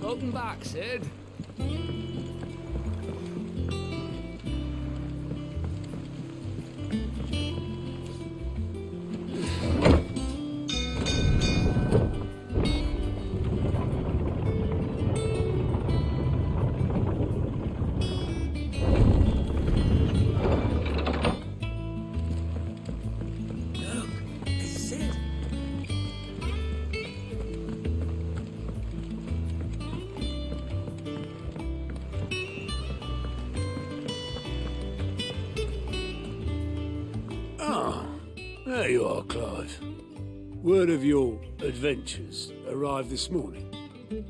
Welcome back, Sid. There you are, Clive. Word of your adventures arrived this morning.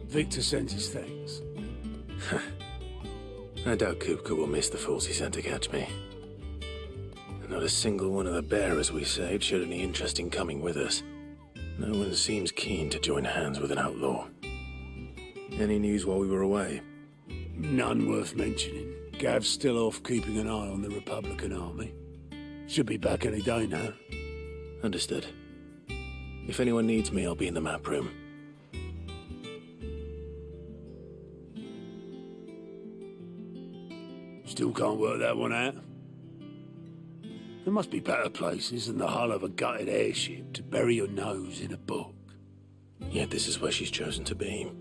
Victor sent his thanks. I doubt Kupka will miss the fools he sent to catch me. And not a single one of the bearers we saved showed any interest in coming with us. No one seems keen to join hands with an outlaw. Any news while we were away? None worth mentioning. Gav's still off keeping an eye on the Republican army. Should be back any day now. Understood. If anyone needs me, I'll be in the map room. Still can't work that one out. There must be better places than the hull of a gutted airship to bury your nose in a book. Yet this is where she's chosen to be.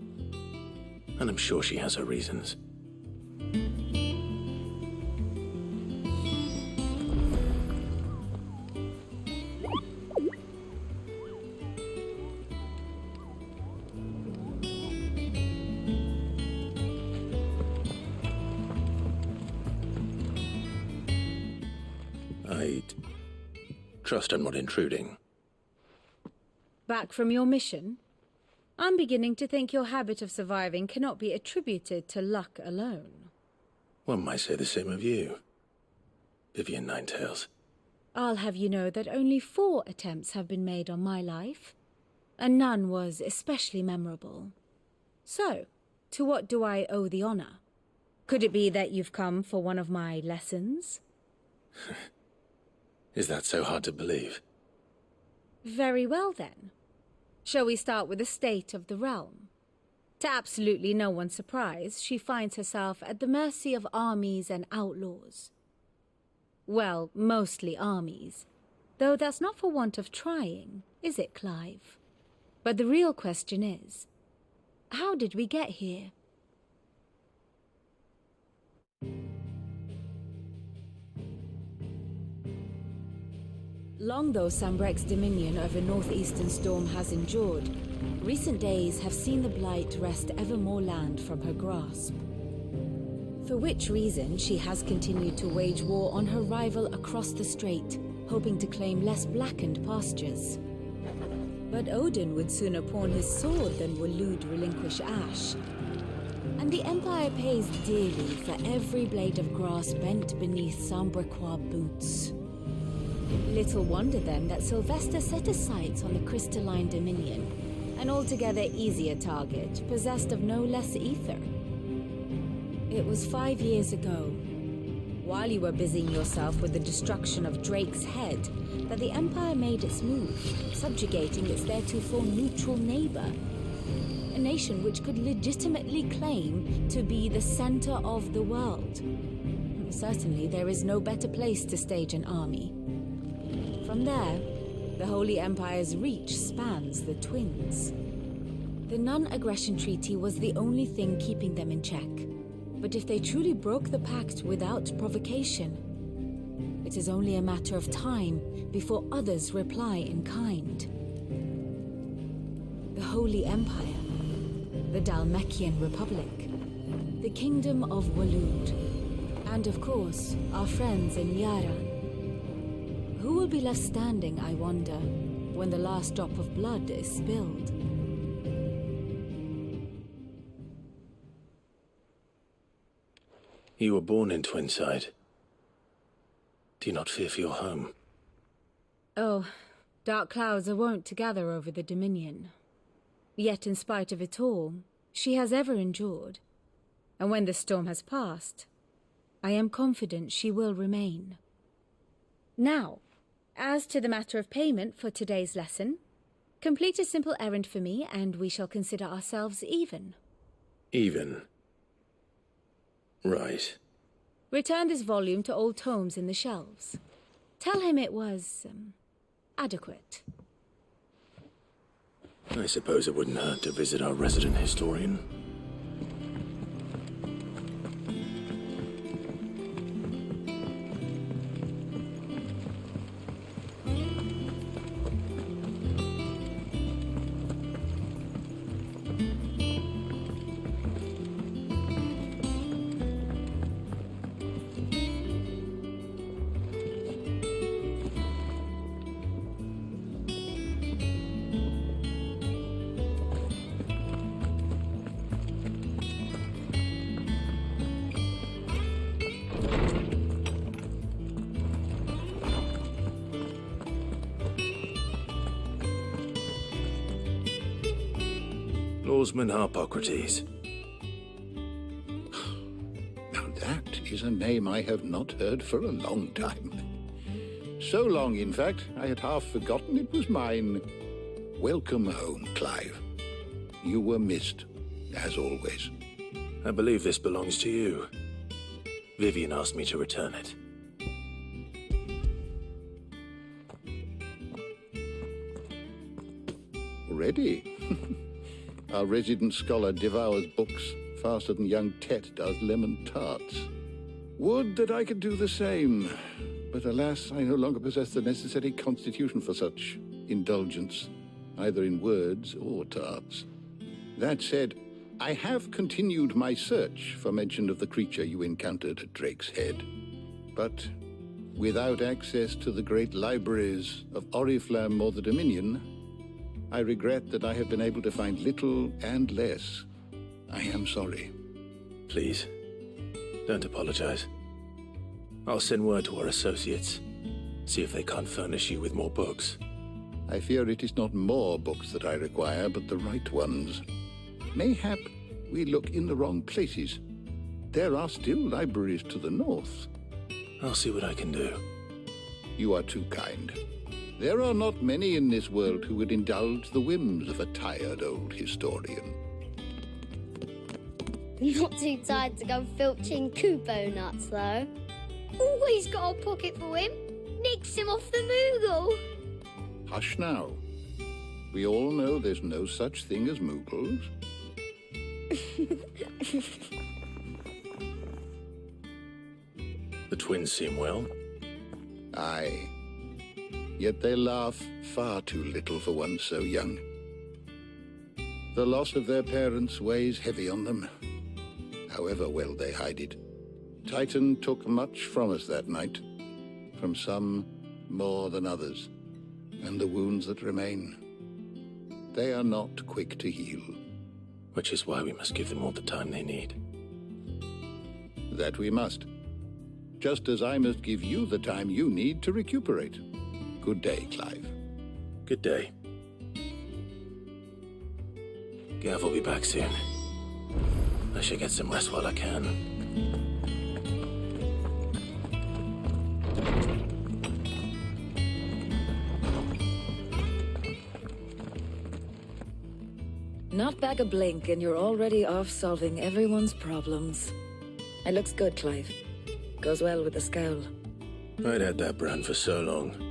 And I'm sure she has her reasons. I'd trust I'm not intruding. Back from your mission? I'm beginning to think your habit of surviving cannot be attributed to luck alone. One might say the same of you, Vivian Ninetails. I'll have you know that only 4 attempts have been made on my life, and none was especially memorable. So, to what do I owe the honor? Could it be that you've come for one of my lessons? Is that so hard to believe? Very well, then. Shall we start with the state of the realm? To absolutely no one's surprise, she finds herself at the mercy of armies and outlaws. Well, mostly armies. Though that's not for want of trying, is it, Clive? But the real question is, how did we get here? Long though Sambrek's dominion over northeastern Storm has endured, recent days have seen the Blight wrest ever more land from her grasp. For which reason she has continued to wage war on her rival across the strait, hoping to claim less blackened pastures. But Odin would sooner pawn his sword than Waloed relinquish Ash. And the Empire pays dearly for every blade of grass bent beneath Sambrequois boots. Little wonder then that Sylvester set his sights on the crystalline dominion, an altogether easier target, possessed of no less ether. It was 5 years ago, while you were busying yourself with the destruction of Drake's head, that the Empire made its move, subjugating its theretofore neutral neighbor. A nation which could legitimately claim to be the center of the world. Certainly there is no better place to stage an army. From there, the Holy Empire's reach spans the Twins. The non-aggression treaty was the only thing keeping them in check. But if they truly broke the pact without provocation, it is only a matter of time before others reply in kind. The Holy Empire, the Dhalmekian Republic, the Kingdom of Waloed, and of course, our friends in Yaran. Who will be left standing, I wonder, when the last drop of blood is spilled? You were born in Twinside. Do you not fear for your home? Oh, dark clouds are wont to gather over the Dominion. Yet in spite of it all, she has ever endured. And when the storm has passed, I am confident she will remain. Now, as to the matter of payment for today's lesson, complete a simple errand for me and we shall consider ourselves even. Even. Right. Return this volume to old tomes in the shelves. Tell him it was, adequate. I suppose it wouldn't hurt to visit our resident historian. Lawsman Harpocrates. Now that is a name I have not heard for a long time. So long, in fact, I had half forgotten it was mine. Welcome home, Clive. You were missed, as always. I believe this belongs to you. Vivian asked me to return it. Already? Our resident scholar devours books faster than young Tet does lemon tarts. Would that I could do the same. But alas, I no longer possess the necessary constitution for such indulgence, either in words or tarts. That said, I have continued my search for mention of the creature you encountered at Drake's Head. But without access to the great libraries of Oriflamme or the Dominion, I regret that I have been able to find little and less. I am sorry. Please, don't apologize. I'll send word to our associates. See if they can't furnish you with more books. I fear it is not more books that I require, but the right ones. Mayhap we look in the wrong places. There are still libraries to the north. I'll see what I can do. You are too kind. There are not many in this world who would indulge the whims of a tired old historian. Not too tired to go filching Kupo nuts, though. Always got a pocket for him. Nicks him off the Moogle. Hush now. We all know there's no such thing as Moogles. The twins seem well. Aye. Yet they laugh far too little for one so young. The loss of their parents weighs heavy on them, however well they hide it. Titan took much from us that night, from some more than others, and the wounds that remain, they are not quick to heal. Which is why we must give them all the time they need. That we must. Just as I must give you the time you need to recuperate. Good day, Clive. Good day. Gav will be back soon. I should get some rest while I can. Not back a blink and you're already off solving everyone's problems. It looks good, Clive. Goes well with the scowl. I'd had that brand for so long.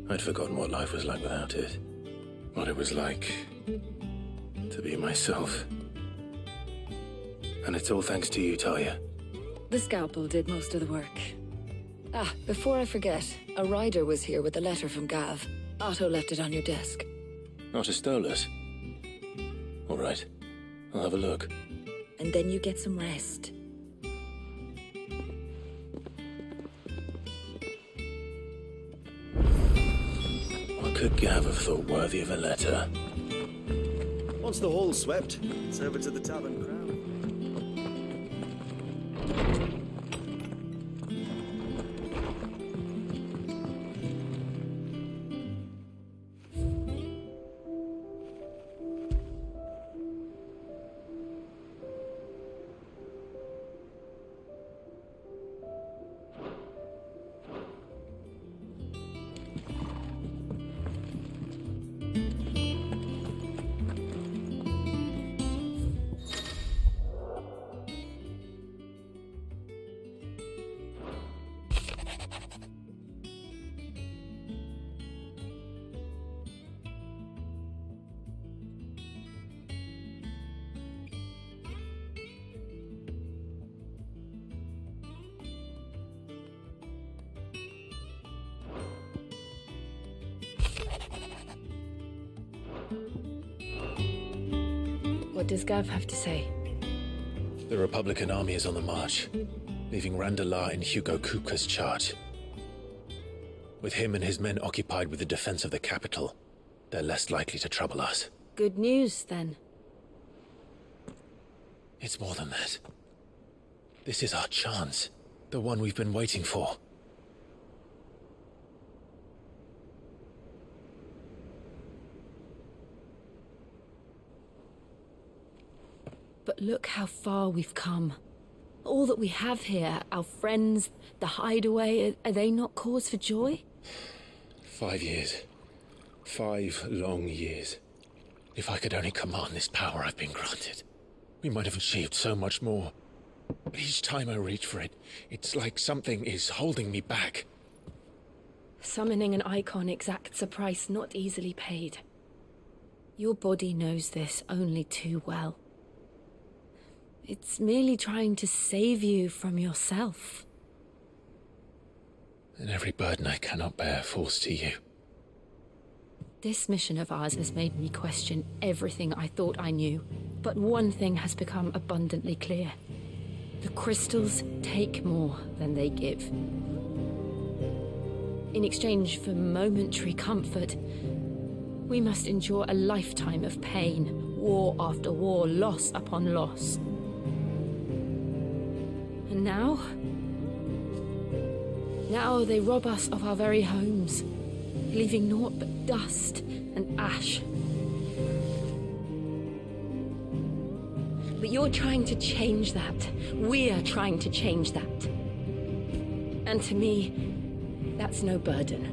I'd forgotten what life was like without it. What it was like to be myself. And it's all thanks to you, Talia. The scalpel did most of the work. Ah, before I forget, a rider was here with a letter from Gav. Otto left it on your desk. Not a Stolas. All right, I'll have a look. And then you get some rest. What could Gav have thought worthy of a letter? Once the hall's swept, it's over to the Tavern Crown. What does Gav have to say? The Republican army is on the march, leaving Randalar in Hugo Kupka's charge. With him and his men occupied with the defense of the capital, they're less likely to trouble us. Good news, then. It's more than that. This is our chance. The one we've been waiting for. But look how far we've come. All that we have here, our friends, the hideaway, are they not cause for joy? 5 years. 5 long years. If I could only command this power I've been granted, we might have achieved so much more. But each time I reach for it, it's like something is holding me back. Summoning an icon exacts a price not easily paid. Your body knows this only too well. It's merely trying to save you from yourself. And every burden I cannot bear falls to you. This mission of ours has made me question everything I thought I knew. But one thing has become abundantly clear. The crystals take more than they give. In exchange for momentary comfort, we must endure a lifetime of pain, war after war, loss upon loss. And now they rob us of our very homes, leaving naught but dust and ash. But you're trying to change that. We're trying to change that. And to me, that's no burden.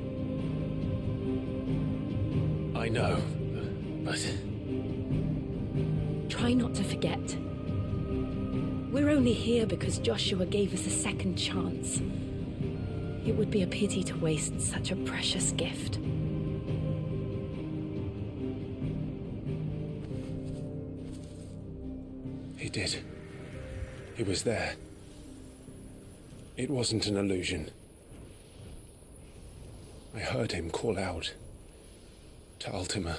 I know, but... Try not to forget. We're only here because Joshua gave us a second chance. It would be a pity to waste such a precious gift. He did. He was there. It wasn't an illusion. I heard him call out to Ultima.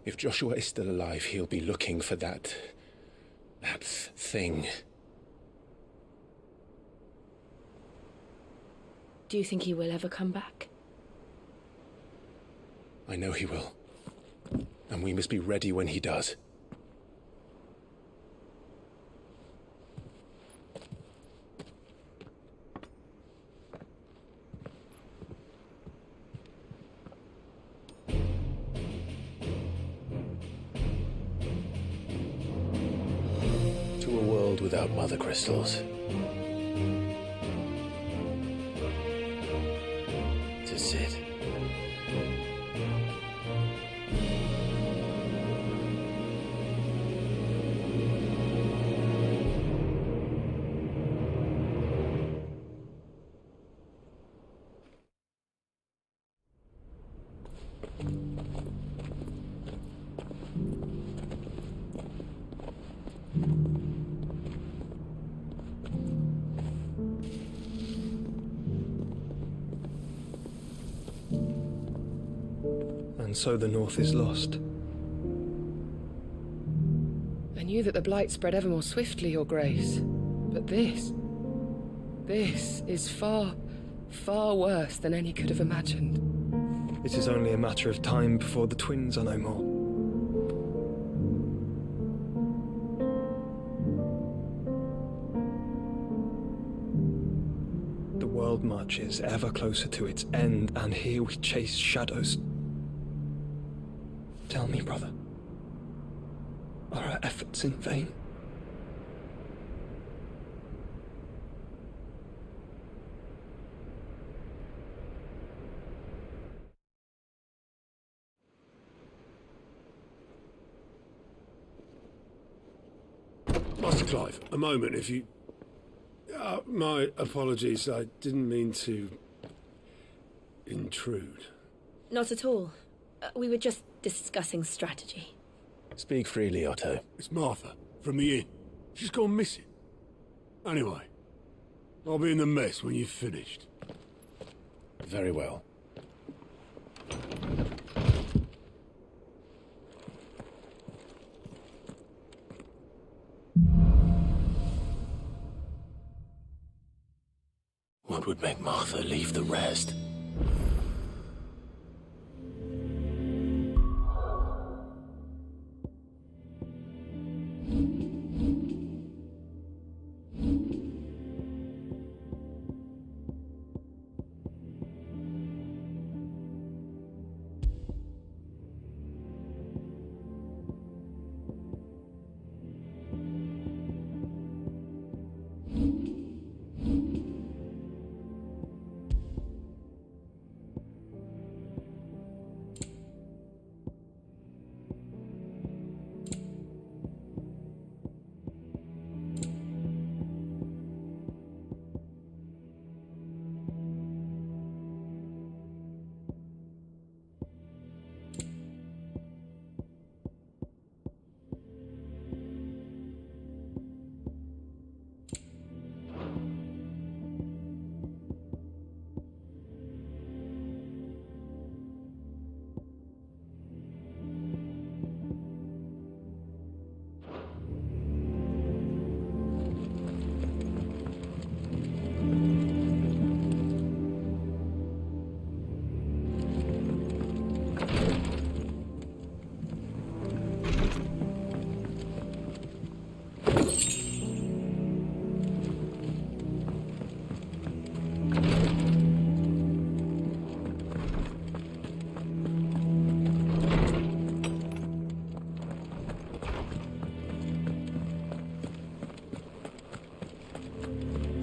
If Joshua is still alive, he'll be looking for that thing. Do you think he will ever come back? I know he will. And we must be ready when he does. To a world without mother crystals. To Cid. And so the North is lost. I knew that the Blight spread ever more swiftly, Your Grace. But this is far, far worse than any could have imagined. It is only a matter of time before the twins are no more. The world marches ever closer to its end, and here we chase shadows. Tell me, brother, are our efforts in vain? Master Clive, a moment, if you... my apologies, I didn't mean to... intrude. Not at all. We were just discussing strategy. Speak freely, Otto. It's Martha, from the inn. She's gone missing. Anyway, I'll be in the mess when you've finished. Very well. What would make Martha leave the rest?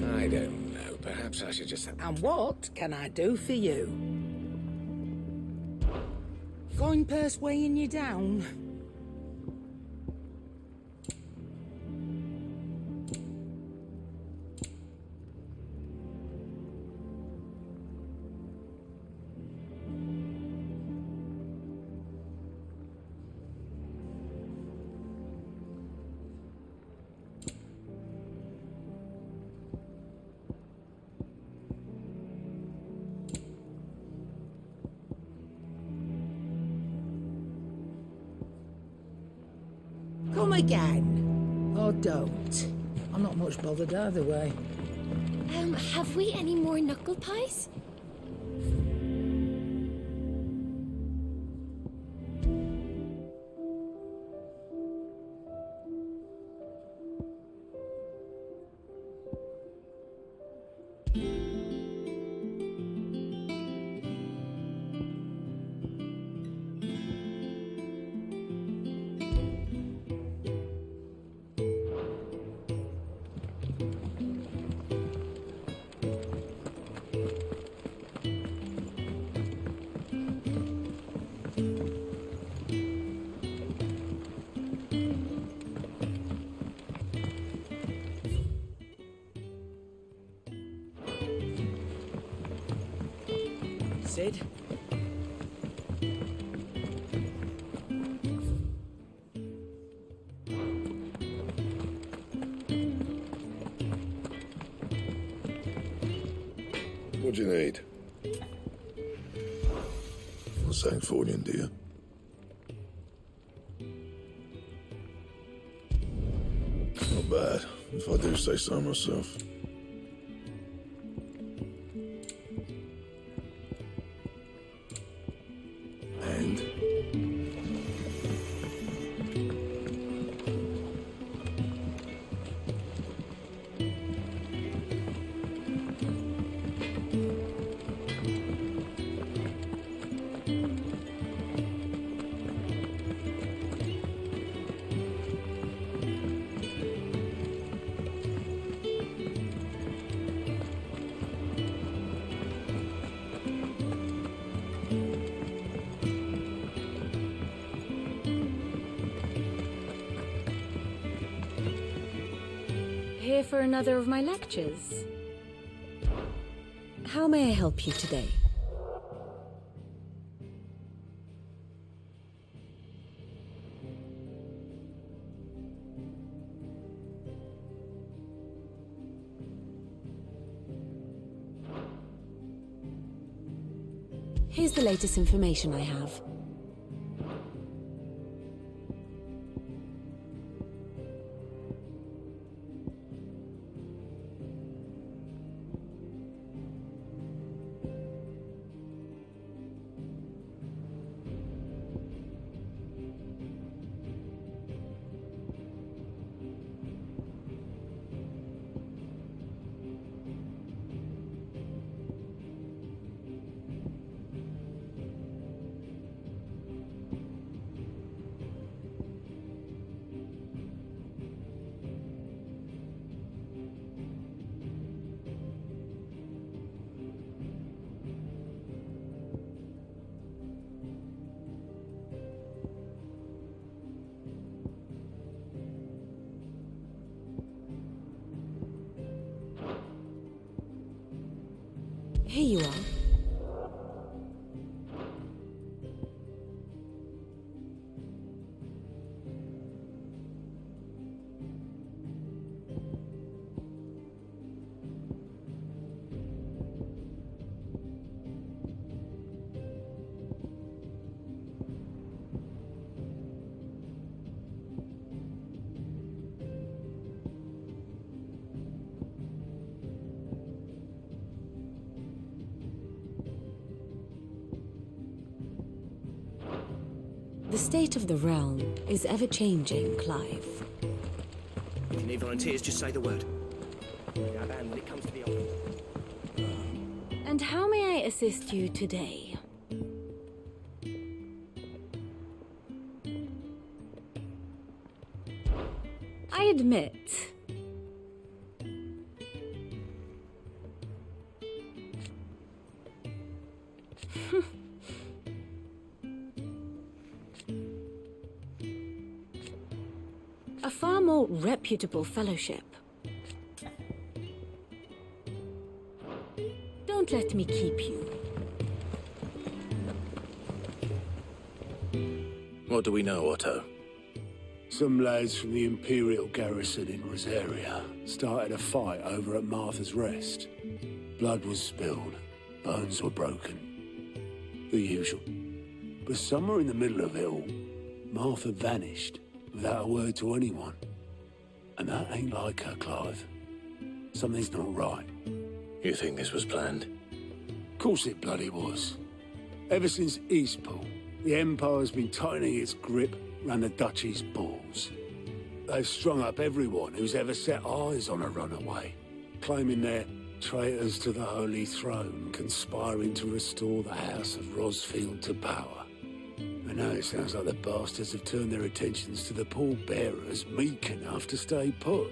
I don't know. Perhaps I should just... And what can I do for you? Coin purse weighing you down? Come again. Or don't. I'm not much bothered either way. Have we any more knuckle pies? Sid? What do you need? What's that for you, dear? Not bad, if I do say so myself. And? Here for another of my lectures. How may I help you today? Here's the latest information I have. Here you are. The state of the realm is ever-changing, Clive. If you need volunteers, just say the word. And when it comes to the office. And how may I assist you today? I admit, a far more reputable fellowship. Don't let me keep you. What do we know, Otto? Some lads from the Imperial garrison in Rosaria started a fight over at Martha's Rest. Blood was spilled, bones were broken. The usual. But somewhere in the middle of it all, Martha vanished without a word to anyone. And that ain't like her, Clive. Something's not right. You think this was planned? Of course it bloody was. Ever since Eastpool, the Empire's been tightening its grip round the Duchy's balls. They've strung up everyone who's ever set eyes on a runaway, claiming they're traitors to the Holy Throne, conspiring to restore the House of Rosfield to power. And now it sounds like the bastards have turned their attentions to the pallbearers meek enough to stay put.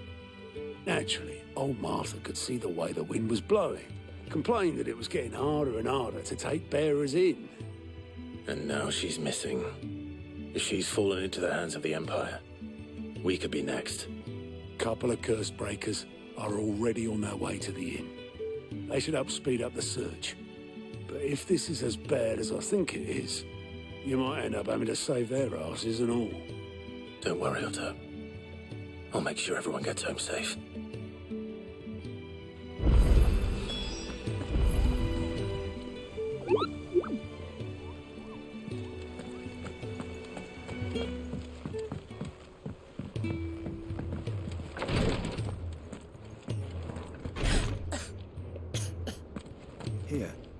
Naturally, old Martha could see the way the wind was blowing, complained that it was getting harder and harder to take bearers in. And now she's missing. If she's fallen into the hands of the Empire, we could be next. Couple of curse breakers are already on their way to the inn. They should help speed up the search. But if this is as bad as I think it is, you might end up having to save their asses and all. Don't worry, Otto. I'll make sure everyone gets home safe.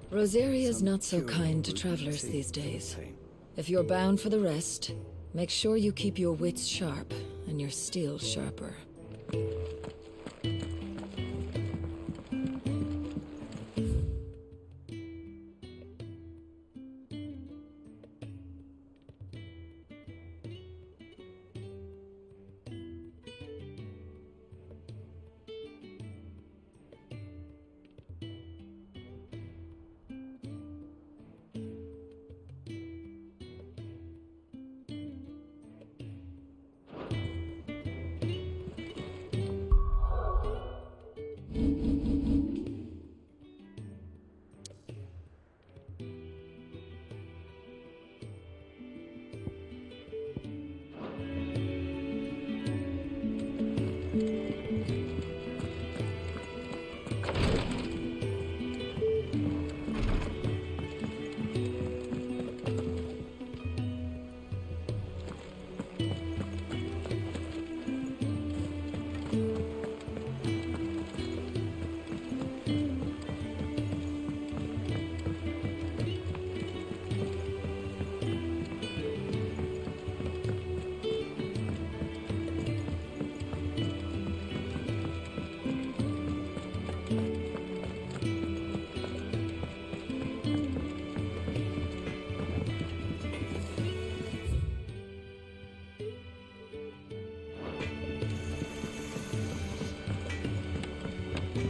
Rosaria's not so kind to travelers these days. If you're bound for the rest, make sure you keep your wits sharp and your steel sharper.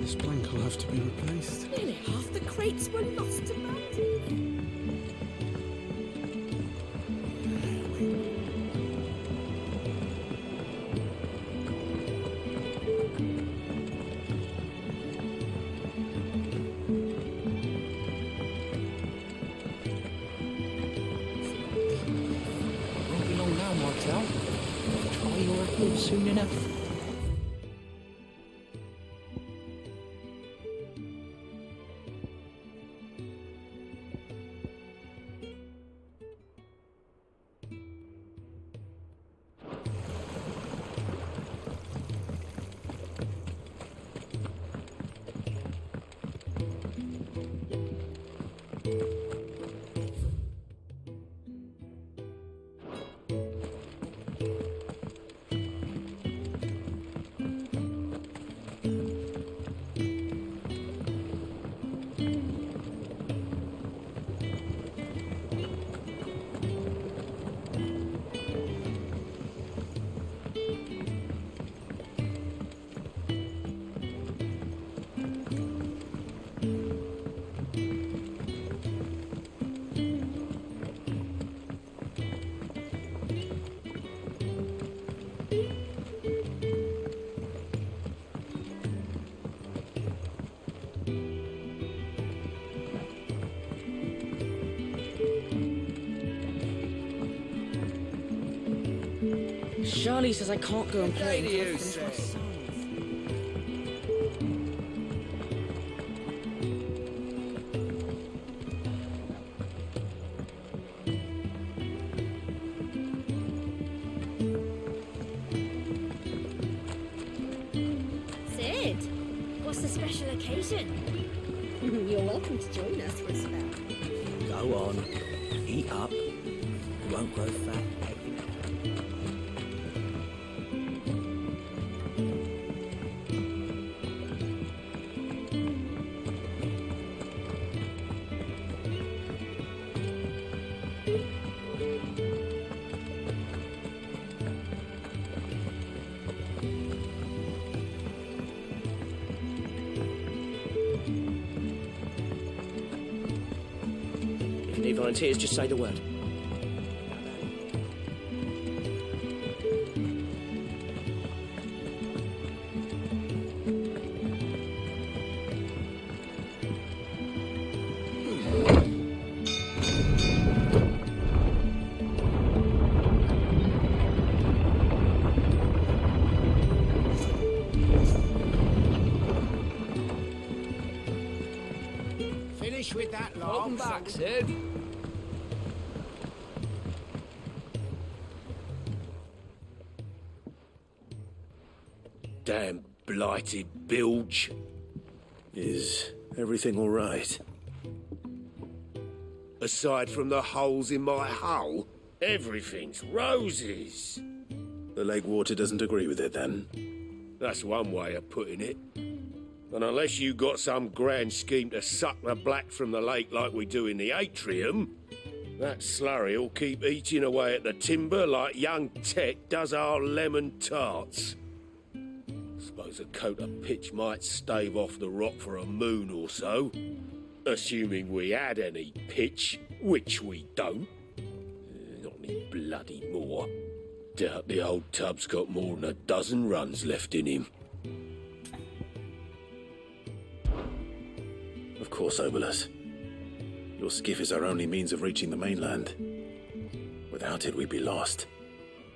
This plank will have to be replaced. Nearly half the crates were lost to mountain. Won't be long now, Martel. Try your apple soon enough. Charlie says I can't go and play. What do you say? Sid, what's the special occasion? You're welcome to join us for a spell. Go on. Eat up. You won't grow fat. If you need volunteers, just say the word. Finish with that lot. Welcome back, Sid. Damn blighted bilge. Is everything all right? Aside from the holes in my hull, everything's roses. The lake water doesn't agree with it, then? That's one way of putting it. And unless you got some grand scheme to suck the black from the lake like we do in the atrium, that slurry'll keep eating away at the timber like young Tet does our lemon tarts. Suppose a coat of pitch might stave off the rot for a moon or so, assuming we had any pitch, which we don't. Not any bloody more. Doubt the old tub's got more than a dozen runs left in him. Of course, Obolus. Your skiff is our only means of reaching the mainland. Without it, we'd be lost.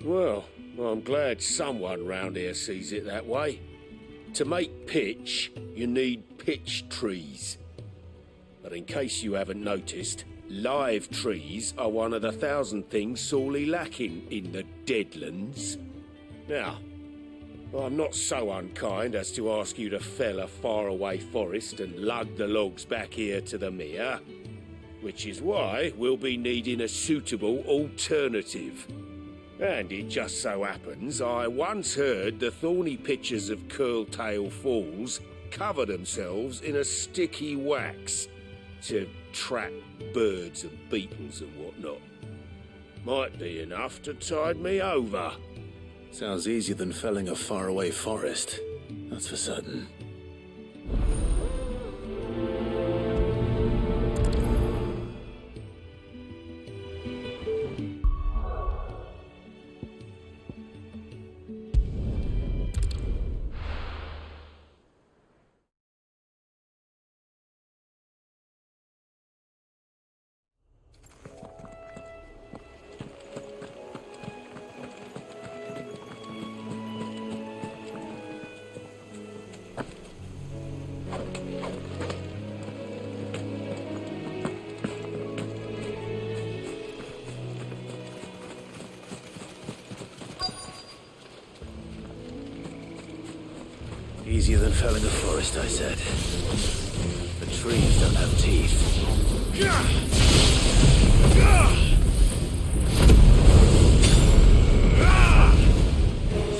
Well, I'm glad someone round here sees it that way. To make pitch, you need pitch trees. But in case you haven't noticed, live trees are one of the 1,000 things sorely lacking in the Deadlands. Now, I'm not so unkind as to ask you to fell a faraway forest and lug the logs back here to the mere, which is why we'll be needing a suitable alternative. And it just so happens I once heard the thorny pitchers of Curltail Falls cover themselves in a sticky wax to trap birds and beetles and whatnot. Might be enough to tide me over. Sounds easier than felling a faraway forest, that's for certain. Easier than felling a forest, I said. The trees don't have teeth.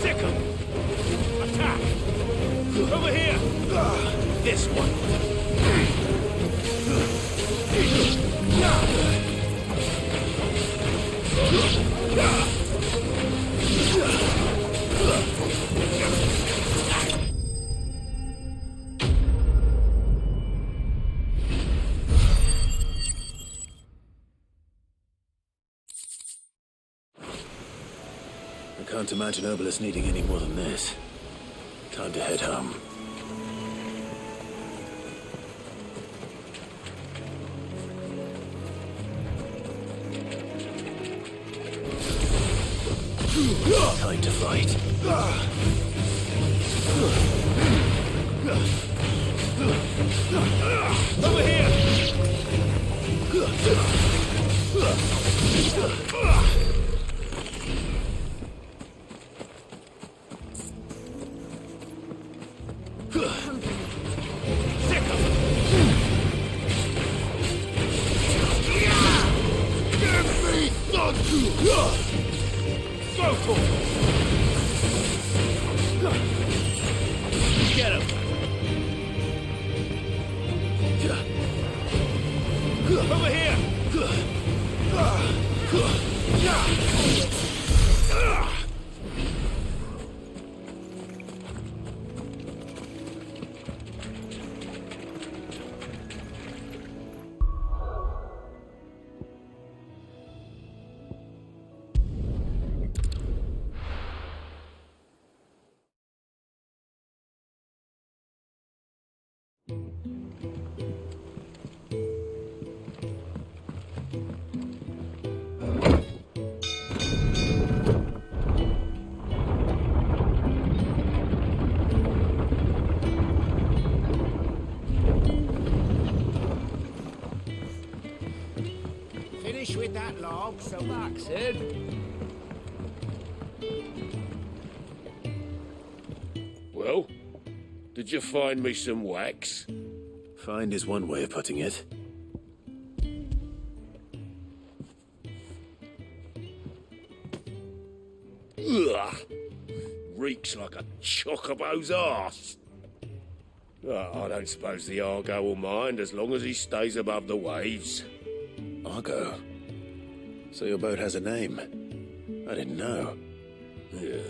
Sick 'em! Attack! Over here! This one! I can't imagine Obelisk needing any more than this. Time to head home. Time to fight. Over here! Go for it! Get him! Over here! Finish with that log, so back, Sid. Well, did you find me some wax? Find is one way of putting it. Ugh! Reeks like a chocobo's arse. I don't suppose the Argo will mind as long as he stays above the waves. Argo? So your boat has a name? I didn't know. Yeah.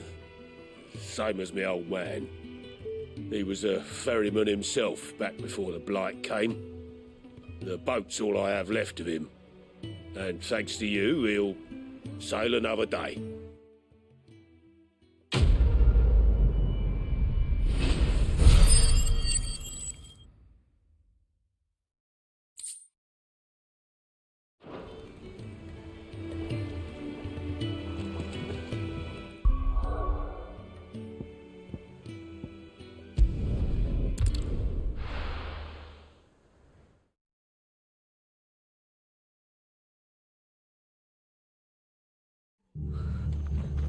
Same as me old man. He was a ferryman himself back before the Blight came. The boat's all I have left of him. And thanks to you, he'll sail another day.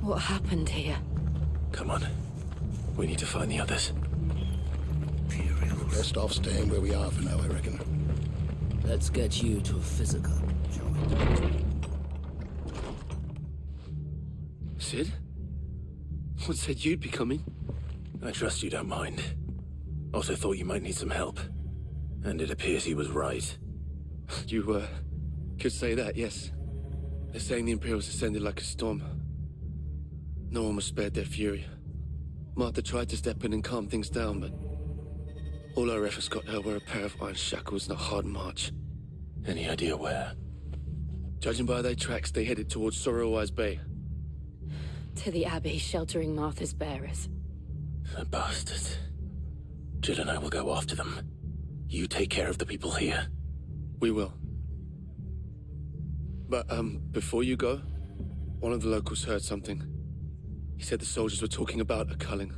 What happened here? Come on. We need to find the others. Best off staying where we are for now, I reckon. Let's get you to a physical, shall we? Sid? What said you'd be coming? I trust you don't mind. Also thought you might need some help. And it appears he was right. You, could say that, yes. They're saying the Imperials descended like a storm. No one was spared their fury. Martha tried to step in and calm things down, but All our efforts got her were a pair of iron shackles and a hard march. Any idea where? Judging by their tracks, they headed towards Sorrowwise Bay. To the Abbey, sheltering Martha's bearers. The bastards. Jill and I will go after them. You take care of the people here. We will. But, before you go, one of the locals heard something. He said the soldiers were talking about a culling.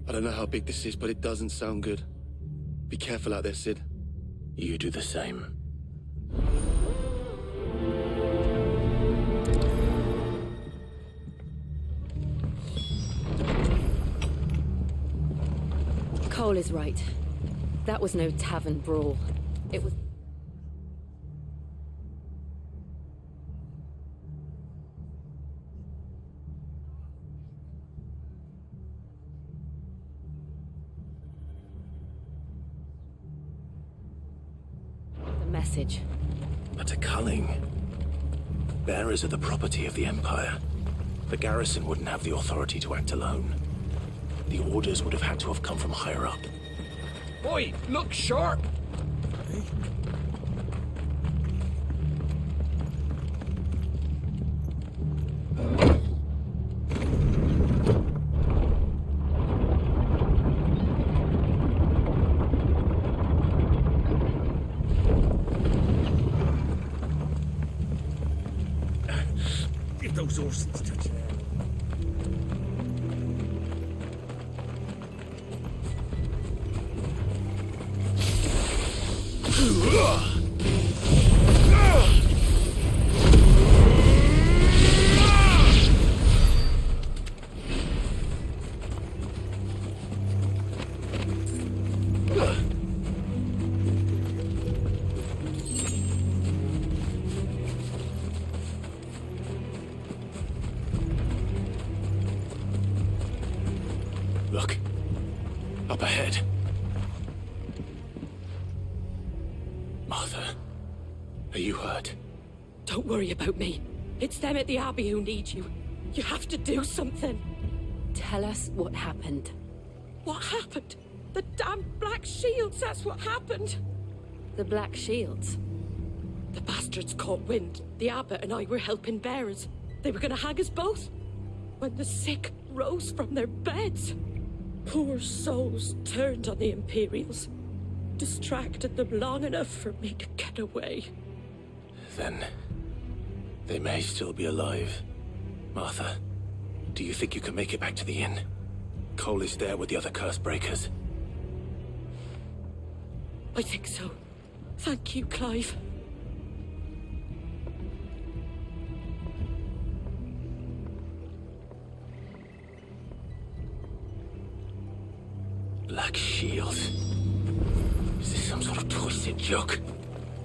I don't know how big this is, but it doesn't sound good. Be careful out there, Sid. You do the same. Cole is right. That was no tavern brawl. It was... the message. But a culling. Bearers are the property of the Empire. The garrison wouldn't have the authority to act alone. The orders would have had to have come from higher up. Boy, look sharp! If those Orsons touch that. Look. Up ahead. Martha, are you hurt? Don't worry about me. It's them at the Abbey who need you. You have to do something. Tell us what happened. What happened? The damn Black Shields, that's what happened. The Black Shields? The bastards caught wind. The Abbot and I were helping bearers. They were gonna hang us both. When the sick rose from their beds. Poor souls turned on the Imperials. Distracted them long enough for me to get away. Then... they may still be alive. Martha, do you think you can make it back to the inn? Cole is there with the other curse breakers. I think so. Thank you, Clive. Black Shield. Is this some sort of twisted joke?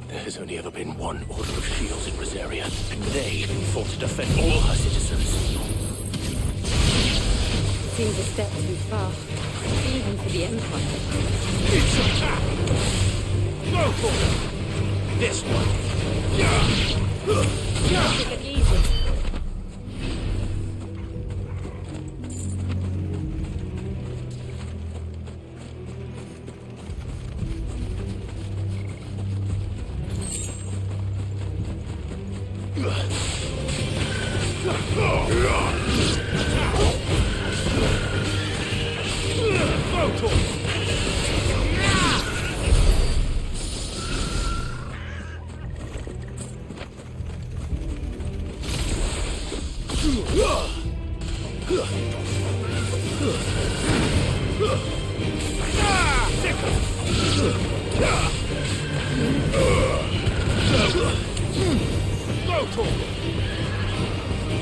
There has only ever been one Order of Shields in Rosaria, and they fought to defend all her citizens. Seems a step too far, even for the Empire. It's attack! Go for it! This one! Take it easy.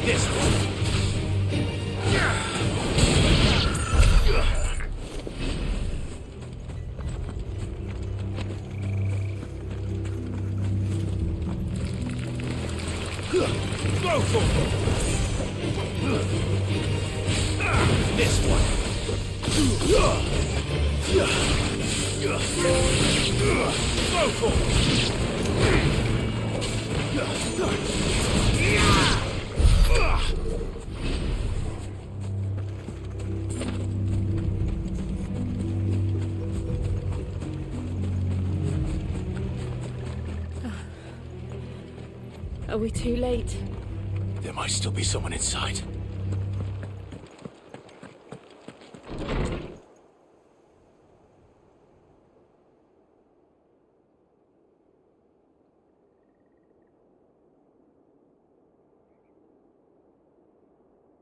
This one! Go for it! This one! Go for it! Are we too late? There might still be someone inside.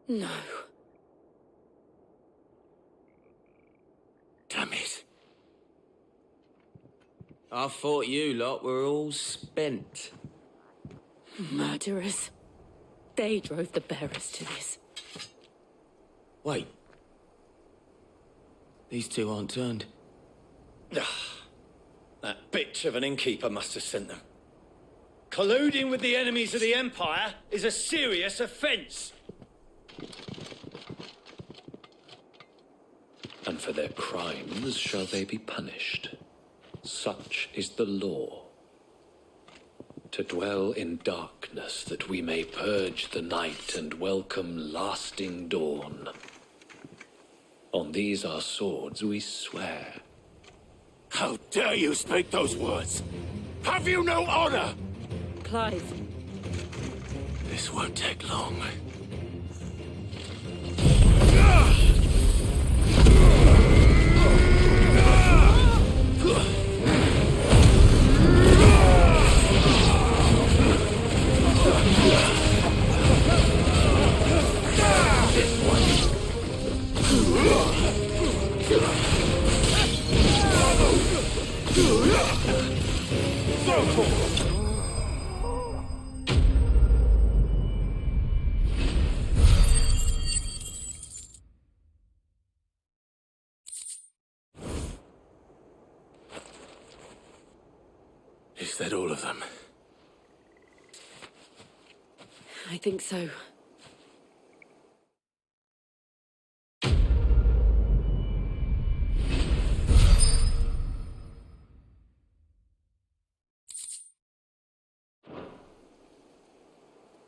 No. Damn it. I thought you lot were all spent. Murderers. They drove the bearers to this. Wait. These two aren't turned. That bitch of an innkeeper must have sent them. Colluding with the enemies of the Empire is a serious offence. And for their crimes shall they be punished. Such is the law. To dwell in darkness that we may purge the night and welcome lasting dawn. On these our swords we swear. How dare you speak those words? Have you no honor? Clive. This won't take long. Is that all of them? I think so.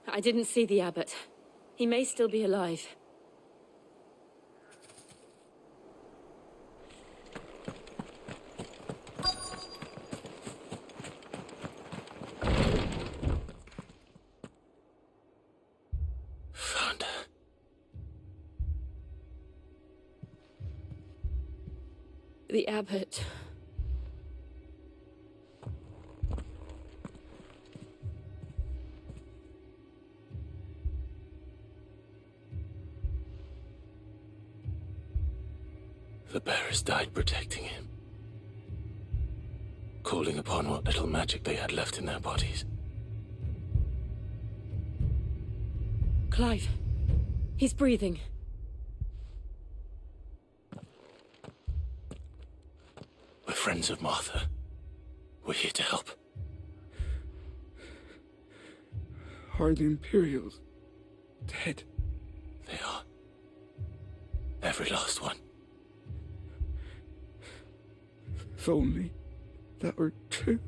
I didn't see the abbot. He may still be alive. Found her. The abbot. The bearers died protecting him. Calling upon what little magic they had left in their bodies. Clive. He's breathing. We're friends of Martha. We're here to help. Are the Imperials dead? They are. Every last one. If only that were true.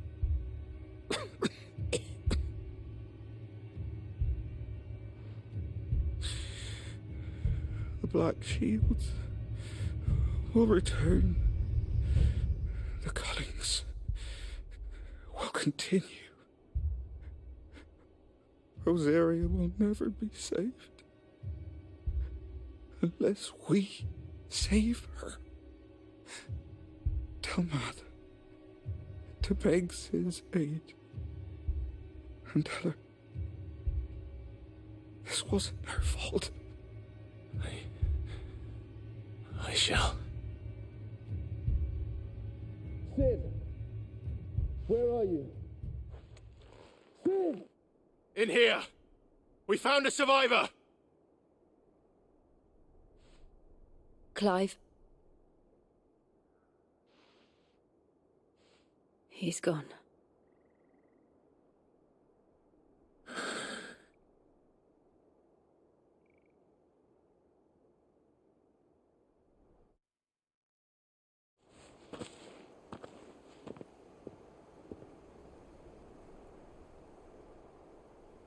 The Black Shields will return. The Cullings will continue. Rosaria will never be saved unless we save her. Tell Mother to beg Cid's aid and tell her this wasn't her fault. I shall. Cid! Where are you? Cid! In here! We found a survivor! Clive. He's gone.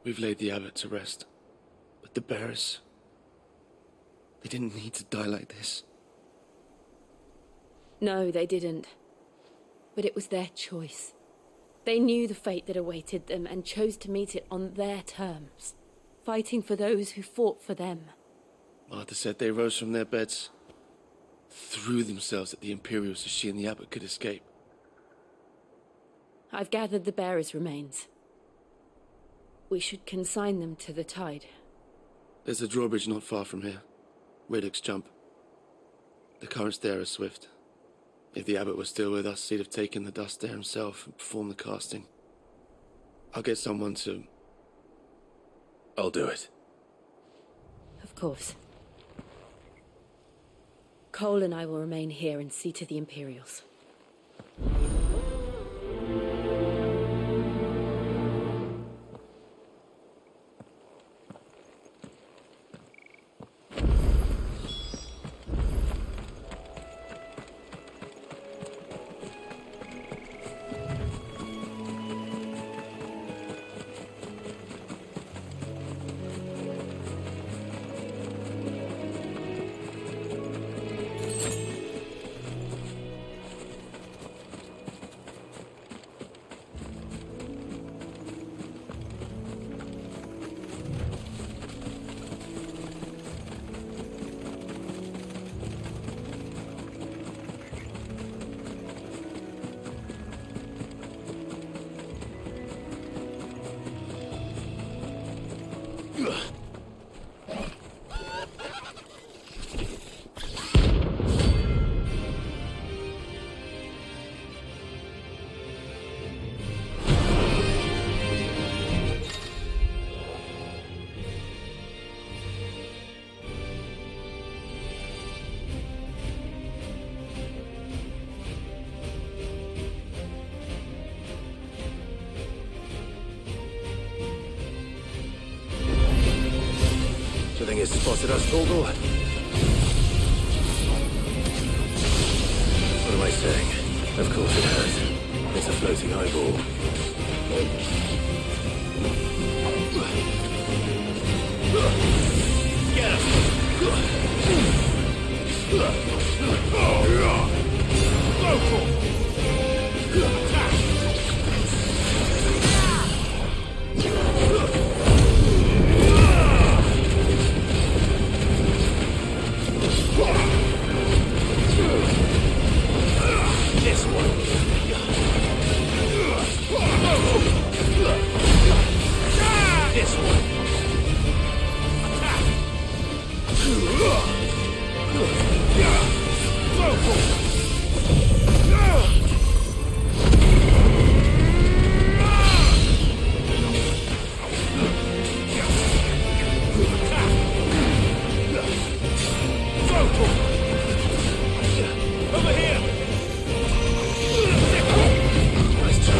We've laid the abbot to rest. But the bearers... they didn't need to die like this. No, they didn't. But it was their choice. They knew the fate that awaited them and chose to meet it on their terms, fighting for those who fought for them. Martha said they rose from their beds, threw themselves at the Imperials so she and the Abbot could escape. I've gathered the bearers' remains. We should consign them to the tide. There's a drawbridge not far from here. Riddock's Jump. The currents there are swift. If the Abbot was still with us, he'd have taken the dust there himself and performed the casting. I'll get someone to... I'll do it. Of course. Cole and I will remain here and see to the Imperials. Do you think it's spotted us, Thorgal? What am I saying? Of course it has. It's a floating eyeball. Get him! Go for it! This one. This one. Over here. Nice try.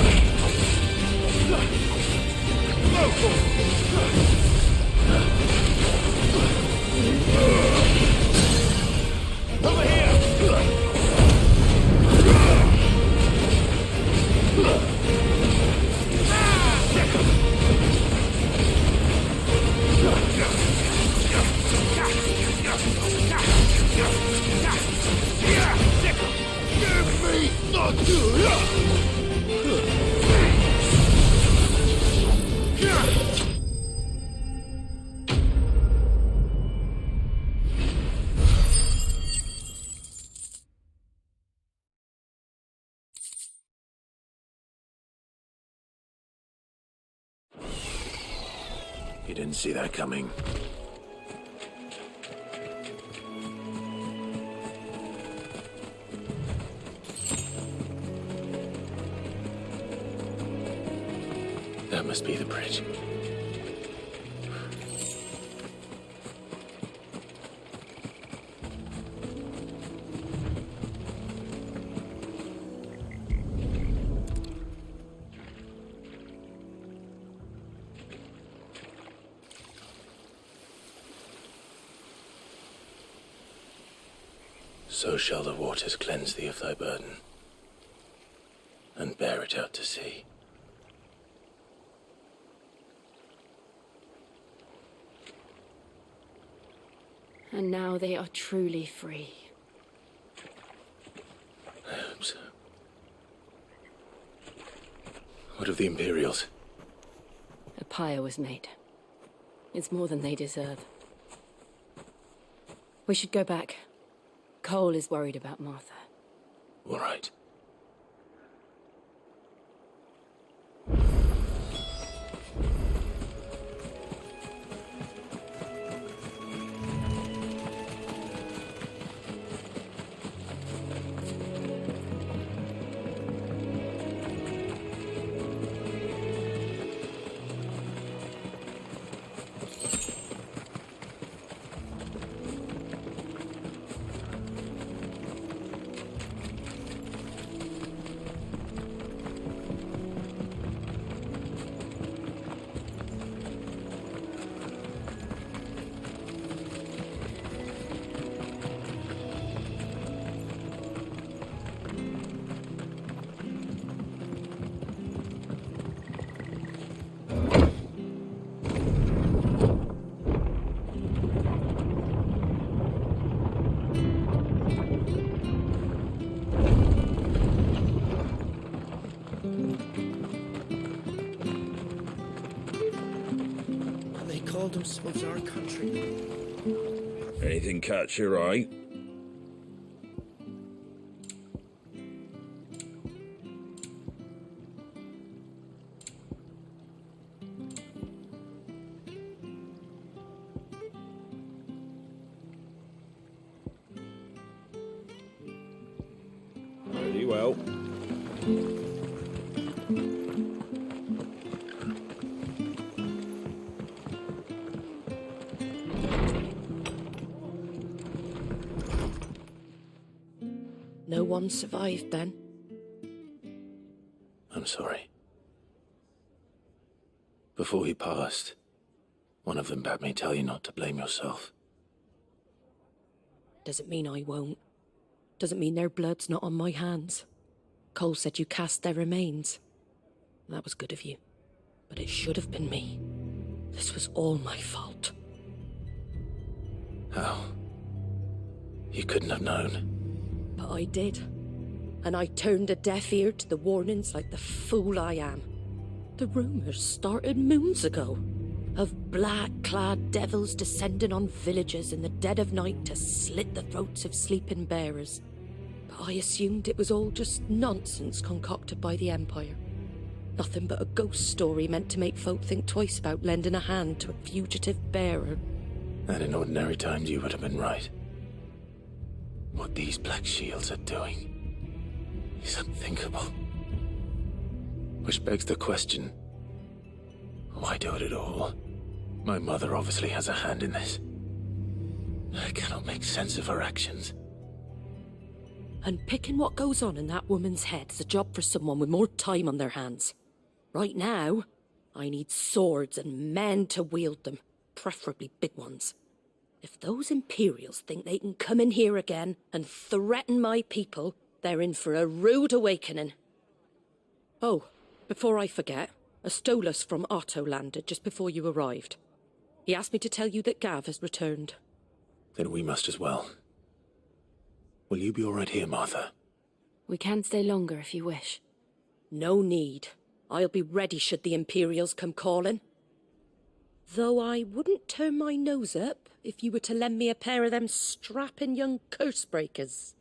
Over here. Give me the You didn't see that coming. That must be the bridge. So shall the waters cleanse thee of thy burden, and bear it out to sea. And now they are truly free. I hope so. What of the Imperials? A pyre was made. It's more than they deserve. We should go back. Cole is worried about Martha. All right. They called themselves our country. Anything catch your eye? Very well. No one survived then? I'm sorry. Before he passed, one of them bade me tell you not to blame yourself. Doesn't mean I won't. Doesn't mean their blood's not on my hands. Cole said you cast their remains. That was good of you. But it should have been me. This was all my fault. How? You couldn't have known. But I did. And I turned a deaf ear to the warnings like the fool I am. The rumours started moons ago. Of black-clad devils descending on villages in the dead of night to slit the throats of sleeping bearers. But I assumed it was all just nonsense concocted by the Empire. Nothing but a ghost story meant to make folk think twice about lending a hand to a fugitive bearer. And in ordinary times you would have been right. What these Black Shields are doing is unthinkable. Which begs the question, why do it at all? My mother obviously has a hand in this. I cannot make sense of her actions. Unpicking what goes on in that woman's head is a job for someone with more time on their hands. Right now, I need swords and men to wield them, preferably big ones. If those Imperials think they can come in here again and threaten my people, they're in for a rude awakening. Oh, before I forget, a Stolas from Otto landed just before you arrived. He asked me to tell you that Gav has returned. Then we must as well. Will you be all right here, Martha? We can stay longer if you wish. No need. I'll be ready should the Imperials come calling. Though I wouldn't turn my nose up if you were to lend me a pair of them strapping young curse-breakers.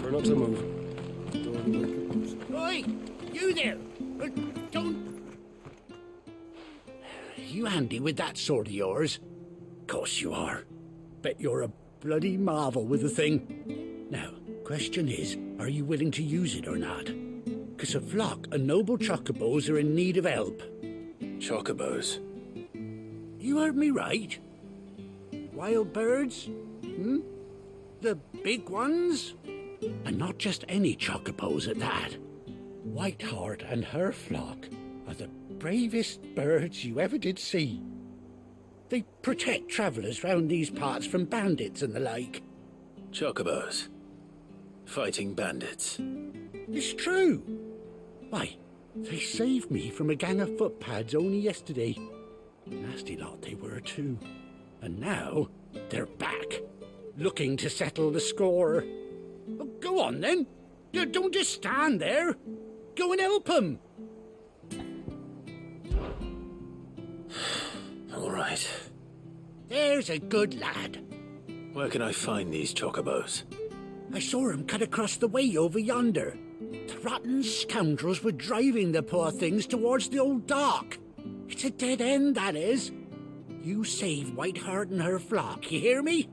Try not to move. Oi! You there! Don't... You handy with that sword of yours? Course you are. Bet you're a bloody marvel with the thing. Now, question is, are you willing to use it or not? 'Cause a flock of noble chocobos are in need of help. Chocobos? You heard me right. Wild birds? Hmm? The big ones? And not just any chocobos at that. Whiteheart and her flock are the bravest birds you ever did see. They protect travellers round these parts from bandits and the like. Chocobos? Fighting bandits? It's true. Why, they saved me from a gang of footpads only yesterday. Nasty lot they were too. And now they're back, looking to settle the score. Oh, go on then. Don't just stand there. Go and help them. All right. There's a good lad. Where can I find these chocobos? I saw him cut across the way over yonder. The rotten scoundrels were driving the poor things towards the old dock. It's a dead end, that is. You save Whiteheart and her flock, you hear me?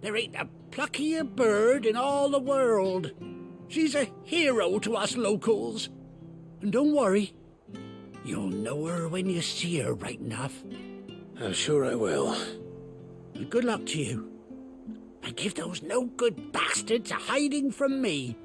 There ain't a pluckier bird in all the world. She's a hero to us locals. And don't worry, you'll know her when you see her right enough. I'm sure I will. And good luck to you. And give those no-good bastards a hiding from me.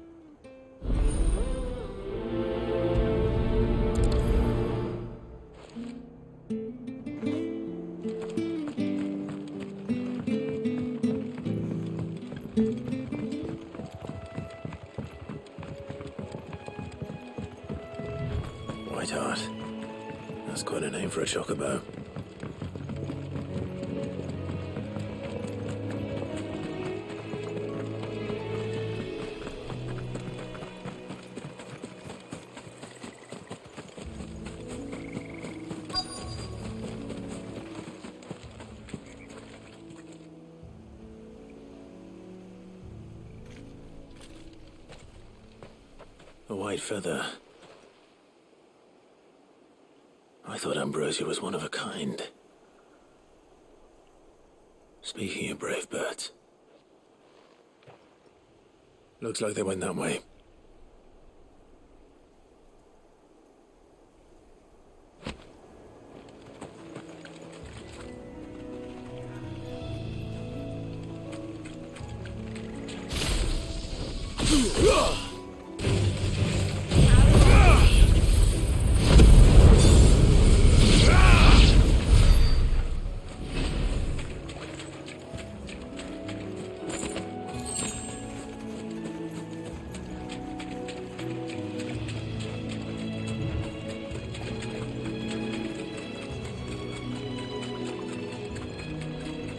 Whiteheart. That's quite a name for a chocobo. A white feather. I thought Ambrosia was one of a kind. Speaking of brave birds. Looks like they went that way.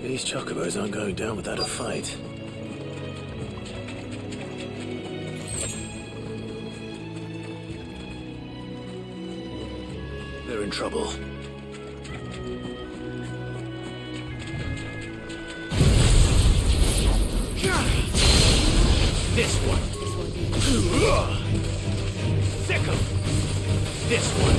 These chocobos aren't going down without a fight. They're in trouble. This one. Sickle. This one.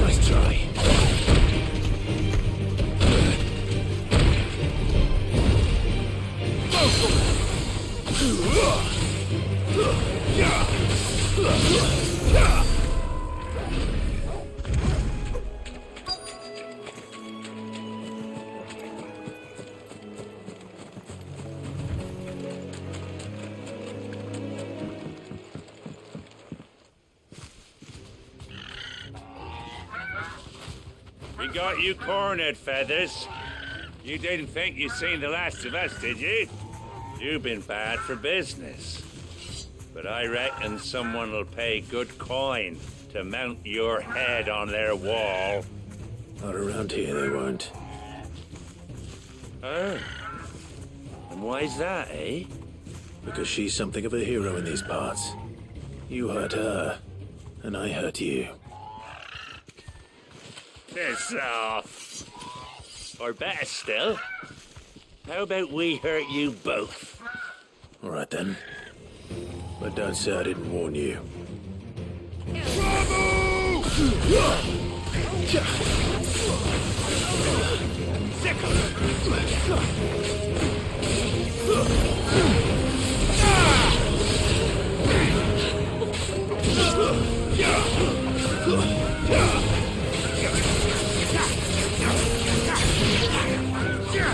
Nice try. We got you cornered, Feathers. You didn't think you'd seen the last of us, did you? You've been bad for business. But I reckon someone will pay good coin to mount your head on their wall. Not around here, they won't. Oh. And why's that, eh? Because she's something of a hero in these parts. You hurt her, and I hurt you. Piss off. Or better still, how about we hurt you both? All right then. But don't say I didn't warn you.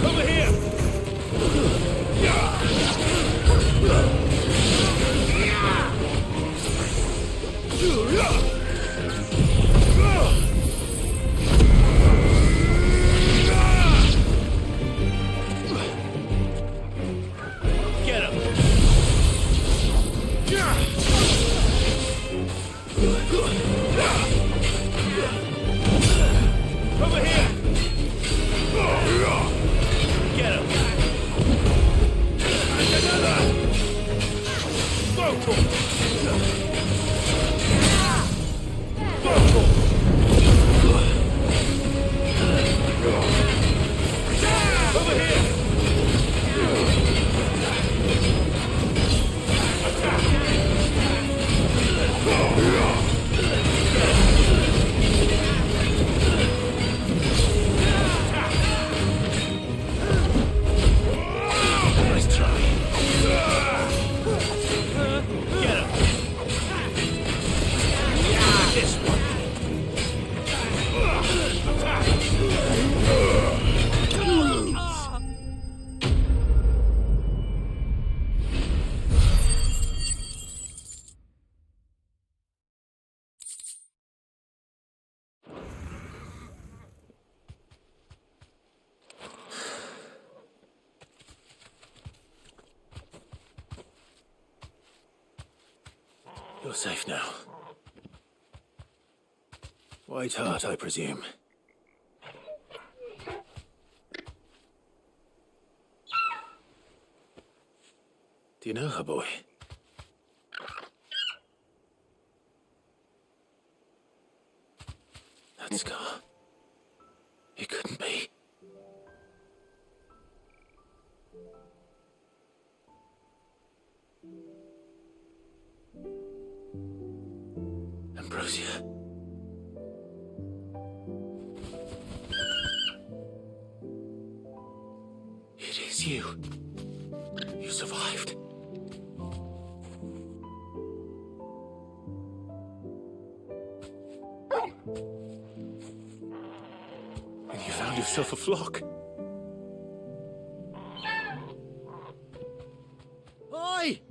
Over here! Get him! Over here! Get him! Over here! Nice try. Get him! This one. You're safe now. White Heart, I presume. Do you know her, boy? That scar. It couldn't be. Ambrosia. It is you. You survived. And you found yourself a flock. Oi!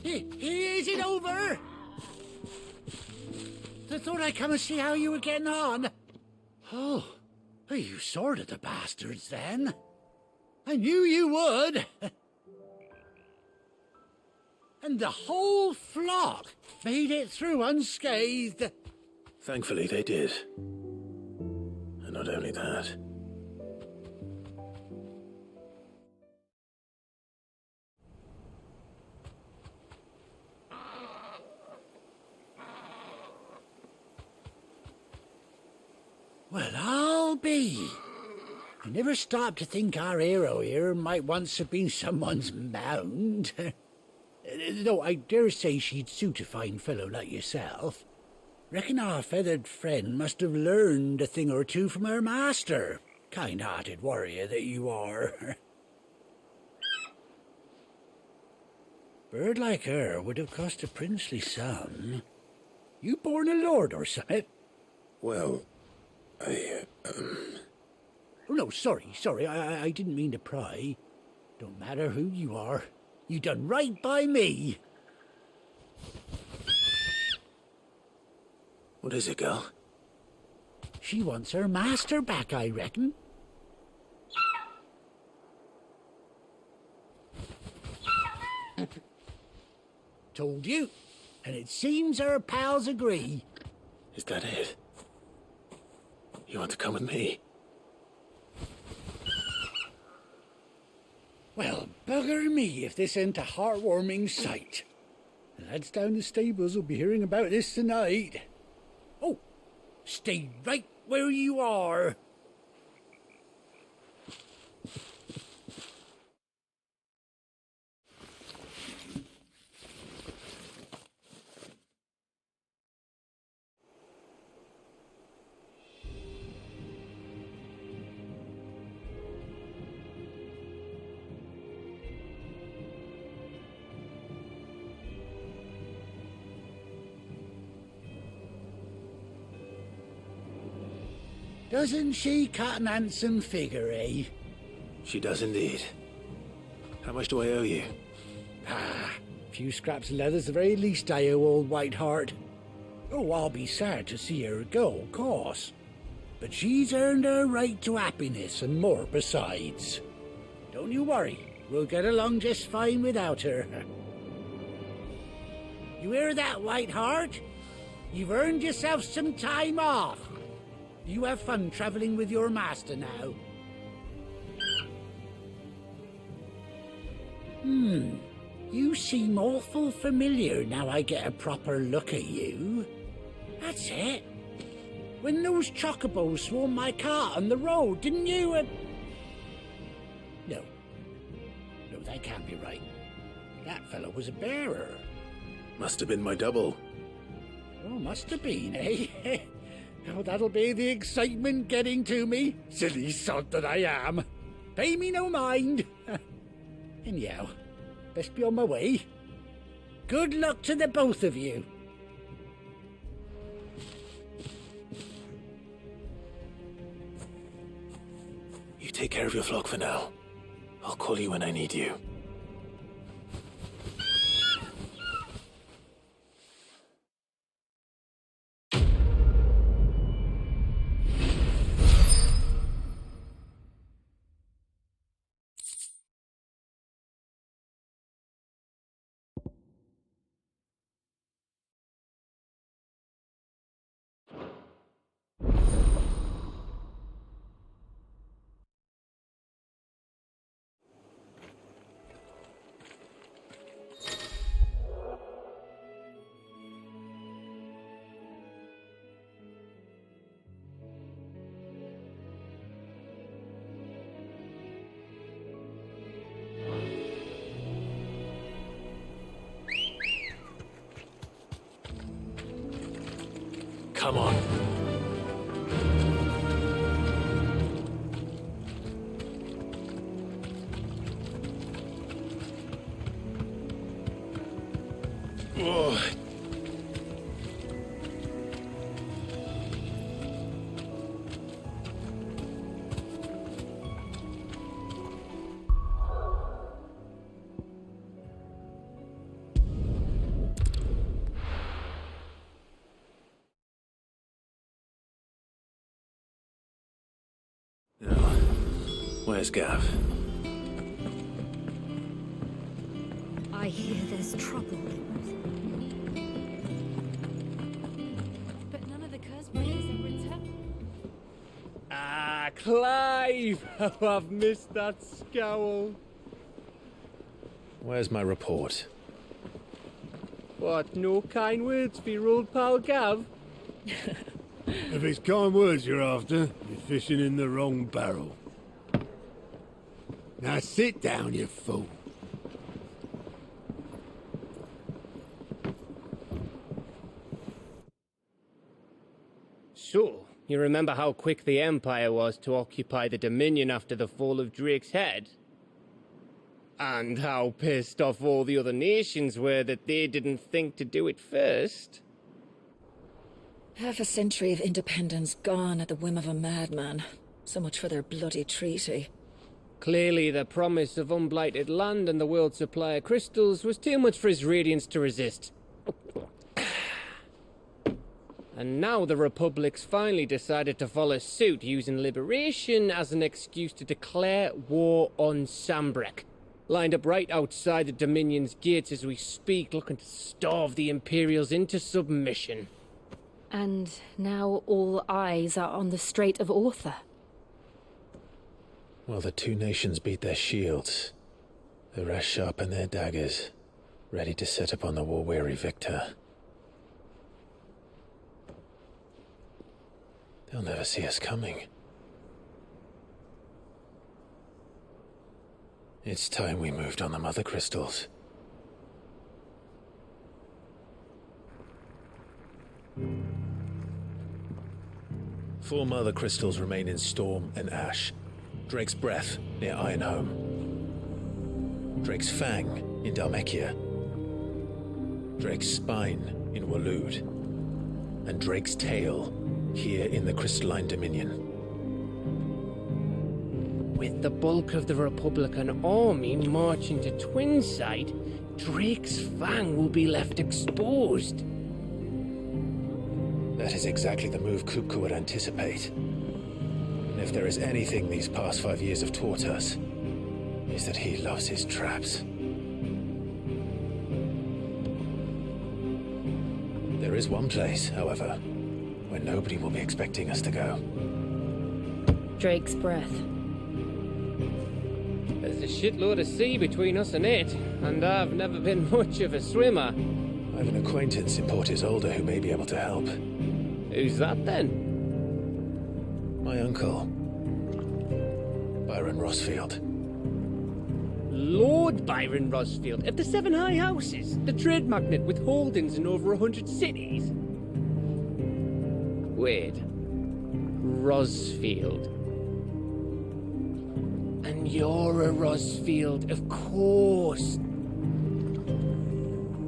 Is it over? I thought I'd come and see how you were getting on. Oh, you sorted the bastards then. I knew you would. And the whole flock made it through unscathed. Thankfully, they did. And not only that. Well, I'll be. I never stopped to think our hero here might once have been someone's mound. Though I dare say she'd suit a fine fellow like yourself. Reckon our feathered friend must have learned a thing or two from her master. Kind-hearted warrior that you are. Bird like her would have cost a princely sum. You born a lord or something? Well, Oh, no, sorry. I didn't mean to pry. Don't matter who you are. You done right by me. What is it, girl? She wants her master back, I reckon. Told you. And it seems our pals agree. Is that it? You want to come with me? Well, bugger me if this ain't a heartwarming sight. The lads down the stables will be hearing about this tonight. Oh, stay right where you are. Doesn't she cut an handsome figure, eh? She does indeed. How much do I owe you? A few scraps of leather's the very least I owe old Whiteheart. Oh, I'll be sad to see her go, of course. But she's earned her right to happiness and more besides. Don't you worry, we'll get along just fine without her. You hear that, Whiteheart? You've earned yourself some time off. You have fun traveling with your master now. You seem awful familiar now I get a proper look at you. That's it. When those chocobos swarmed my cart on the road, didn't you? No, that can't be right. That fellow was a bearer. Must have been my double. Oh, must have been, eh? Oh, that'll be the excitement getting to me. Silly sod that I am. Pay me no mind. Anyhow, best be on my way. Good luck to the both of you. You take care of your flock for now. I'll call you when I need you. Come on. Oh. Where's Gav? I hear there's trouble. But none of the curse breakers have returned. Ah, Clive! Oh, I've missed that scowl. Where's my report? What, no kind words for your old pal Gav? If it's kind words you're after, you're fishing in the wrong barrel. Now sit down, you fool. So, you remember how quick the Empire was to occupy the Dominion after the fall of Drake's Head? And how pissed off all the other nations were that they didn't think to do it first? Half a century of independence gone at the whim of a madman. So much for their bloody treaty. Clearly, the promise of unblighted land and the world's supply of crystals was too much for his radiance to resist. And now the Republic's finally decided to follow suit, using liberation as an excuse to declare war on Sambrek. lined up right outside the Dominion's gates as we speak, looking to starve the Imperials into submission. And now all eyes are on the Strait of Author. While the two nations beat their shields, the rest sharpen their daggers, ready to set upon the war-weary victor. They'll never see us coming. It's time we moved on the Mother Crystals. Four Mother Crystals remain in Storm and Ash. Drake's Breath near Ironhome. Drake's Fang in Dhalmekia. Drake's Spine in Waloed. And Drake's Tail here in the Crystalline Dominion. With the bulk of the Republican army marching to Twinside, Drake's Fang will be left exposed. That is exactly the move Kupka would anticipate. And if there is anything these past 5 years have taught us, is that he loves his traps. There is one place, however, where nobody will be expecting us to go. Drake's Breath. There's a shitload of sea between us and it, and I've never been much of a swimmer. I have an acquaintance in Port Isolde who may be able to help. Who's that then? My uncle, Byron Rosfield. Lord Byron Rosfield of the Seven High Houses, the trade magnate with holdings in over 100 cities. Wait, Rosfield. And you're a Rosfield, of course.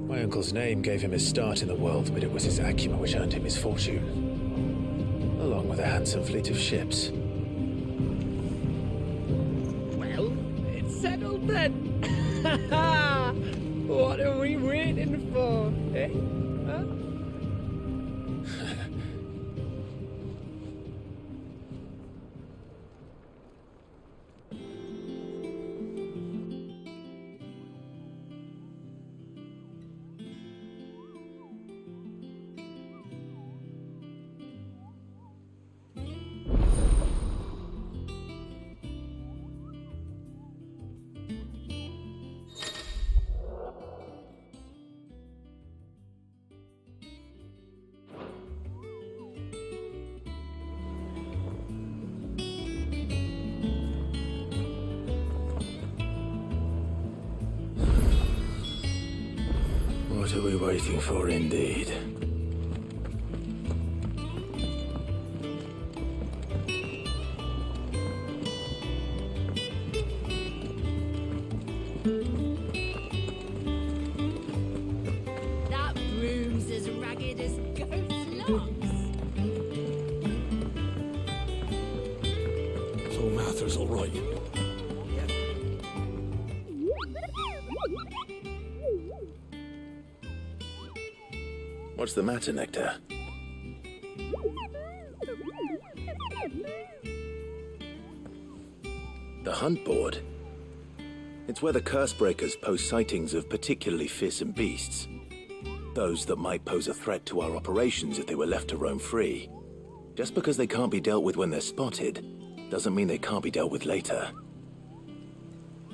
My uncle's name gave him his start in the world, but it was his acumen which earned him his fortune, along with a handsome fleet of ships. Well, it's settled then. What are we waiting for, eh? Huh? What are we waiting for, indeed? That broom's as ragged as goat's locks. So Mather's all right. What's the matter, Nectar? The Hunt Board? It's where the Cursebreakers post sightings of particularly fearsome beasts. Those that might pose a threat to our operations if they were left to roam free. Just because they can't be dealt with when they're spotted, doesn't mean they can't be dealt with later.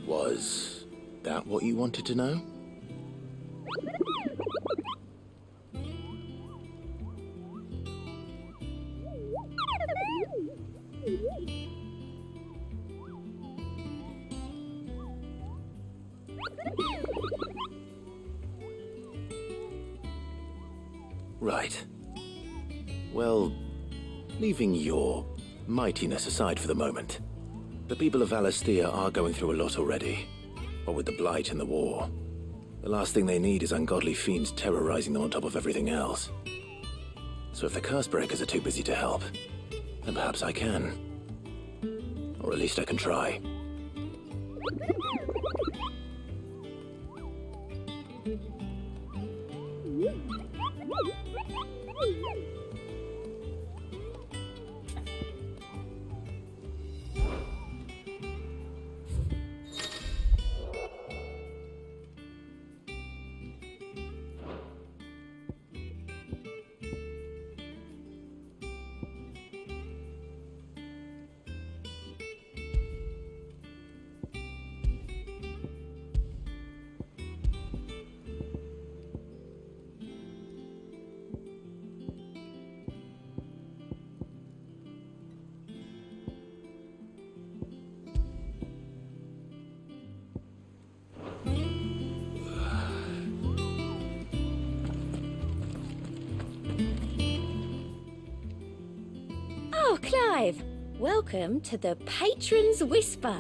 Was that what you wanted to know? Right. Well, leaving your mightiness aside for the moment, the people of Valisthea are going through a lot already. What with the Blight and the war. The last thing they need is ungodly fiends terrorizing them on top of everything else. So if the Cursebreakers are too busy to help, then perhaps I can. Or at least I can try. alive! Welcome to the Patron's Whisper.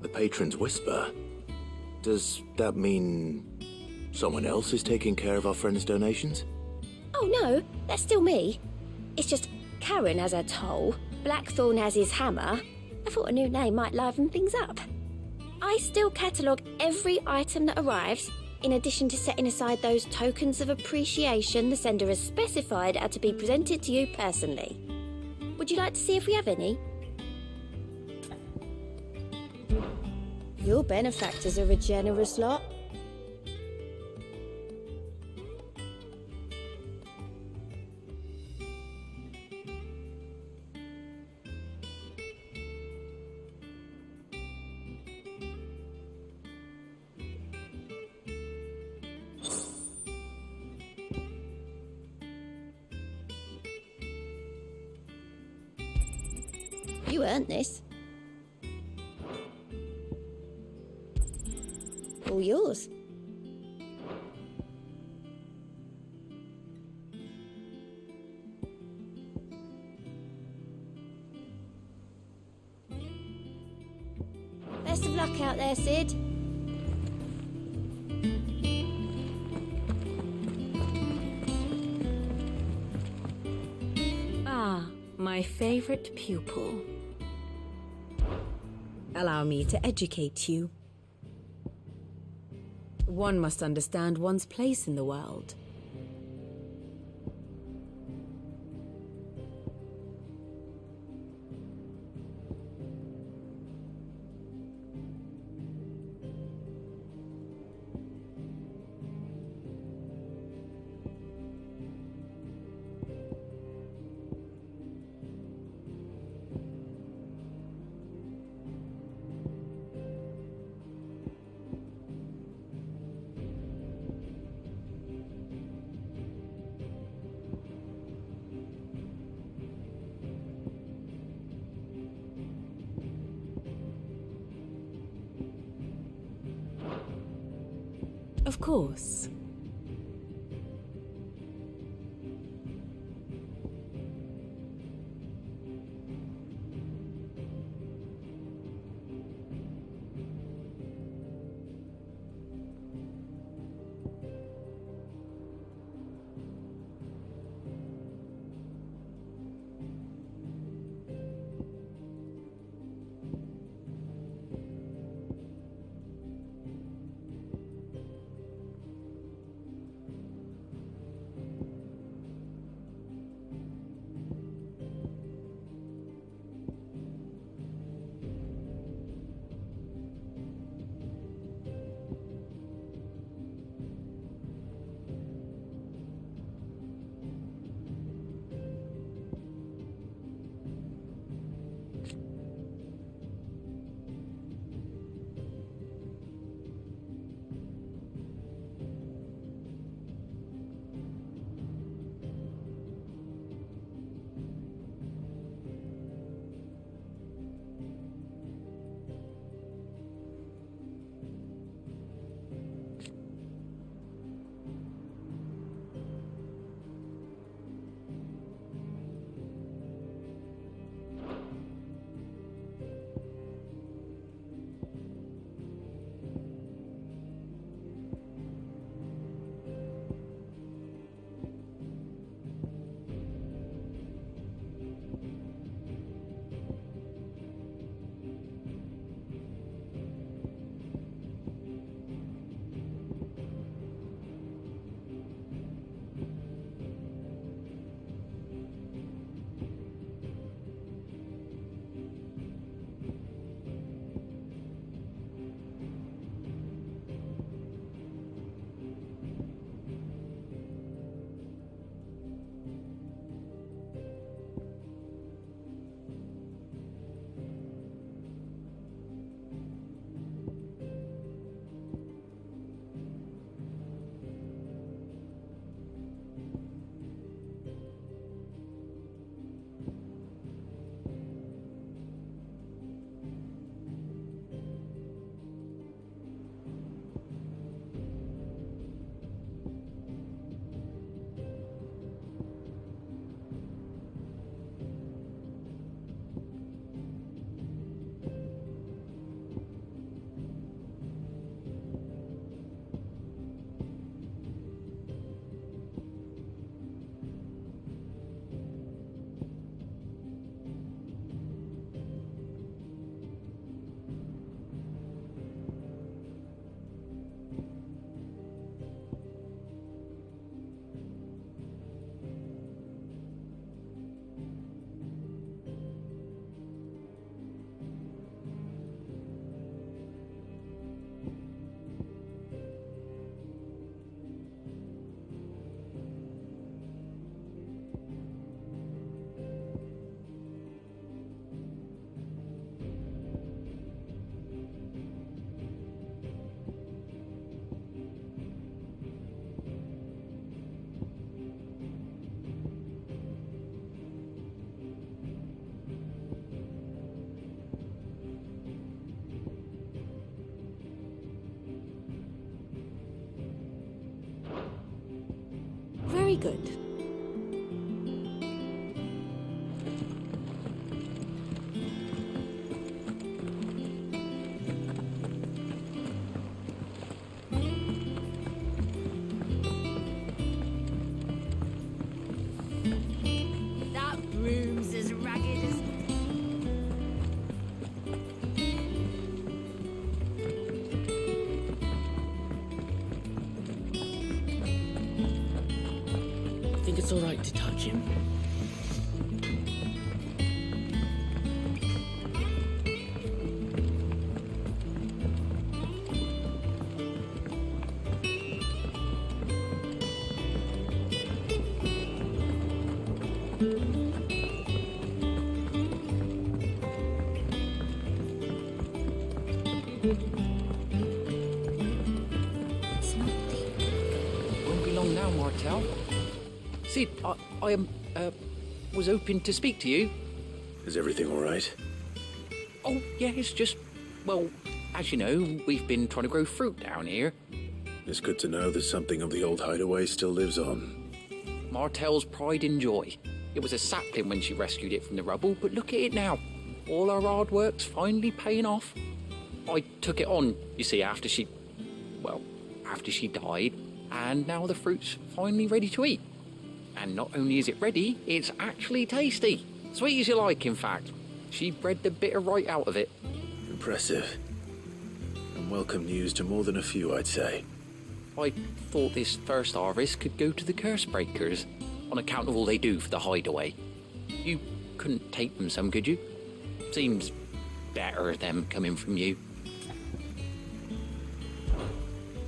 The Patron's Whisper? Does that mean someone else is taking care of our friend's donations? Oh no, that's still me. It's just Karen has her toll, Blackthorn has his hammer. I thought a new name might liven things up. I still catalogue every item that arrives, in addition to setting aside those tokens of appreciation the sender has specified are to be presented to you personally. Would you like to see if we have any? Your benefactors are a generous lot. You earned this. All yours. Best of luck out there, Sid. Ah, my favorite pupil. Allow me to educate you. One must understand one's place in the world. Of course. Very good. That broom's as ragged as... I think it's all right to touch him. Won't be long now, Martel. Sid, I was hoping to speak to you. Is everything all right? Oh, yeah, it's just, well, as you know, we've been trying to grow fruit down here. It's good to know that something of the old hideaway still lives on. Martel's pride and joy. It was a sapling when she rescued it from the rubble, but look at it now. All our hard work's finally paying off. I took it on, you see, after she died, and now the fruit's finally ready to eat. And not only is it ready, it's actually tasty. Sweet as you like, in fact. She bred the bitter right out of it. Impressive. And welcome news to more than a few, I'd say. I thought this first harvest could go to the curse breakers, on account of all they do for the hideaway. You couldn't take them some, could you? Seems better them coming from you.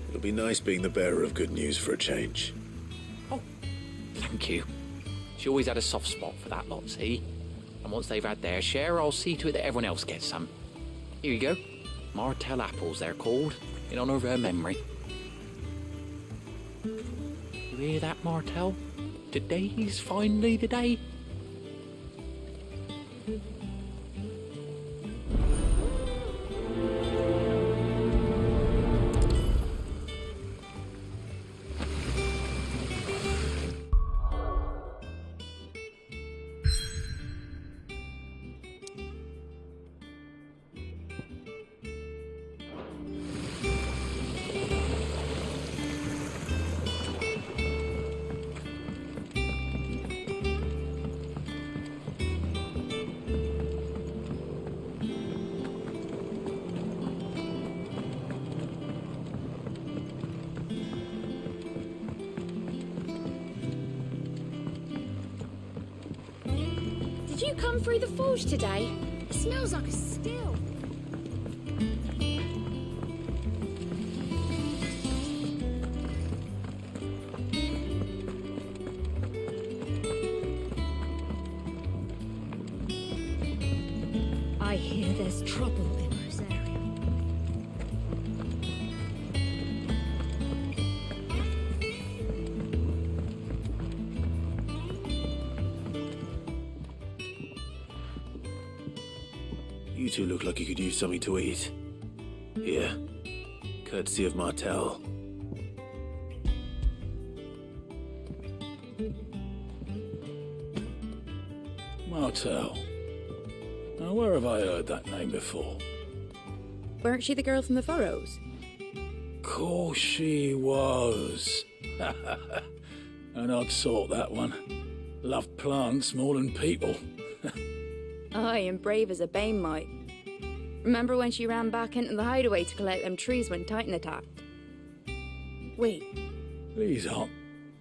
It'll be nice being the bearer of good news for a change. Thank you. She always had a soft spot for that lot, see? And once they've had their share, I'll see to it that everyone else gets some. Here you go. Martel apples, they're called, in honour of her memory. You hear that, Martel? Today's finally the day. Did you come through the forge today? It smells like a still. I hear there's trouble in Rosaria. You two look like you could use something to eat. Here, courtesy of Martel. Martel. Now, where have I heard that name before? Weren't she the girl from the Furrows? Course she was. An odd sort, that one. Loved plants more than people. Aye, and brave as a bane might. Remember when she ran back into the hideaway to collect them trees when Titan attacked? Wait. These aren't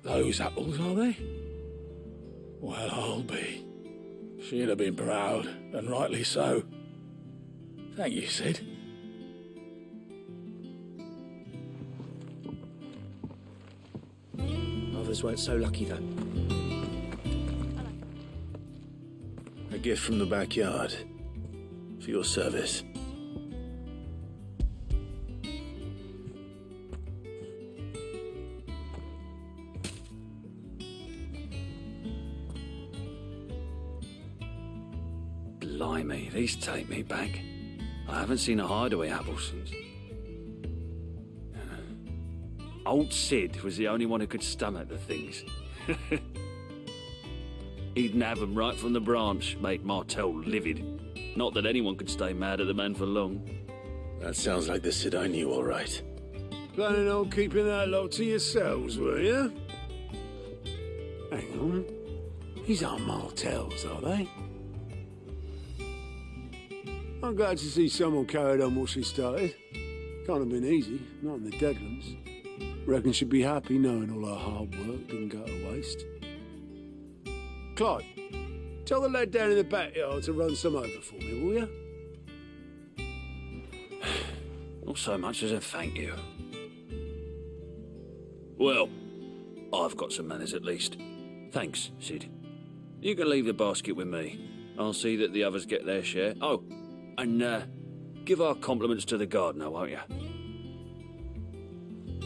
those apples, are they? Well, I'll be. She'd have been proud, and rightly so. Thank you, Sid. Others weren't so lucky, though. A gift from the backyard. For your service. Blimey, these take me back. I haven't seen a hideaway apple since. Old Sid was the only one who could stomach the things. He'd nab 'em right from the branch, make Martell livid. Not that anyone could stay mad at the man for long. That sounds like the Sid I knew, all right. Planning on keeping that lot to yourselves, were you? Hang on. These aren't Martells, are they? I'm glad to see someone carried on what she started. Can't have been easy, not in the Deadlands. Reckon she'd be happy knowing all her hard work didn't go to waste. Clive, tell the lad down in the backyard to run some over for me, will you? Not so much as a thank you. Well, I've got some manners at least. Thanks, Sid. You can leave the basket with me. I'll see that the others get their share. Oh, and give our compliments to the gardener, won't you?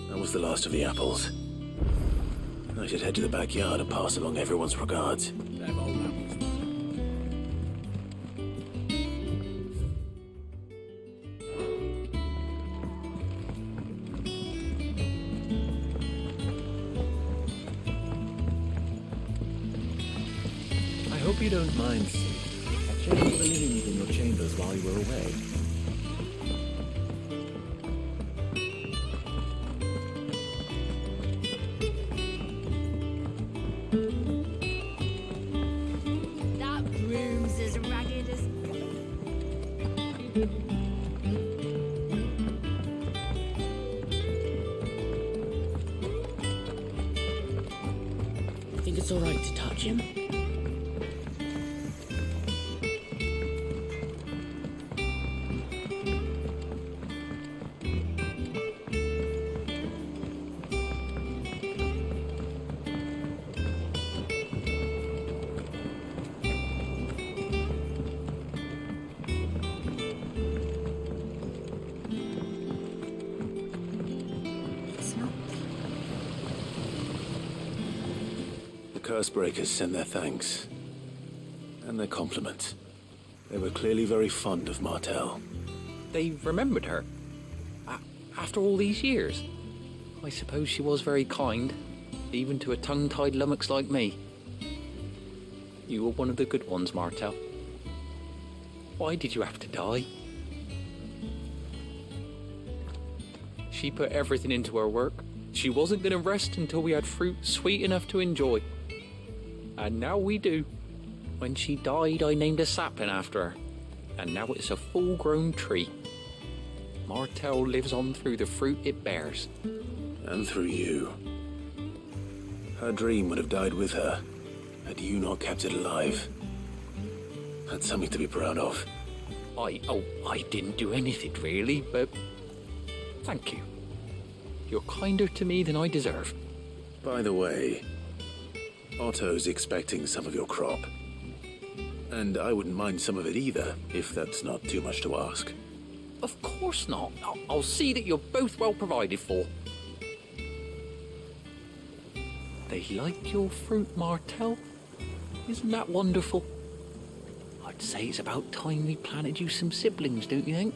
That was the last of the apples. I should head to the backyard and pass along everyone's regards. I hope you don't mind, Sid. I changed the linens in your chambers while you were away. That broom's as ragged as... Think it's all right to touch him? Cursebreakers sent their thanks. And their compliments. They were clearly very fond of Martell. They remembered her. After all these years. I suppose she was very kind, even to a tongue-tied lummox like me. You were one of the good ones, Martell. Why did you have to die? She put everything into her work. She wasn't going to rest until we had fruit sweet enough to enjoy. And now we do. When she died, I named a sapling after her. And now it's a full-grown tree. Martell lives on through the fruit it bears. And through you. Her dream would have died with her, had you not kept it alive. That's something to be proud of. I didn't do anything really, but thank you. You're kinder to me than I deserve. By the way, Otto's expecting some of your crop. And I wouldn't mind some of it either, if that's not too much to ask. Of course not. I'll see that you're both well provided for. They like your fruit, Martell. Isn't that wonderful? I'd say it's about time we planted you some siblings, don't you think?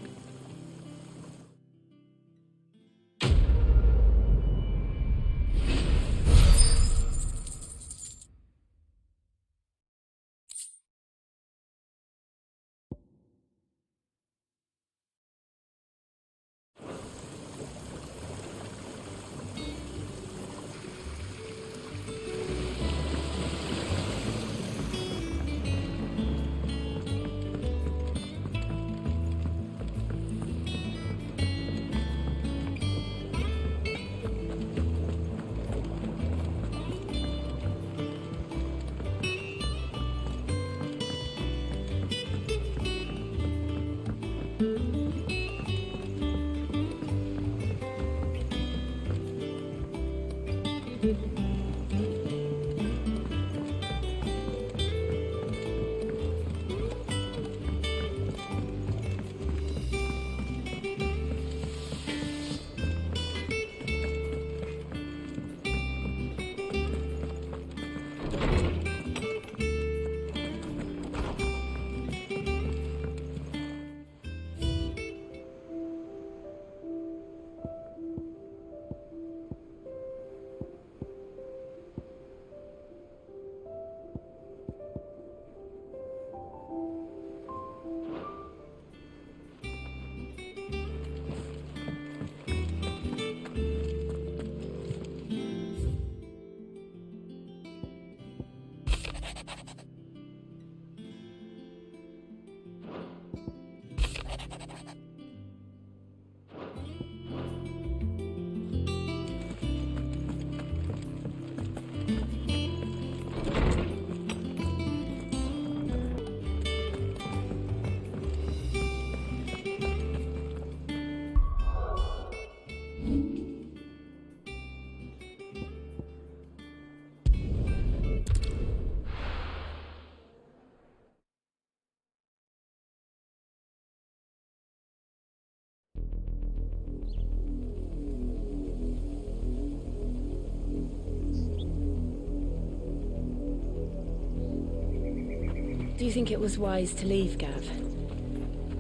Do you think it was wise to leave, Gav?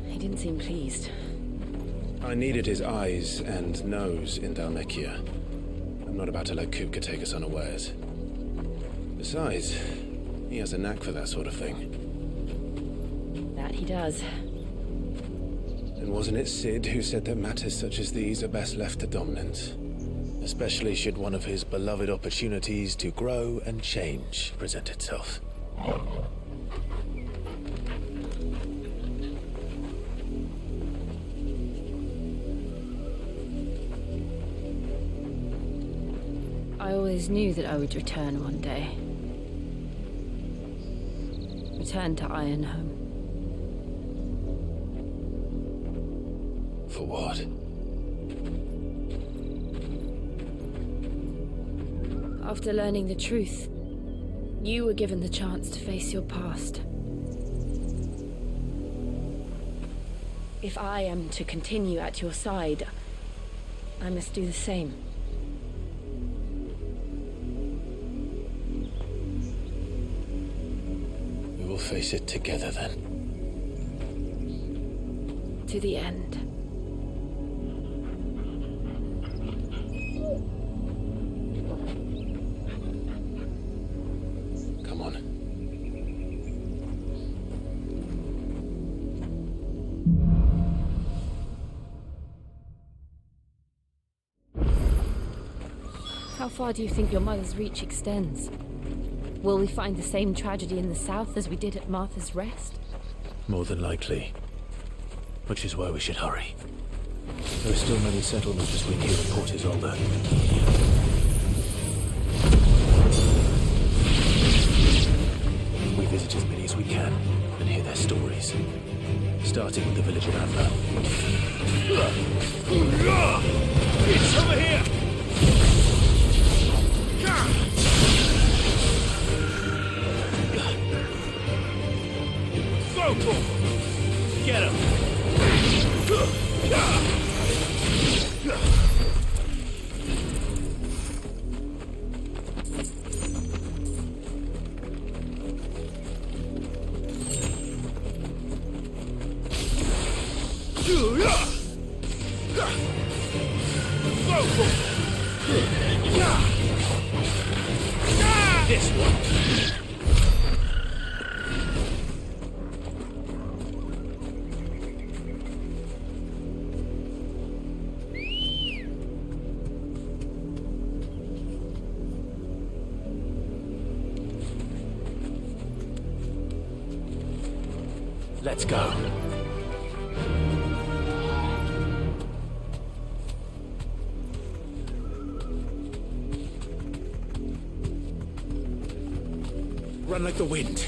He didn't seem pleased. I needed his eyes and nose in Dhalmekia. I'm not about to let Kupka take us unawares. Besides, he has a knack for that sort of thing. That he does. And wasn't it Sid who said that matters such as these are best left to dominance? Especially should one of his beloved opportunities to grow and change present itself. I always knew that I would return one day. Return to Ironhome. For what? After learning the truth, you were given the chance to face your past. If I am to continue at your side, I must do the same. We will face it together then. To the end. Come on. How far do you think your mother's reach extends? Will we find the same tragedy in the south as we did at Martha's Rest? More than likely. Which is why we should hurry. There are still many settlements between here and Port Isolde. We visit as many as we can and hear their stories. Starting with the village of Avla. It's over here! Get him! This one. Let's go. Run like the wind.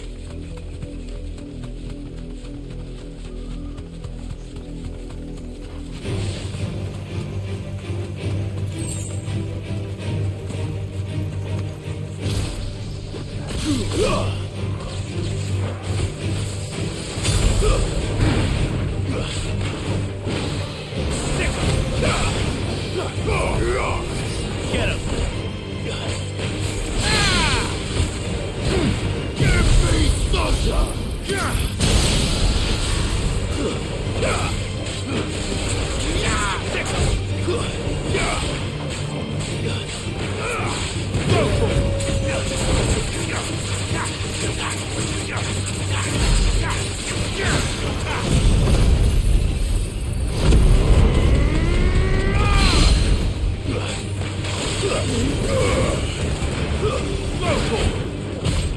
Get him!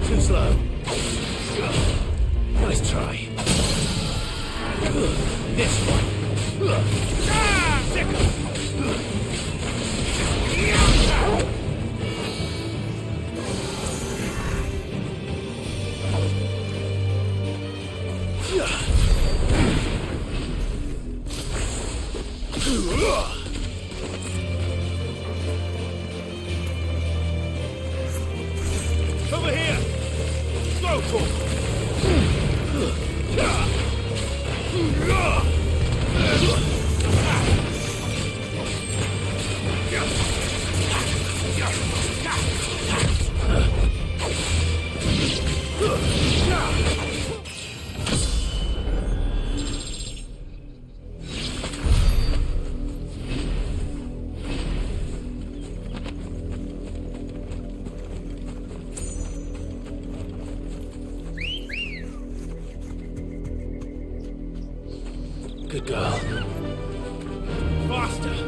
Too slow. Nice try. This one. Over here! Go for the girl. Faster!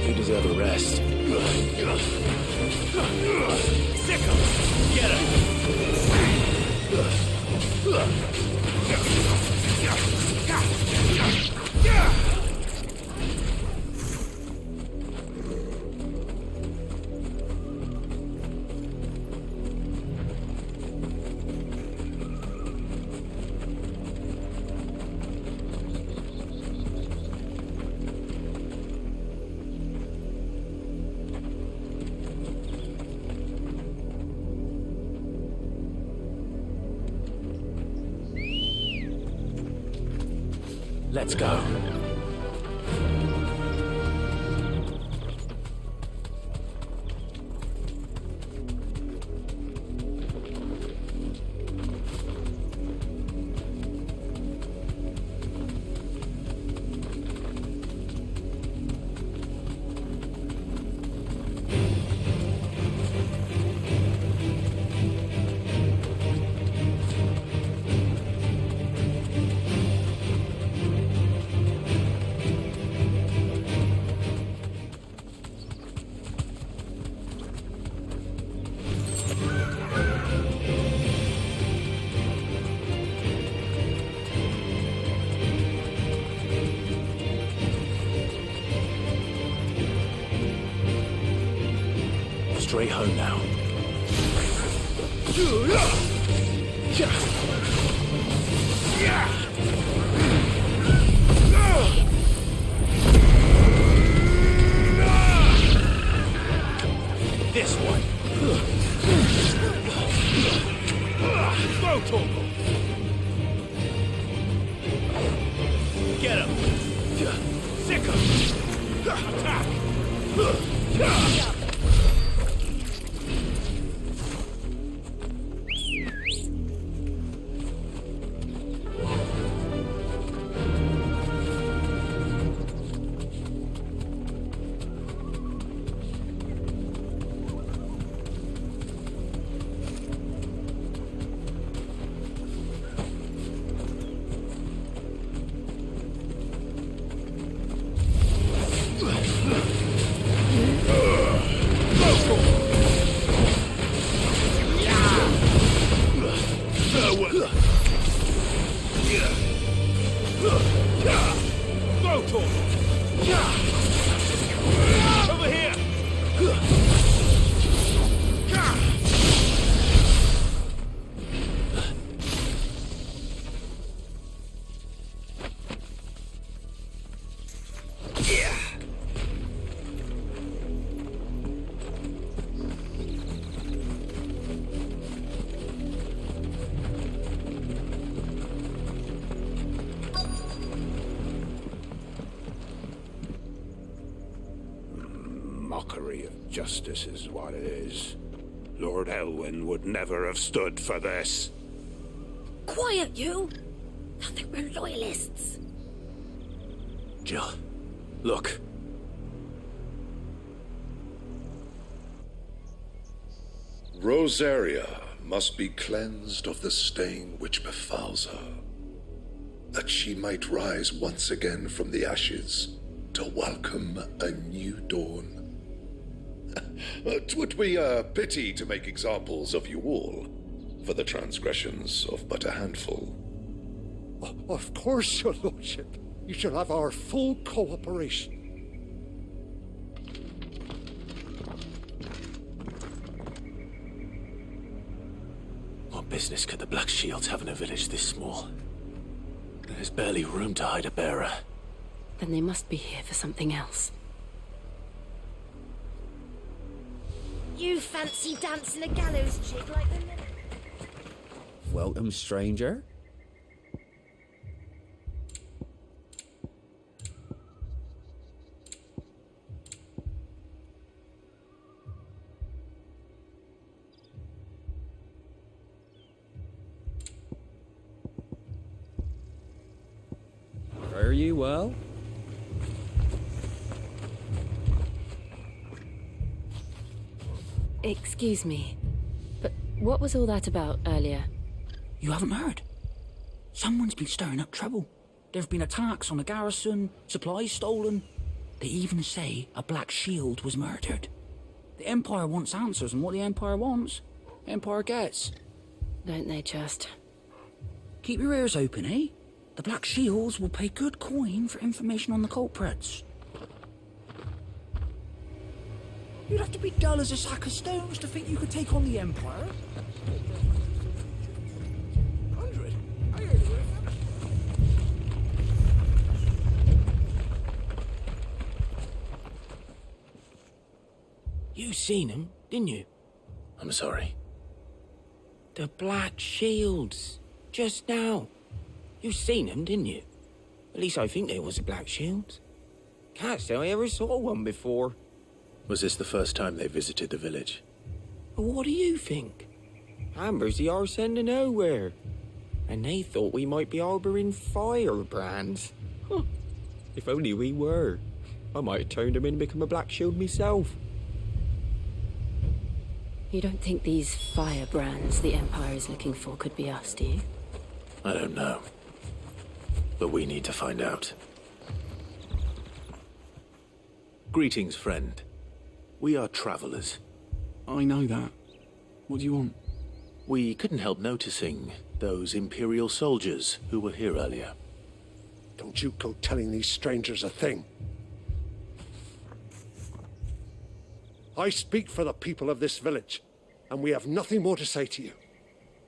You deserve a rest. Sick 'em! Get 'em! Let's go. Straight home now. This one! Go, Torgal! Get him! Sick him! Attack! Over here! Mockery of justice is what it is. Lord Elwyn would never have stood for this. Quiet, you! Thought they were loyalists. Jill, look. Rosaria must be cleansed of the stain which befouls her, that she might rise once again from the ashes to welcome a new dawn. 'Twould be a pity to make examples of you all, for the transgressions of but a handful. Of course, your lordship. You shall have our full cooperation. What business could the Black Shields have in a village this small? There's barely room to hide a bearer. Then they must be here for something else. You fancy dancing a gallows jig like the... Welcome, stranger. Are you well? Excuse me, but what was all that about earlier? You haven't heard? Someone's been stirring up trouble. There have been attacks on the garrison, supplies stolen. They even say a Black Shield was murdered. The Empire wants answers, and what the Empire wants, the Empire gets. Don't they just? Keep your ears open, eh? The Black Shields will pay good coin for information on the culprits. You'd have to be dull as a sack of stones to think you could take on the Empire. 100? I heard it. You seen him, didn't you? I'm sorry. The Black Shields. Just now. You seen them, didn't you? At least I think there was a Black Shield. Can't say I ever saw one before. Was this the first time they visited the village? But what do you think? Amber's the arse end of nowhere. And they thought we might be harbouring firebrands. Huh. If only we were. I might have turned them in and become a Black Shield myself. You don't think these firebrands the Empire is looking for could be us, do you? I don't know. But we need to find out. Greetings, friend. We are travelers. I know that. What do you want? We couldn't help noticing those Imperial soldiers who were here earlier. Don't you go telling these strangers a thing. I speak for the people of this village, and we have nothing more to say to you.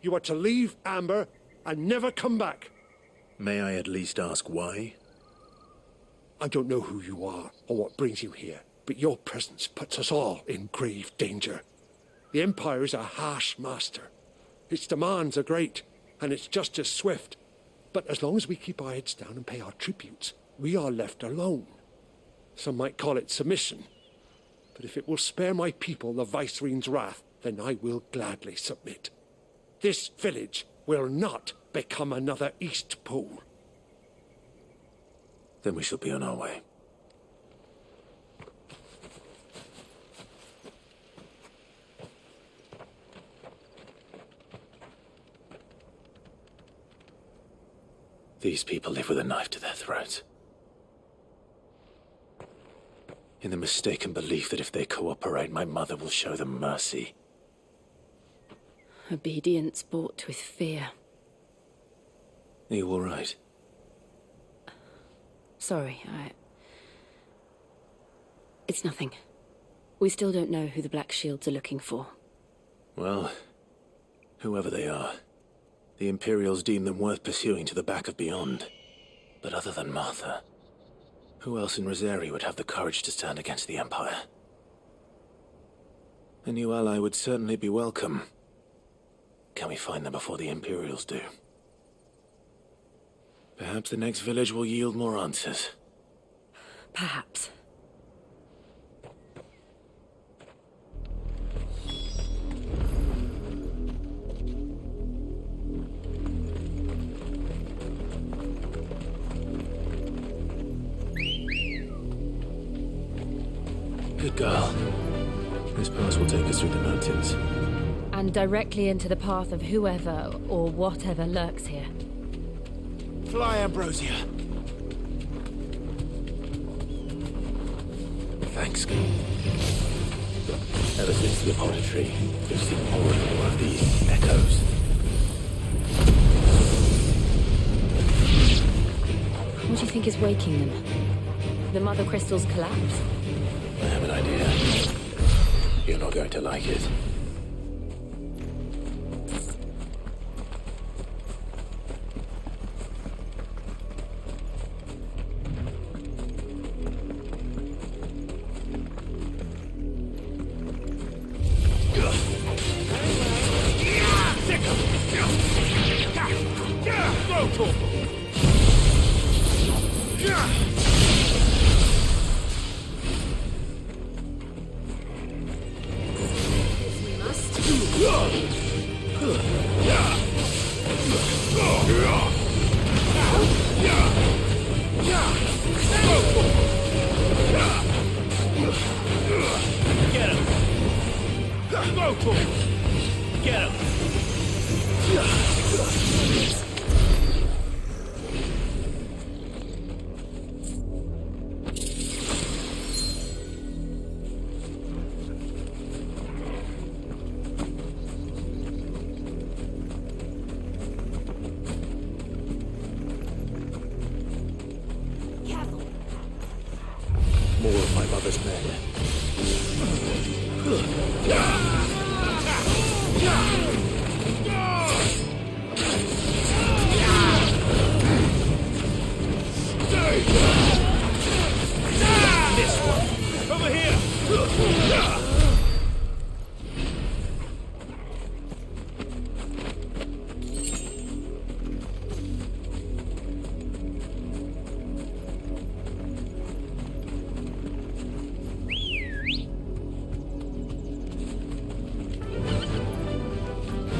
You are to leave Amber and never come back. May I at least ask why? I don't know who you are or what brings you here, but your presence puts us all in grave danger. The Empire is a harsh master. Its demands are great, and its justice swift. But as long as we keep our heads down and pay our tributes, we are left alone. Some might call it submission. But if it will spare my people the Viceroy's wrath, then I will gladly submit. This village will not become another Eastpool. Then we shall be on our way. These people live with a knife to their throats. In the mistaken belief that if they cooperate, my mother will show them mercy. Obedience bought with fear. Are you all right? Sorry, It's nothing. We still don't know who the Black Shields are looking for. Well, whoever they are, the Imperials deem them worth pursuing to the back of beyond. But other than Martha, who else in Rosari would have the courage to stand against the Empire? A new ally would certainly be welcome. Can we find them before the Imperials do? Perhaps the next village will yield more answers. Perhaps. Good girl. This pass will take us through the mountains. And directly into the path of whoever or whatever lurks here. Fly, Ambrosia. Thanks. Ever since the Apollo tree, we've seen more and more of these echoes. What do you think is waking them? The Mother Crystal's collapse? I have an idea. You're not going to like it. Get him! Go for it! Get him! More of my mother's men. This one! Over here!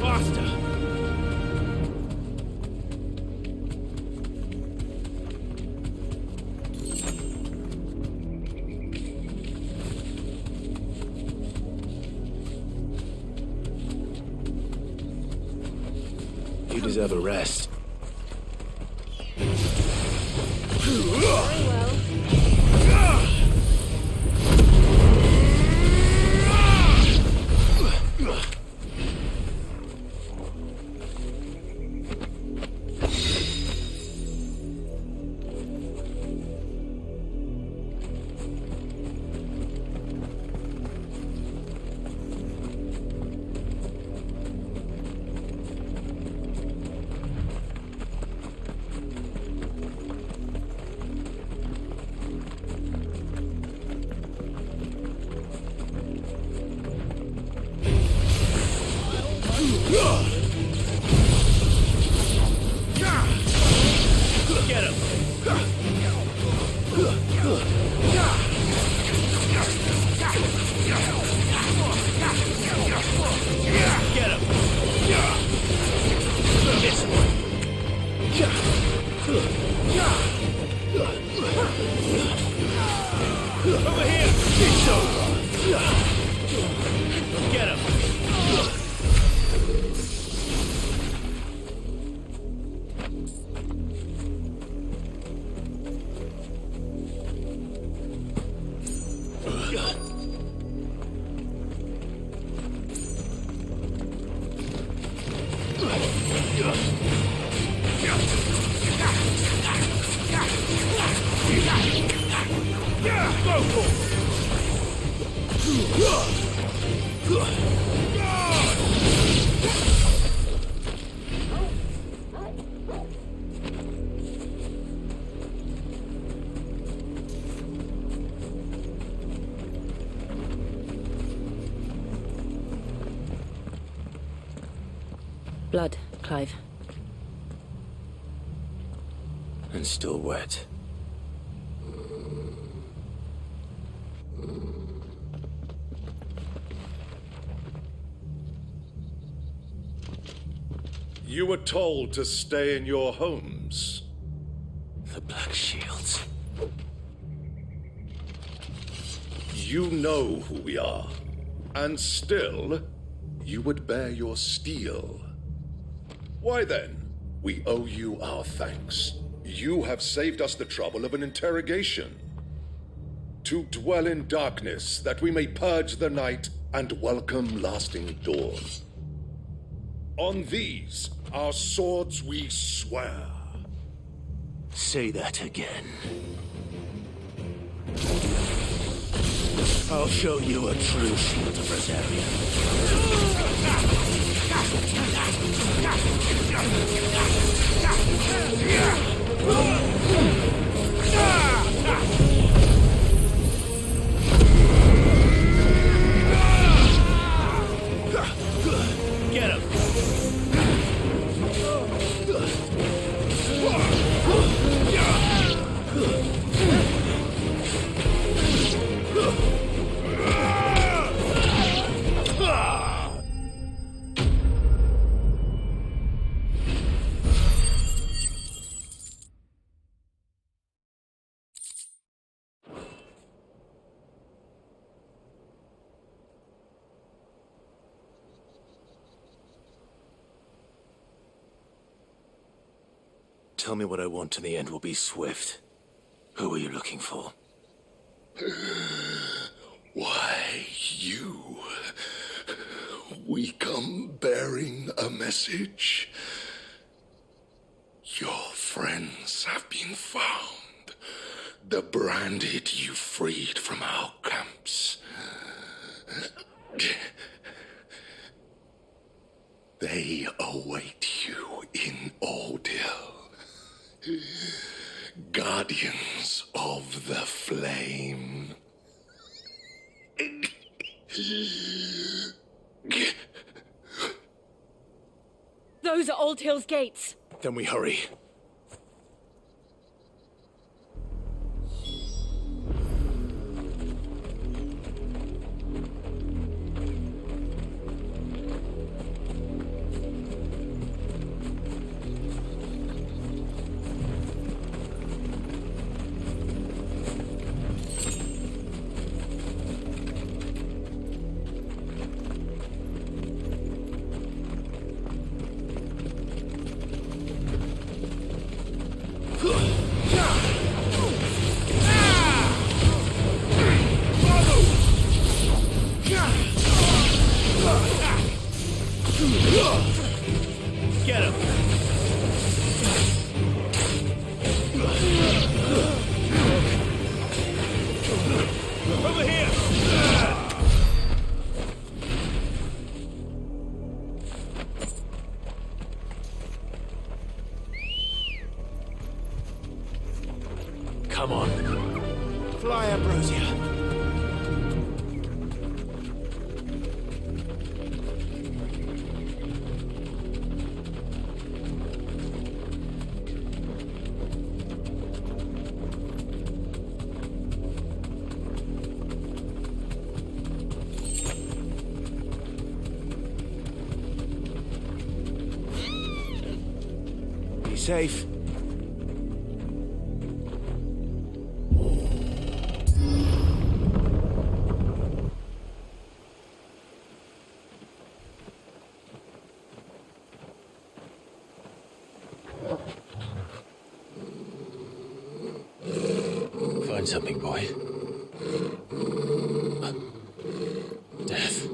Faster! You deserve a rest. Get him! Get him! This one! Over here! It's over! Get him! Go for it! Blood, Clive. And still wet. You were told to stay in your homes. The Black Shields. You know who we are. And still, you would bear your steel. Why then, we owe you our thanks. You have saved us the trouble of an interrogation. To dwell in darkness, that we may purge the night and welcome lasting dawn. On these, our swords we swear. Say that again. I'll show you a true shield of Rosaria. Get him! Tell me what I want and the end will be swift. Who are you looking for? Why, you. We come bearing a message. Your friends have been found. The branded you freed from our camps. They await you in Odil. Guardians of the Flame. Those are Old Hill's gates. Then we hurry. Get him! Over here! Come on. Fly, Ambrosia. Be safe. Find something, boy. Death.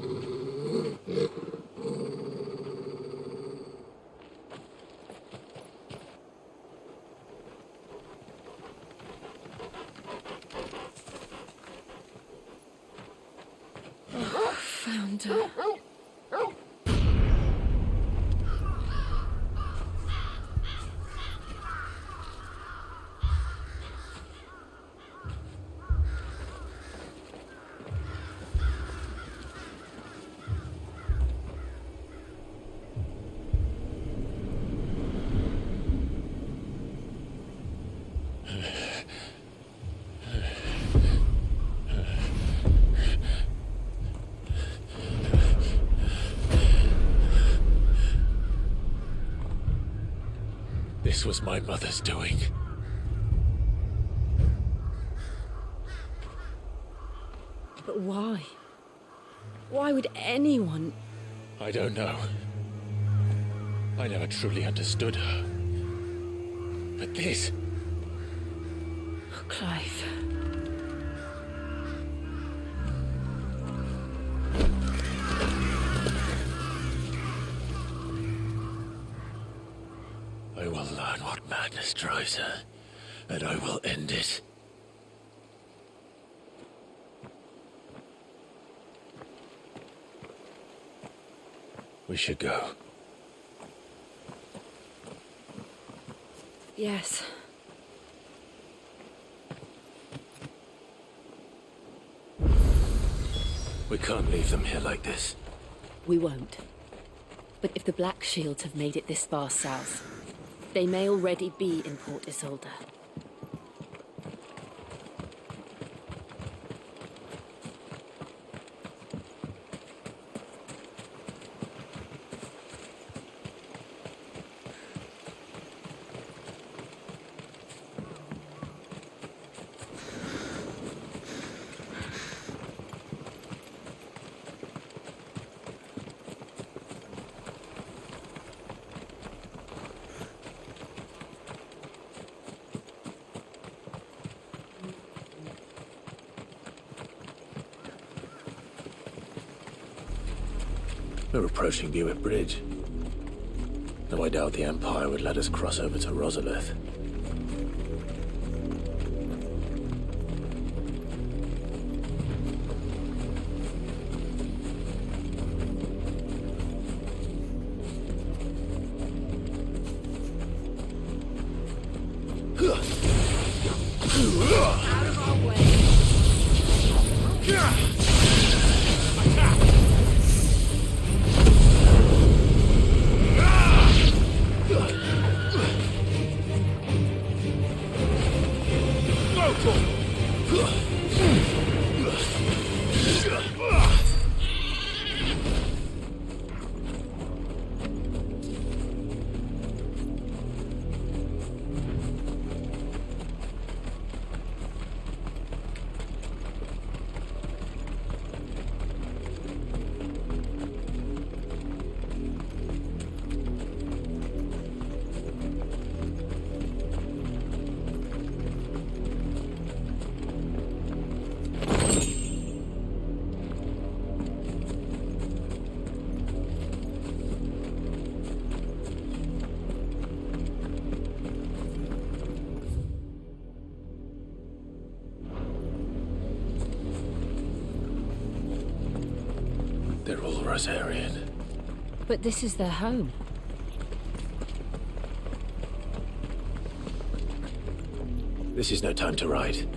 Found her. This was my mother's doing. But why? Why would anyone... I don't know. I never truly understood her. But this... Oh, Clive. I will learn what madness drives her, and I will end it. We should go. Yes. We can't leave them here like this. We won't. But if the Black Shields have made it this far south, they may already be in Port Isolde. We're approaching Buick Bridge. Though I doubt the Empire would let us cross over to Rosalith. They're all Rosarian. But this is their home. This is no time to ride.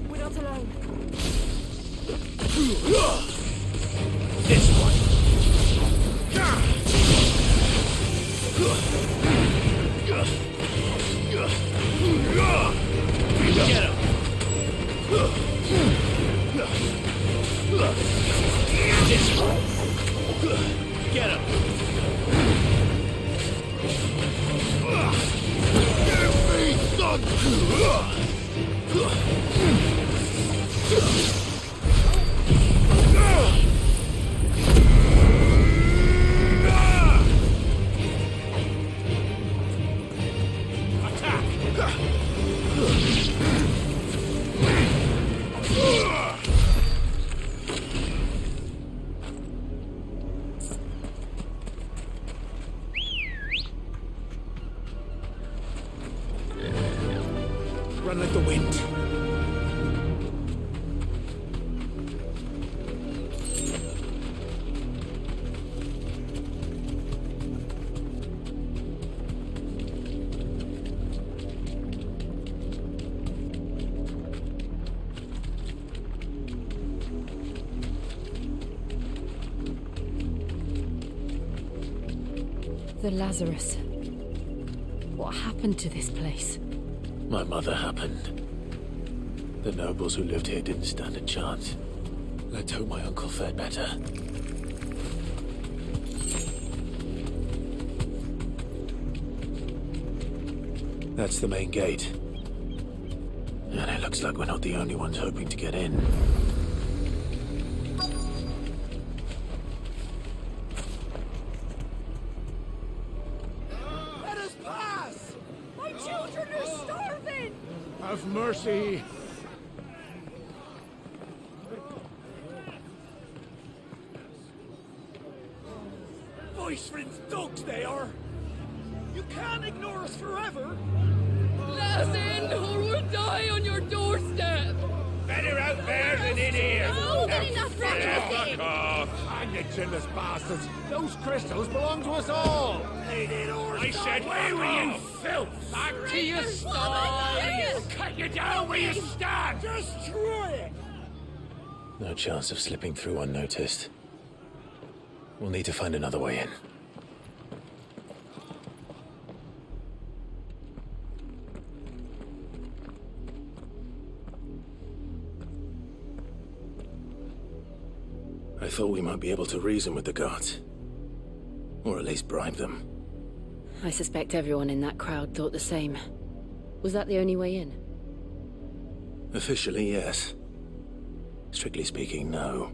We're not alone. This one. Get him. This one. Get him. Run like the wind. The Lazarus. What happened to this place? My mother happened. The nobles who lived here didn't stand a chance. Let's hope my uncle fared better. That's the main gate. And it looks like we're not the only ones hoping to get in. Let us pass! My children are starving! Have mercy! Voice friends dogs they are. You can't ignore us forever. Let us in or we'll die on your doorstep! Better out there than in here! No, get enough Fuck off! Hang the chinless bastards! Those crystals belong to us all! I said, away with you, filth! Back to your sties! We'll cut you down where you stand! Destroy it! No chance of slipping through unnoticed. We'll need to find another way in. I thought we might be able to reason with the guards. Or at least bribe them. I suspect everyone in that crowd thought the same. Was that the only way in? Officially, yes. Strictly speaking, no.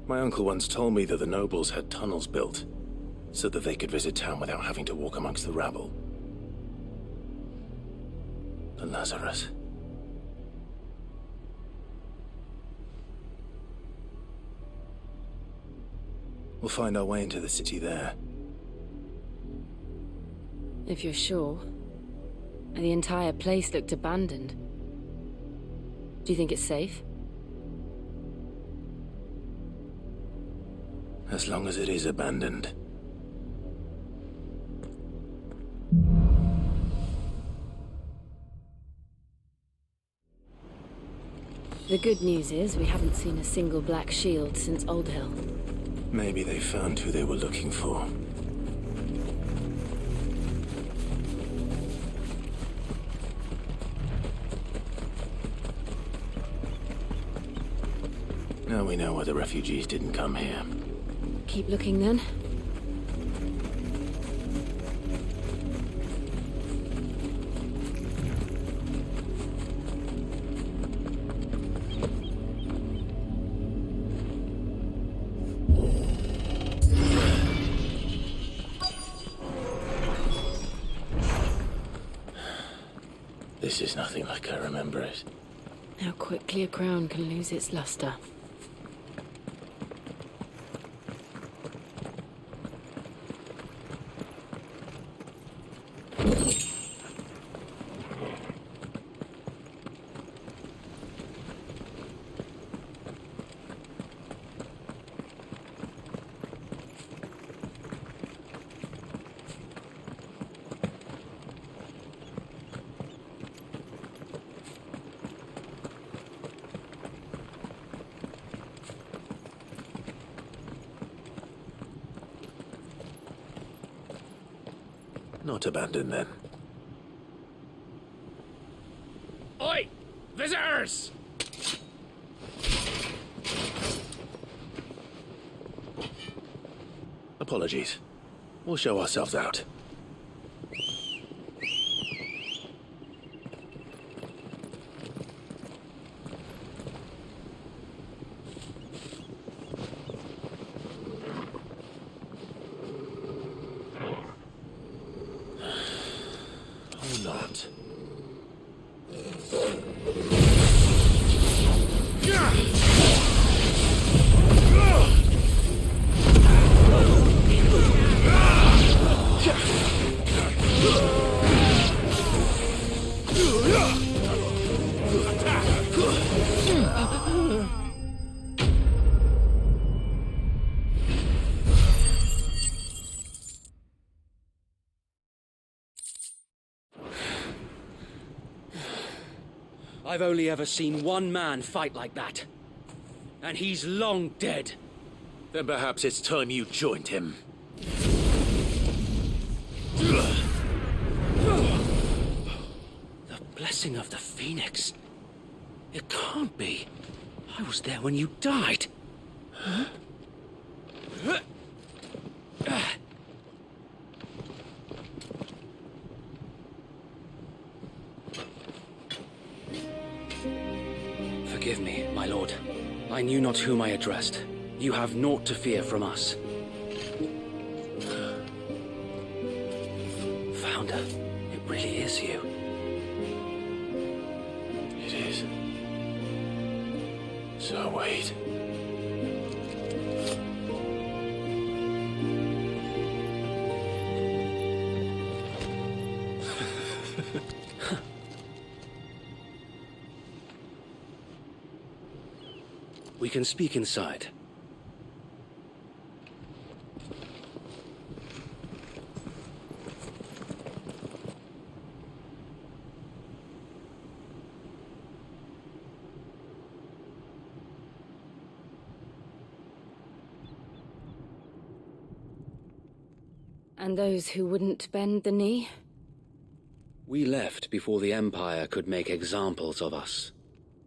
My uncle once told me that the nobles had tunnels built, so that they could visit town without having to walk amongst the rabble. The Lazarus. We'll find our way into the city there. If you're sure. And the entire place looked abandoned. Do you think it's safe? As long as it is abandoned. The good news is we haven't seen a single black shield since Old Hill. Maybe they found who they were looking for. Now we know why the refugees didn't come here. Keep looking then. This is nothing like I remember it. How quickly a crown can lose its luster. Not abandoned then. Oi! Visitors! Apologies. We'll show ourselves out. Or not. I've only ever seen one man fight like that. And he's long dead. Then perhaps it's time you joined him. The blessing of the Phoenix. It can't be. I was there when you died. Huh? Forgive me, my lord. I knew not whom I addressed. You have naught to fear from us. Founder, it really is you. It is. So wait. We can speak inside. And those who wouldn't bend the knee? We left before the Empire could make examples of us,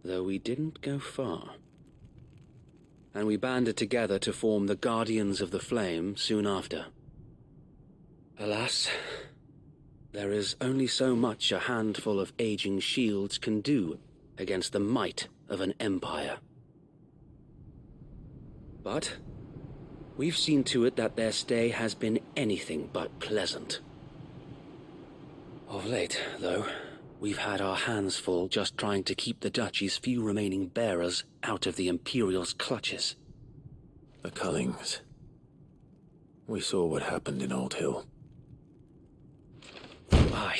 though we didn't go far. And we banded together to form the Guardians of the Flame soon after. Alas, there is only so much a handful of aging shields can do against the might of an empire. But we've seen to it that their stay has been anything but pleasant. Of late, though, we've had our hands full just trying to keep the Duchy's few remaining bearers out of the Imperial's clutches. The Cullings. We saw what happened in Old Hill. Aye,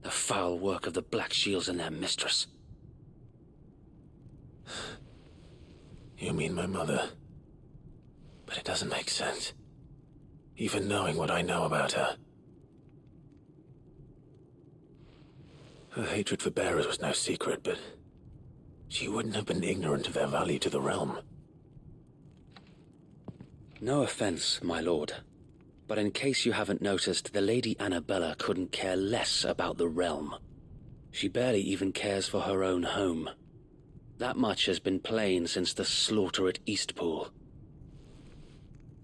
the foul work of the Black Shields and their mistress. You mean my mother? But it doesn't make sense. Even knowing what I know about her. Her hatred for bearers was no secret, but she wouldn't have been ignorant of their value to the realm. No offense, my lord, but in case you haven't noticed, the Lady Annabella couldn't care less about the realm. She barely even cares for her own home. That much has been plain since the slaughter at Eastpool.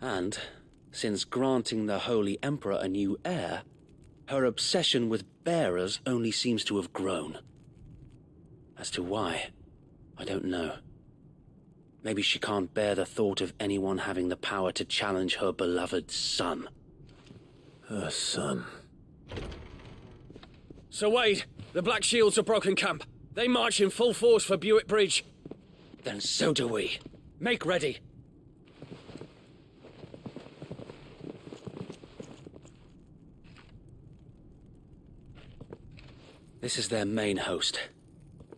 And, since granting the Holy Emperor a new heir, her obsession with bearers only seems to have grown. As to why, I don't know. Maybe she can't bear the thought of anyone having the power to challenge her beloved son. Her son. Sir Wade, the Black Shields have broken camp. They march in full force for Buick Bridge. Then so do we. Make ready. This is their main host.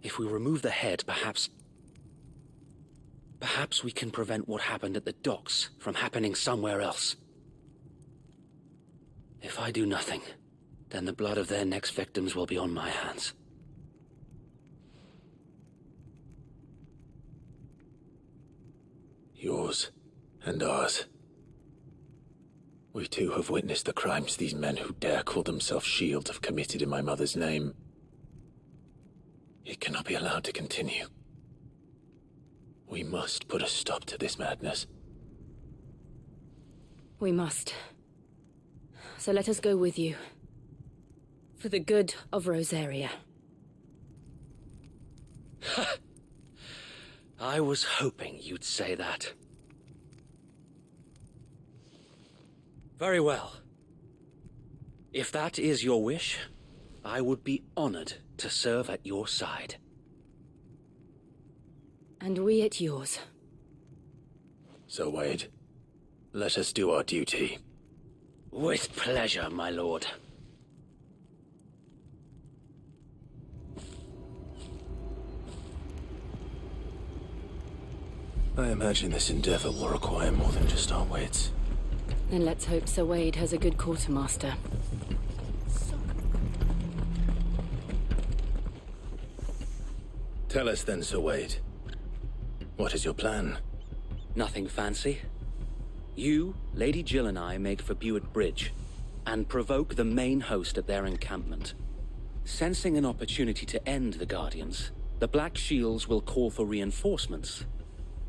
If we remove the head, perhaps we can prevent what happened at the docks from happening somewhere else. If I do nothing, then the blood of their next victims will be on my hands. Yours and ours. We too have witnessed the crimes these men who dare call themselves Shields have committed in my mother's name. It cannot be allowed to continue. We must put a stop to this madness. We must. So let us go with you. For the good of Rosaria. I was hoping you'd say that. Very well. If that is your wish, I would be honored to serve at your side. And we at yours. So, Wade, let us do our duty. With pleasure, my lord. I imagine this endeavor will require more than just our wits. Then let's hope Sir Wade has a good quartermaster. Tell us then, Sir Wade. What is your plan? Nothing fancy. You, Lady Jill and I make for Buick Bridge, and provoke the main host at their encampment. Sensing an opportunity to end the Guardians, the Black Shields will call for reinforcements,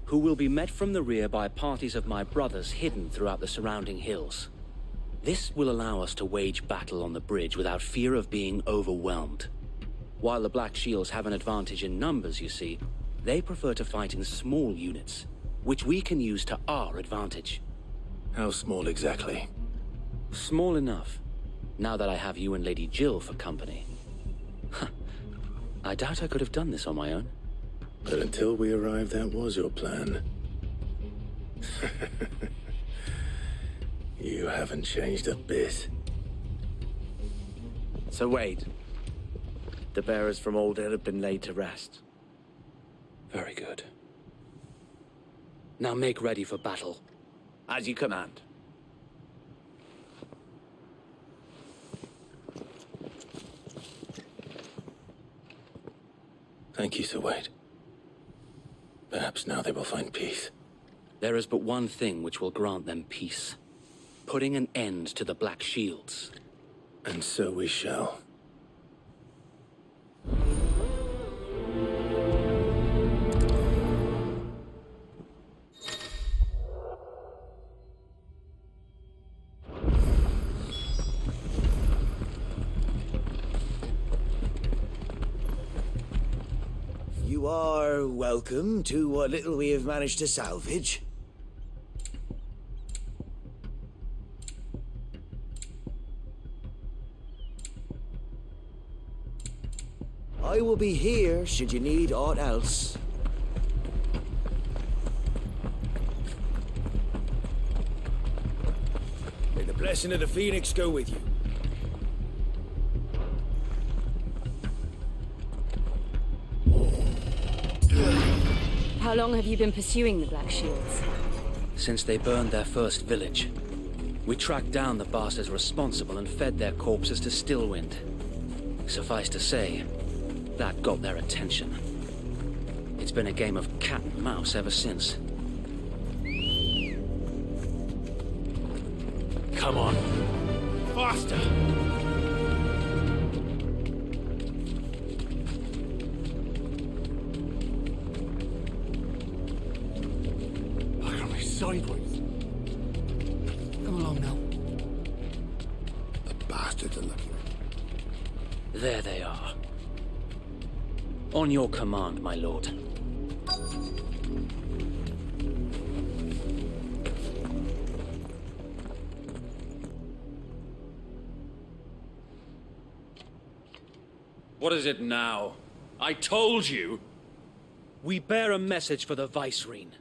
who will be met from the rear by parties of my brothers hidden throughout the surrounding hills. This will allow us to wage battle on the bridge without fear of being overwhelmed. While the Black Shields have an advantage in numbers, you see, they prefer to fight in small units, which we can use to our advantage. How small exactly? Small enough, now that I have you and Lady Jill for company. I doubt I could have done this on my own. But until we arrived, that was your plan. You haven't changed a bit. Sir Wade, the bearers from Old Hill have been laid to rest. Very good. Now make ready for battle. As you command. Thank you, Sir Wade. Perhaps now they will find peace. There is but one thing which will grant them peace. Putting an end to the Black Shields. And so we shall. You are welcome to what little we have managed to salvage. I will be here should you need aught else. May the blessing of the Phoenix go with you. How long have you been pursuing the Black Shields? Since they burned their first village. We tracked down the bastards responsible and fed their corpses to Stillwind. Suffice to say, that got their attention. It's been a game of cat and mouse ever since. Come on. Faster! Look at me sideways. Come along now. The bastards are looking. There they are. On your command, my lord. What is it now? I told you! We bear a message for the Vicereine.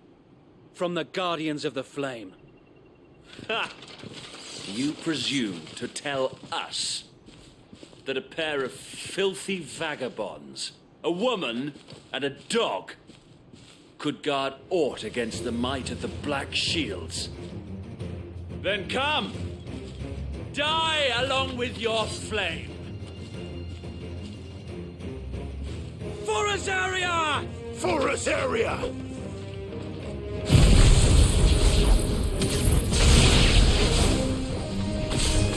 From the Guardians of the Flame. Ha! You presume to tell us that a pair of filthy vagabonds, a woman and a dog, could guard aught against the might of the Black Shields? Then come! Die along with your flame! For Azaria! For Azaria!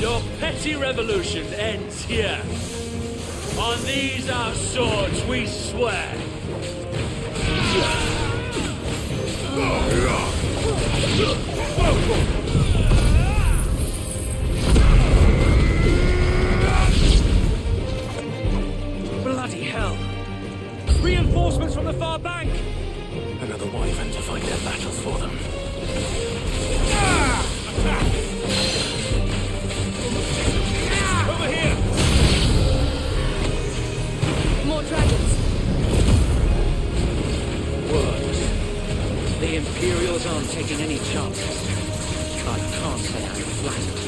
Your petty revolution ends here. On these our swords we swear. Bloody hell! Reinforcements from the far bank! Another wyvern to fight their battles for them. Over here! More dragons! Works. The Imperials aren't taking any chances. I can't say I'm flattered.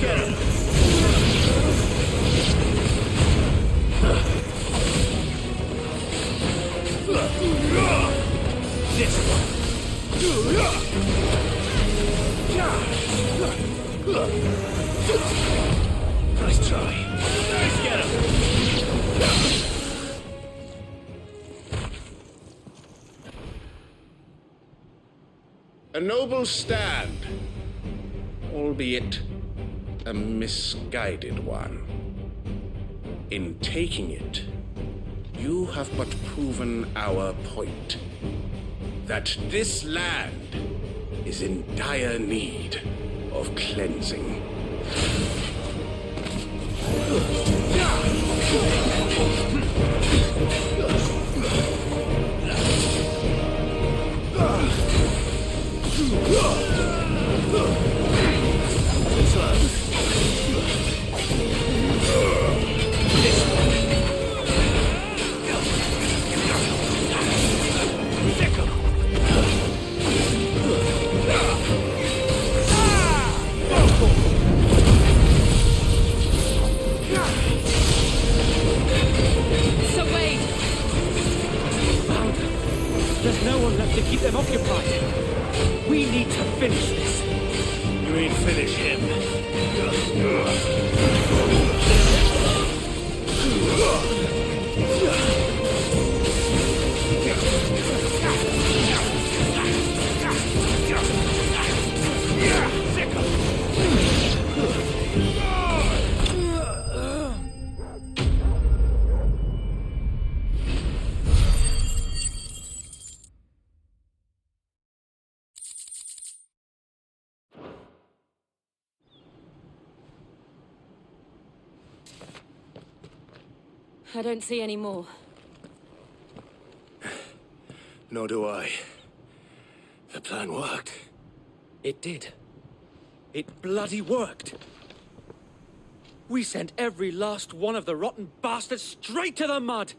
Get him! This one. Nice try. Let's get him! A noble stand, albeit a misguided one. In taking it, you have but proven our point. That this land is in dire need of cleansing. So Wade! Found them. There's no one left to keep them occupied. We need to finish this. You ain't finish him. I don't see any more. Nor do I. The plan worked. It did. It bloody worked. We sent every last one of the rotten bastards straight to the mud!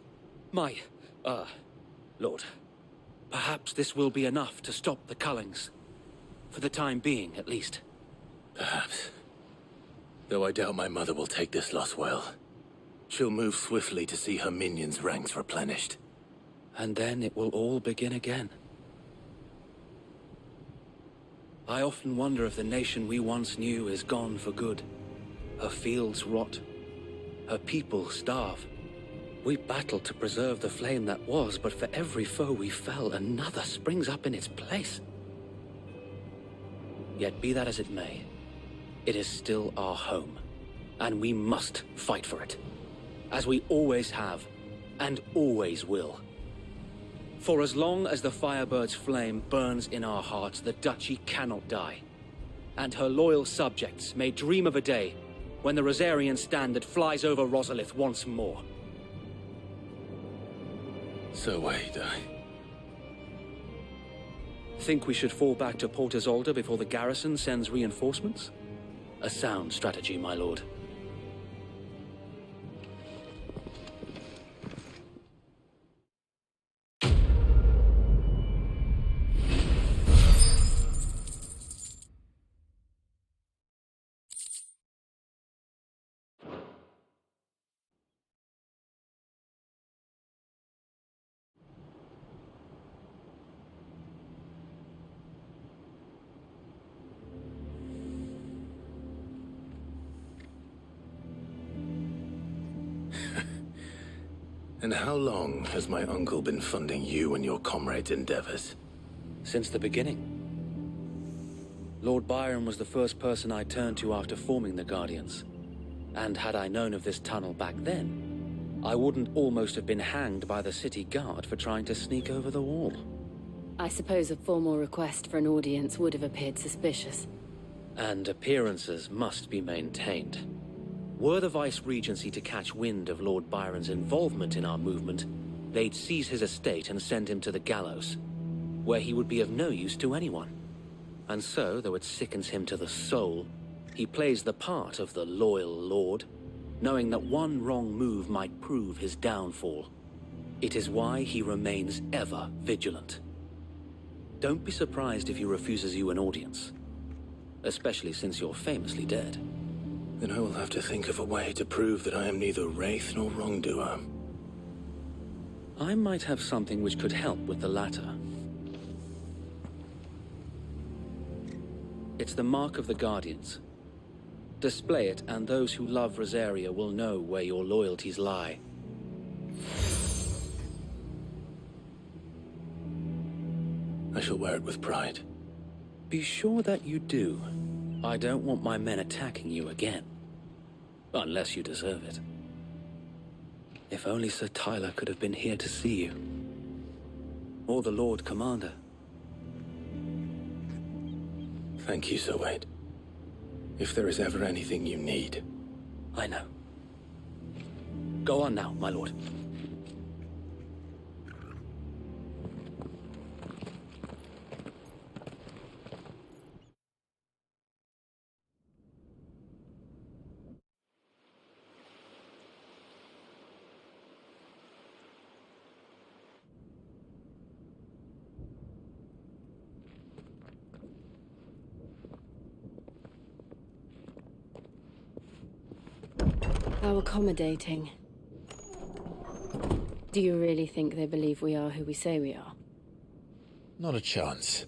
Lord, perhaps this will be enough to stop the Cullings. For the time being, at least. Perhaps. Though I doubt my mother will take this loss well. She'll move swiftly to see her minions' ranks replenished. And then it will all begin again. I often wonder if the nation we once knew is gone for good. Her fields rot. Her people starve. We battled to preserve the flame that was, but for every foe we fell, another springs up in its place. Yet be that as it may, it is still our home, and we must fight for it, as we always have, and always will. For as long as the Firebird's flame burns in our hearts, the Duchy cannot die, and her loyal subjects may dream of a day when the Rosarian standard flies over Rosalith once more. So wait, Think we should fall back to Port Isolde before the garrison sends reinforcements? A sound strategy, my lord. And how long has my uncle been funding you and your comrades' endeavors? Since the beginning. Lord Byron was the first person I turned to after forming the Guardians. And had I known of this tunnel back then, I wouldn't almost have been hanged by the city guard for trying to sneak over the wall. I suppose a formal request for an audience would have appeared suspicious. And appearances must be maintained. Were the Vice-Regency to catch wind of Lord Byron's involvement in our movement, they'd seize his estate and send him to the gallows, where he would be of no use to anyone. And so, though it sickens him to the soul, he plays the part of the loyal lord, knowing that one wrong move might prove his downfall. It is why he remains ever vigilant. Don't be surprised if he refuses you an audience, especially since you're famously dead. Then I will have to think of a way to prove that I am neither wraith nor wrongdoer. I might have something which could help with the latter. It's the mark of the Guardians. Display it, and those who love Rosaria will know where your loyalties lie. I shall wear it with pride. Be sure that you do. I don't want my men attacking you again. Unless you deserve it. If only Sir Tyler could have been here to see you. Or the Lord Commander. Thank you, Sir Wade. If there is ever anything you need. I know. Go on now, my lord. How accommodating. Do you really think they believe we are who we say we are? Not a chance.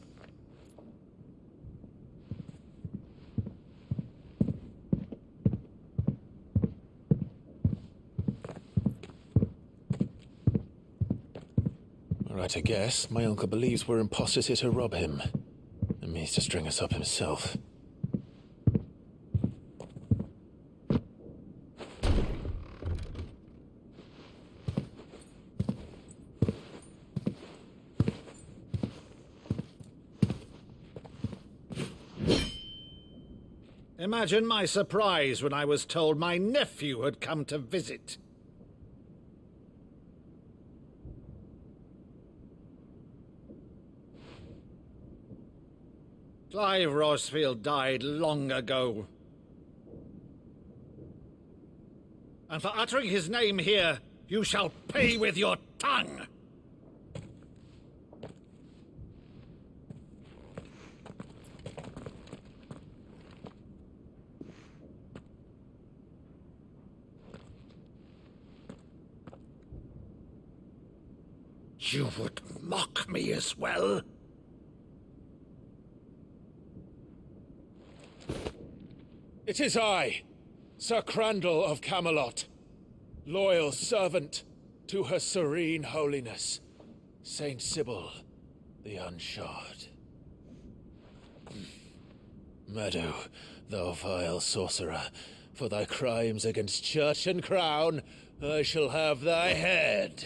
Right, I guess. My uncle believes we're imposters here to rob him. And means to string us up himself. Imagine my surprise when I was told my nephew had come to visit. Clive Rosfield died long ago. And for uttering his name here, you shall pay with your tongue! You would mock me as well? It is I, Sir Crandall of Camelot, loyal servant to Her Serene Holiness, Saint Sybil the Unshod. Meadow, thou vile sorcerer, for thy crimes against church and crown, I shall have thy head.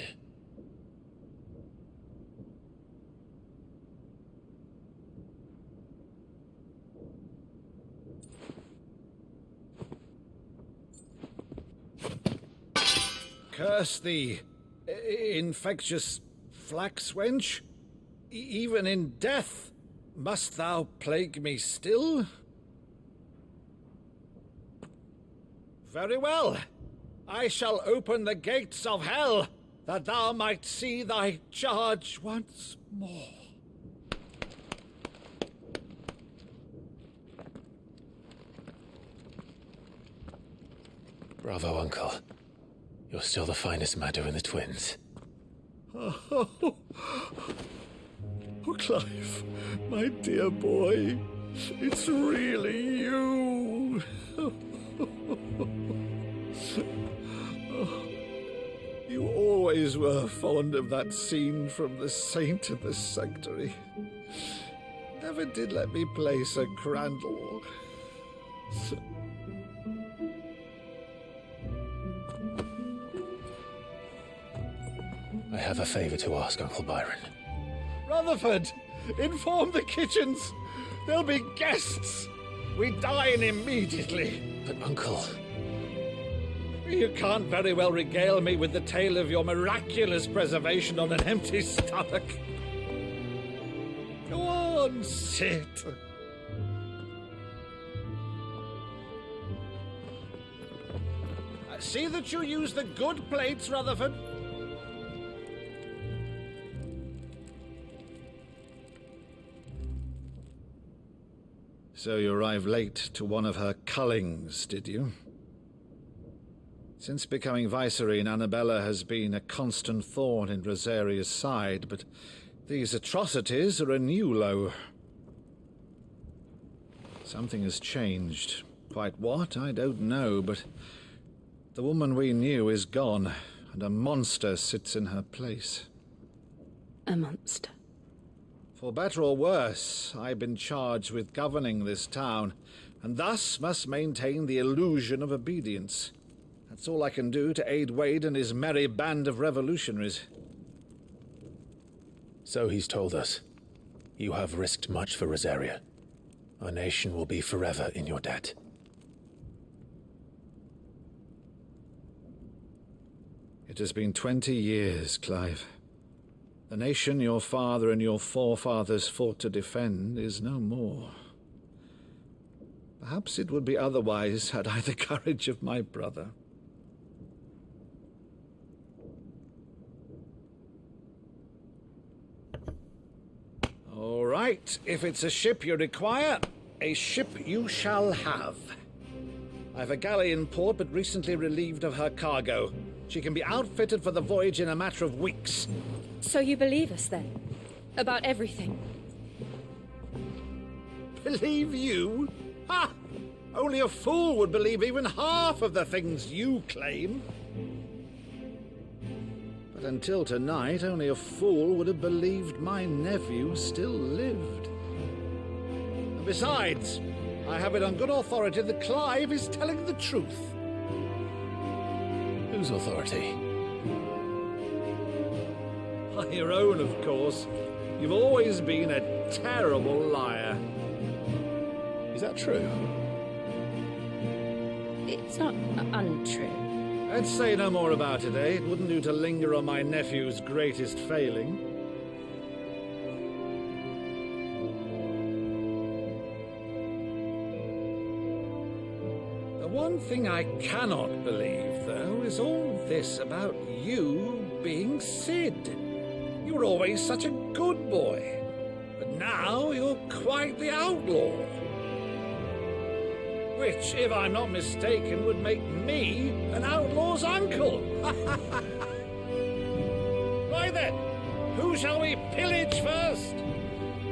Curse thee, infectious flax wench. Even in death, must thou plague me still? Very well. I shall open the gates of hell, that thou might see thy charge once more. Bravo, Uncle. You're still the finest Meadow in the twins. Oh, Clive, my dear boy, it's really you. You always were fond of that scene from The Saint and the Sanctuary. Never did let me play Sir Crandall. I have a favor to ask, Uncle Byron. Rutherford, inform the kitchens. There'll be guests. We dine immediately. But, Uncle... You can't very well regale me with the tale of your miraculous preservation on an empty stomach. Go on, sit. See that you use the good plates, Rutherford. So you arrived late to one of her cullings, did you? Since becoming Vicereine, Annabella has been a constant thorn in Rosaria's side, but these atrocities are a new low. Something has changed. Quite what, I don't know, but the woman we knew is gone, and a monster sits in her place. A monster? For better or worse, I've been charged with governing this town, and thus must maintain the illusion of obedience. That's all I can do to aid Wade and his merry band of revolutionaries. So he's told us. You have risked much for Rosaria. Our nation will be forever in your debt. It has been 20 years, Clive. The nation your father and your forefathers fought to defend is no more. Perhaps it would be otherwise had I the courage of my brother. All right, if it's a ship you require, a ship you shall have. I've a galley in port, but recently relieved of her cargo. She can be outfitted for the voyage in a matter of weeks. So you believe us, then? About everything? Believe you? Ha! Only a fool would believe even half of the things you claim. But until tonight, only a fool would have believed my nephew still lived. And besides, I have it on good authority that Clive is telling the truth. Whose authority? By your own, of course. You've always been a terrible liar. Is that true? It's not untrue. Let's say no more about it, eh? It wouldn't do to linger on my nephew's greatest failing. thing I cannot believe, though, is all this about you being Cid. You were always such a good boy, but now you're quite the outlaw. Which, if I'm not mistaken, would make me an outlaw's uncle. Right then, who shall we pillage first?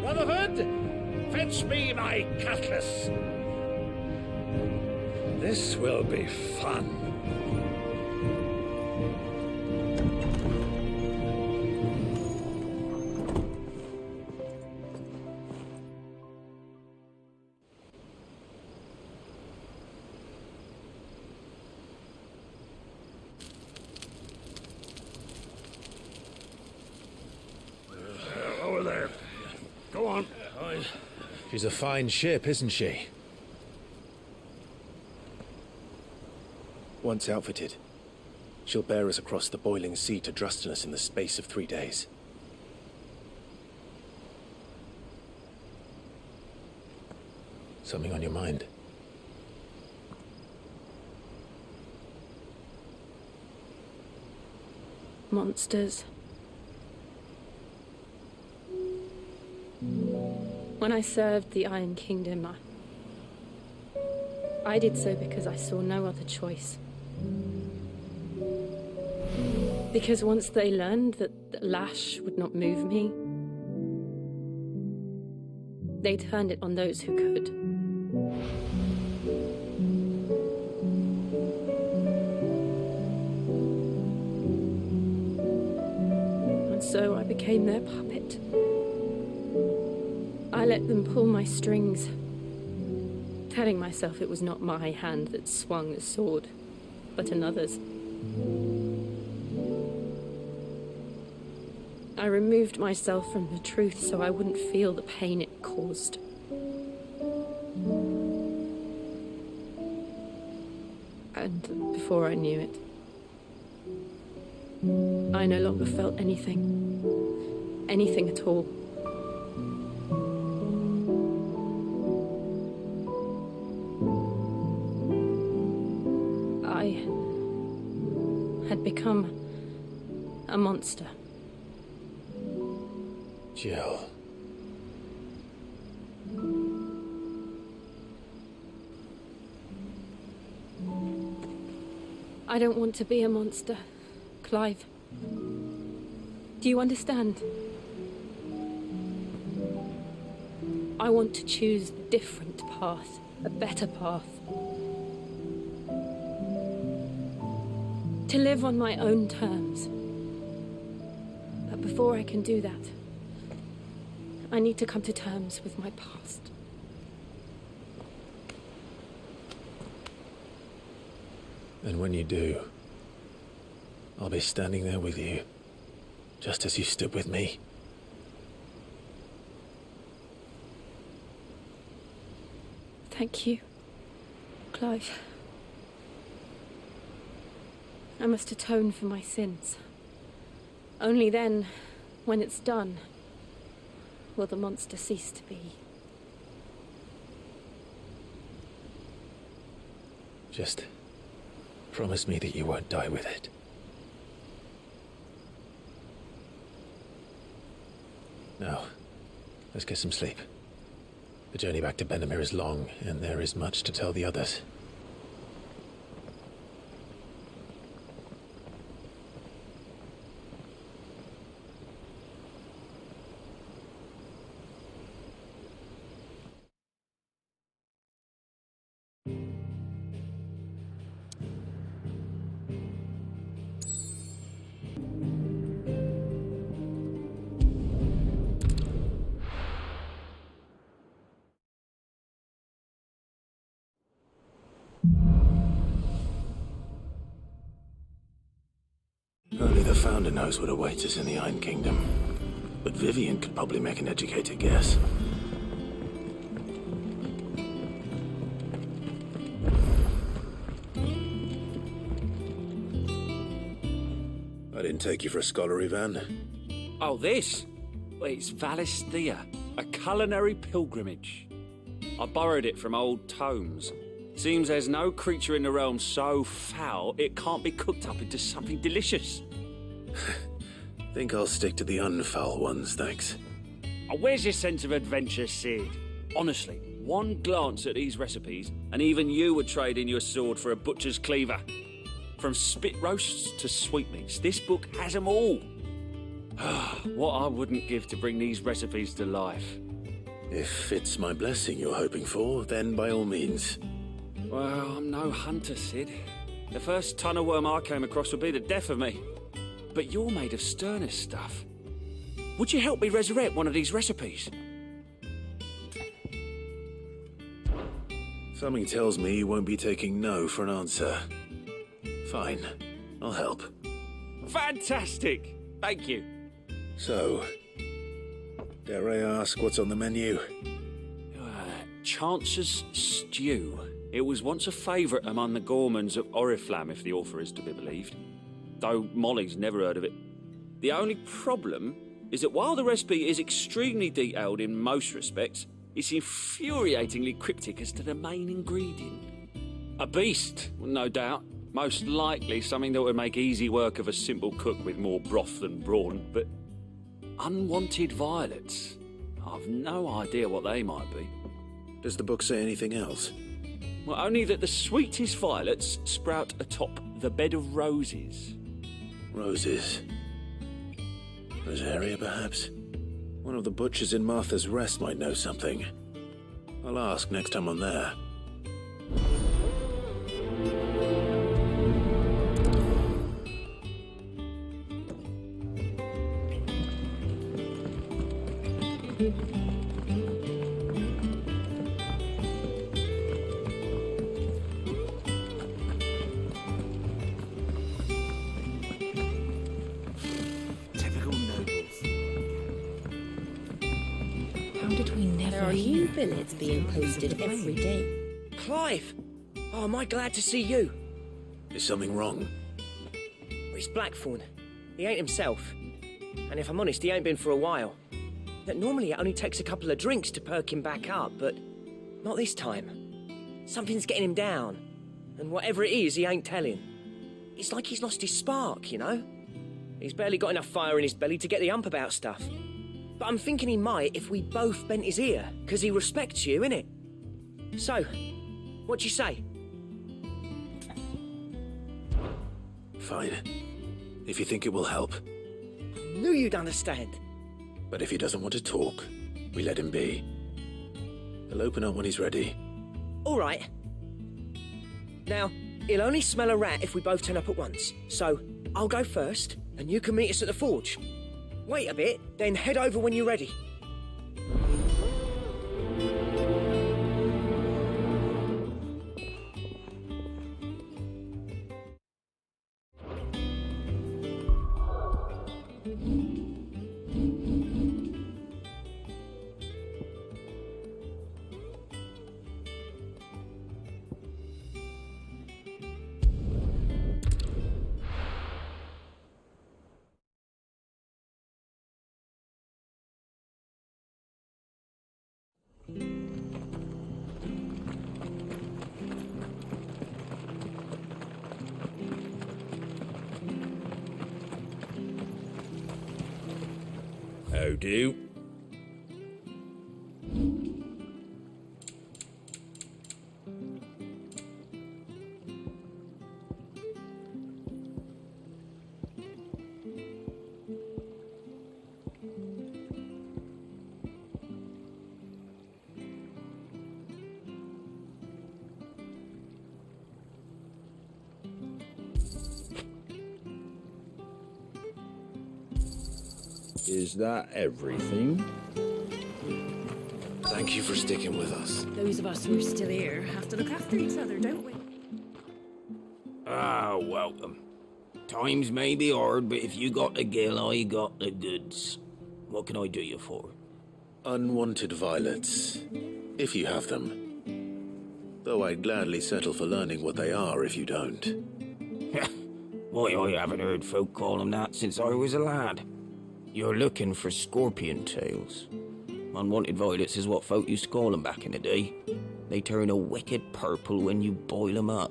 Rutherford, fetch me my cutlass. This will be fun. Over there. Go on. She's a fine ship, isn't she? Once outfitted, she'll bear us across the boiling sea to Drustinus in the space of 3 days. Something on your mind? Monsters. When I served the Iron Kingdom, I did so because I saw no other choice. Because once they learned that the lash would not move me, they turned it on those who could. And so I became their puppet. I let them pull my strings, telling myself it was not my hand that swung the sword, but another's. I removed myself from the truth so I wouldn't feel the pain it caused. And before I knew it, I no longer felt anything. Anything at all. I had become a monster. Jill. I don't want to be a monster, Clive. Do you understand? I want to choose a different path, a better path. To live on my own terms. But before I can do that, I need to come to terms with my past. And when you do, I'll be standing there with you, just as you stood with me. Thank you, Clive. I must atone for my sins. Only then, when it's done, will the monster cease to be. Just promise me that you won't die with it. Now, let's get some sleep. The journey back to Benamir is long, and there is much to tell the others. Only the Founder knows what awaits us in the Iron Kingdom. But Vivian could probably make an educated guess. I didn't take you for a scholar, Ivan. Oh, this? Well, it's Valisthea, a culinary pilgrimage. I borrowed it from old tomes. Seems there's no creature in the realm so foul it can't be cooked up into something delicious. Think I'll stick to the unfoul ones, thanks. Where's your sense of adventure, Sid? Honestly, one glance at these recipes, and even you would trade in your sword for a butcher's cleaver. From spit roasts to sweetmeats, this book has them all. What I wouldn't give to bring these recipes to life. If it's my blessing you're hoping for, then by all means. Well, I'm no hunter, Sid. The first ton of worm I came across would be the death of me. But you're made of sterner stuff. Would you help me resurrect one of these recipes? Something tells me you won't be taking no for an answer. Fine, I'll help. Fantastic! Thank you. So, dare I ask what's on the menu? Chance's Stew. It was once a favourite among the gourmands of Oriflamme, if the author is to be believed. Though Molly's never heard of it. The only problem is that while the recipe is extremely detailed in most respects, it's infuriatingly cryptic as to the main ingredient. A beast, no doubt. Most likely something that would make easy work of a simple cook with more broth than brawn, but unwanted violets. I've no idea what they might be. Does the book say anything else? Well, only that the sweetest violets sprout atop the bed of roses. Roses. Rosaria, perhaps? One of the butchers in Martha's Rest might know something. I'll ask next time I'm there. Typical nobles. How did we never There are hear? new billets being posted every day. Clive! Oh, am I glad to see you? Is something wrong? It's Blackthorn. He ain't himself. And if I'm honest, he ain't been for a while. That normally it only takes a couple of drinks to perk him back up, but not this time. Something's getting him down. And whatever it is, he ain't telling. It's like he's lost his spark, you know? He's barely got enough fire in his belly to get the ump about stuff. But I'm thinking he might if we both bent his ear, because he respects you, innit? So, what do you say? Fine. If you think it will help. Knew you'd understand. But if he doesn't want to talk, we let him be. He'll open up when he's ready. All right. Now, he'll only smell a rat if we both turn up at once. So, I'll go first, and you can meet us at the forge. Wait a bit, then head over when you're ready. How do? Is that everything? Thank you for sticking with us. Those of us who are still here have to look after each other, don't we? Ah, welcome. Times may be hard, but if you got the gill, I got the goods. What can I do you for? Unwanted violets, if you have them. Though I'd gladly settle for learning what they are if you don't. Why, I haven't heard folk call them that since I was a lad. You're looking for scorpion tails. Unwanted violets is what folk used to call them back in the day. They turn a wicked purple when you boil 'em up,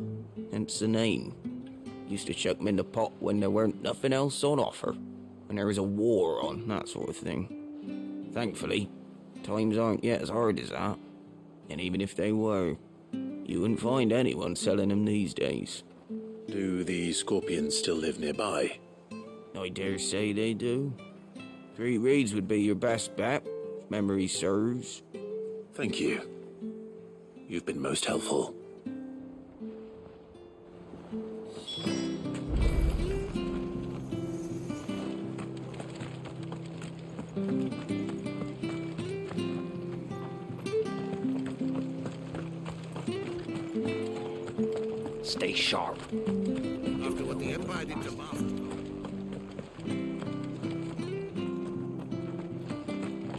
hence the name. Used to chuck 'em in the pot when there weren't nothing else on offer, when there was a war on, that sort of thing. Thankfully, times aren't yet as hard as that. And even if they were, you wouldn't find anyone selling 'em these days. Do the scorpions still live nearby? I dare say they do. 3 Reeds would be your best bet, if memory serves. Thank you. You've been most helpful. Stay sharp. After what the Empire did to Marvel.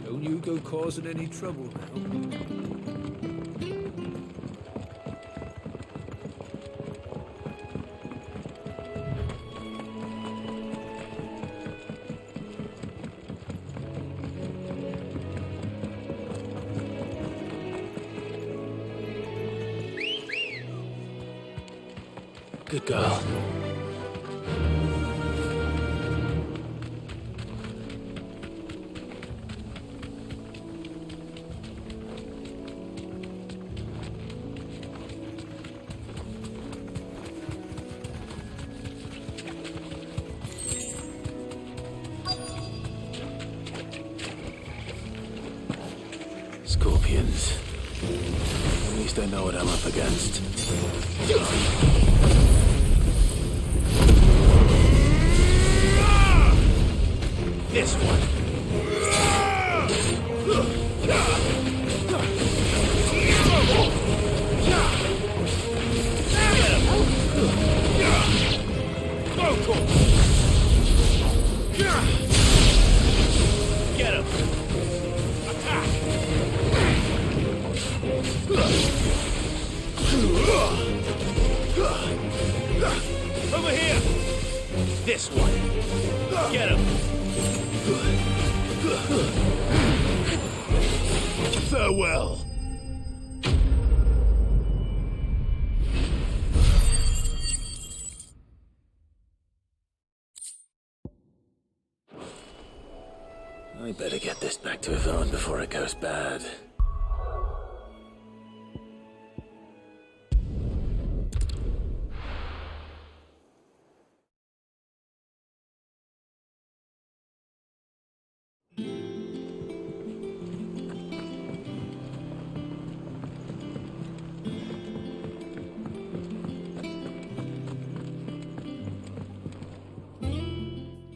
Don't you go causing any trouble now. Good girl. Scorpions. At least I know what I'm up against. This one. Get him. Attack. Over here. This one. Get him. Farewell. I better get this back to Yvonne before it goes bad.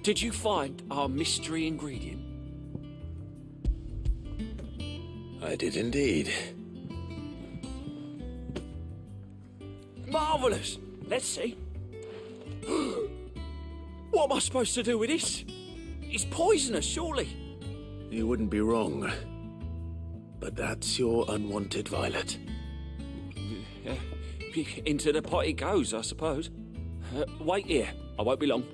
Did you find our mystery ingredient? I did indeed. Marvellous! Let's see. What am I supposed to do with this? It's poisonous, surely. You wouldn't be wrong. But that's your unwanted violet. Into the pot it goes, I suppose. Wait here. I won't be long.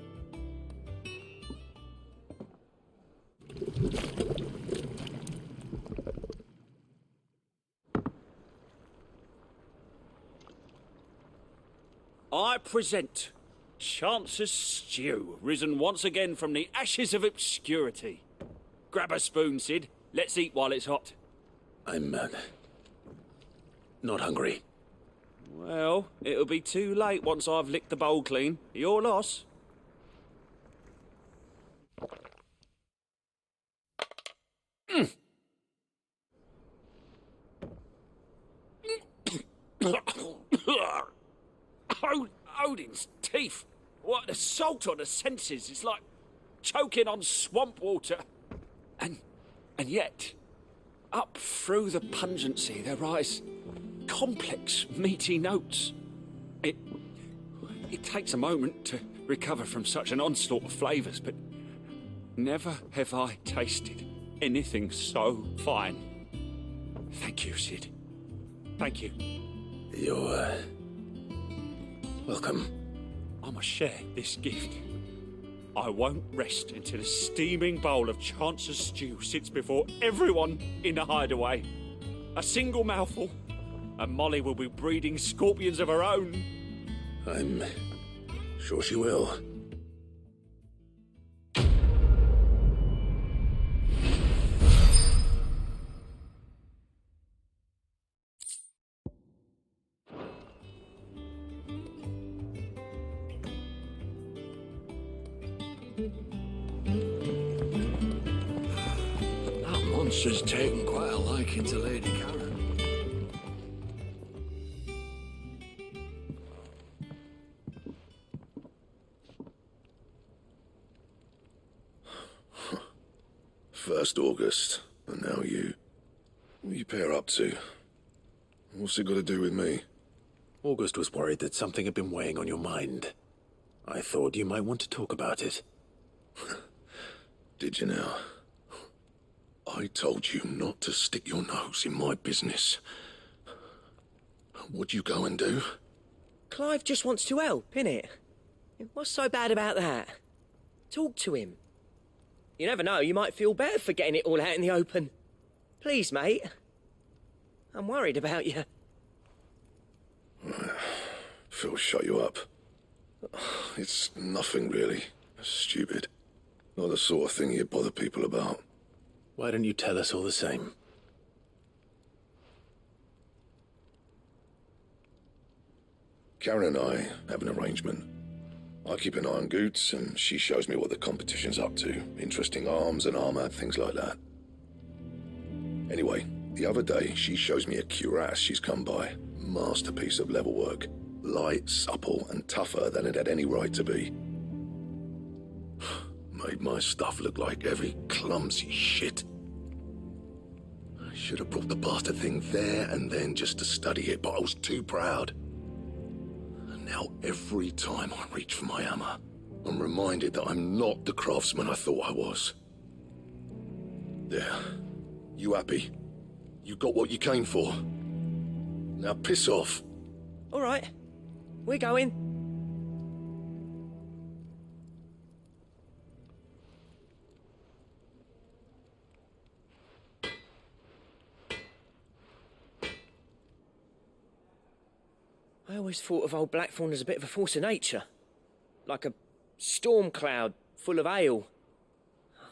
I present Chance's Stew, risen once again from the ashes of obscurity. Grab a spoon, Sid. Let's eat while it's hot. I'm not hungry. Well, it'll be too late once I've licked the bowl clean. Your loss. Odin's teeth. What the salt on the senses. It's like choking on swamp water. And yet, up through the pungency there rise complex, meaty notes. It takes a moment to recover from such an onslaught of flavours, but never have I tasted anything so fine. Thank you, Sid. Thank you. You're welcome. I must share this gift. I won't rest until a steaming bowl of Chance's stew sits before everyone in the hideaway. A single mouthful, And Molly will be breeding scorpions of her own. I'm sure she will. That monster's taken quite a liking to Lady Karen. First August, and now you. What are you pair up to? What's it got to do with me? August was worried that something had been weighing on your mind. I thought you might want to talk about it. Did you now? I told you not to stick your nose in my business. What'd you go and do? Clive just wants to help, innit? What's so bad about that? Talk to him. You never know, you might feel better for getting it all out in the open. Please, mate. I'm worried about you. Phil shut you up. It's nothing really. Stupid. Not the sort of thing you bother people about. Why don't you tell us all the same? Karen and I have an arrangement. I keep an eye on Goots, and she shows me what the competition's up to. Interesting arms and armor, things like that. Anyway, the other day, she shows me a cuirass she's come by. Masterpiece of level work. Light, supple, and tougher than it had any right to be. Made my stuff look like heavy, clumsy shit. I should have brought the bastard thing there and then just to study it, but I was too proud. And now every time I reach for my hammer, I'm reminded that I'm not the craftsman I thought I was. There. You happy? You got what you came for. Now piss off. All right. We're going. I always thought of old Blackthorn as a bit of a force of nature. Like a storm cloud full of ale.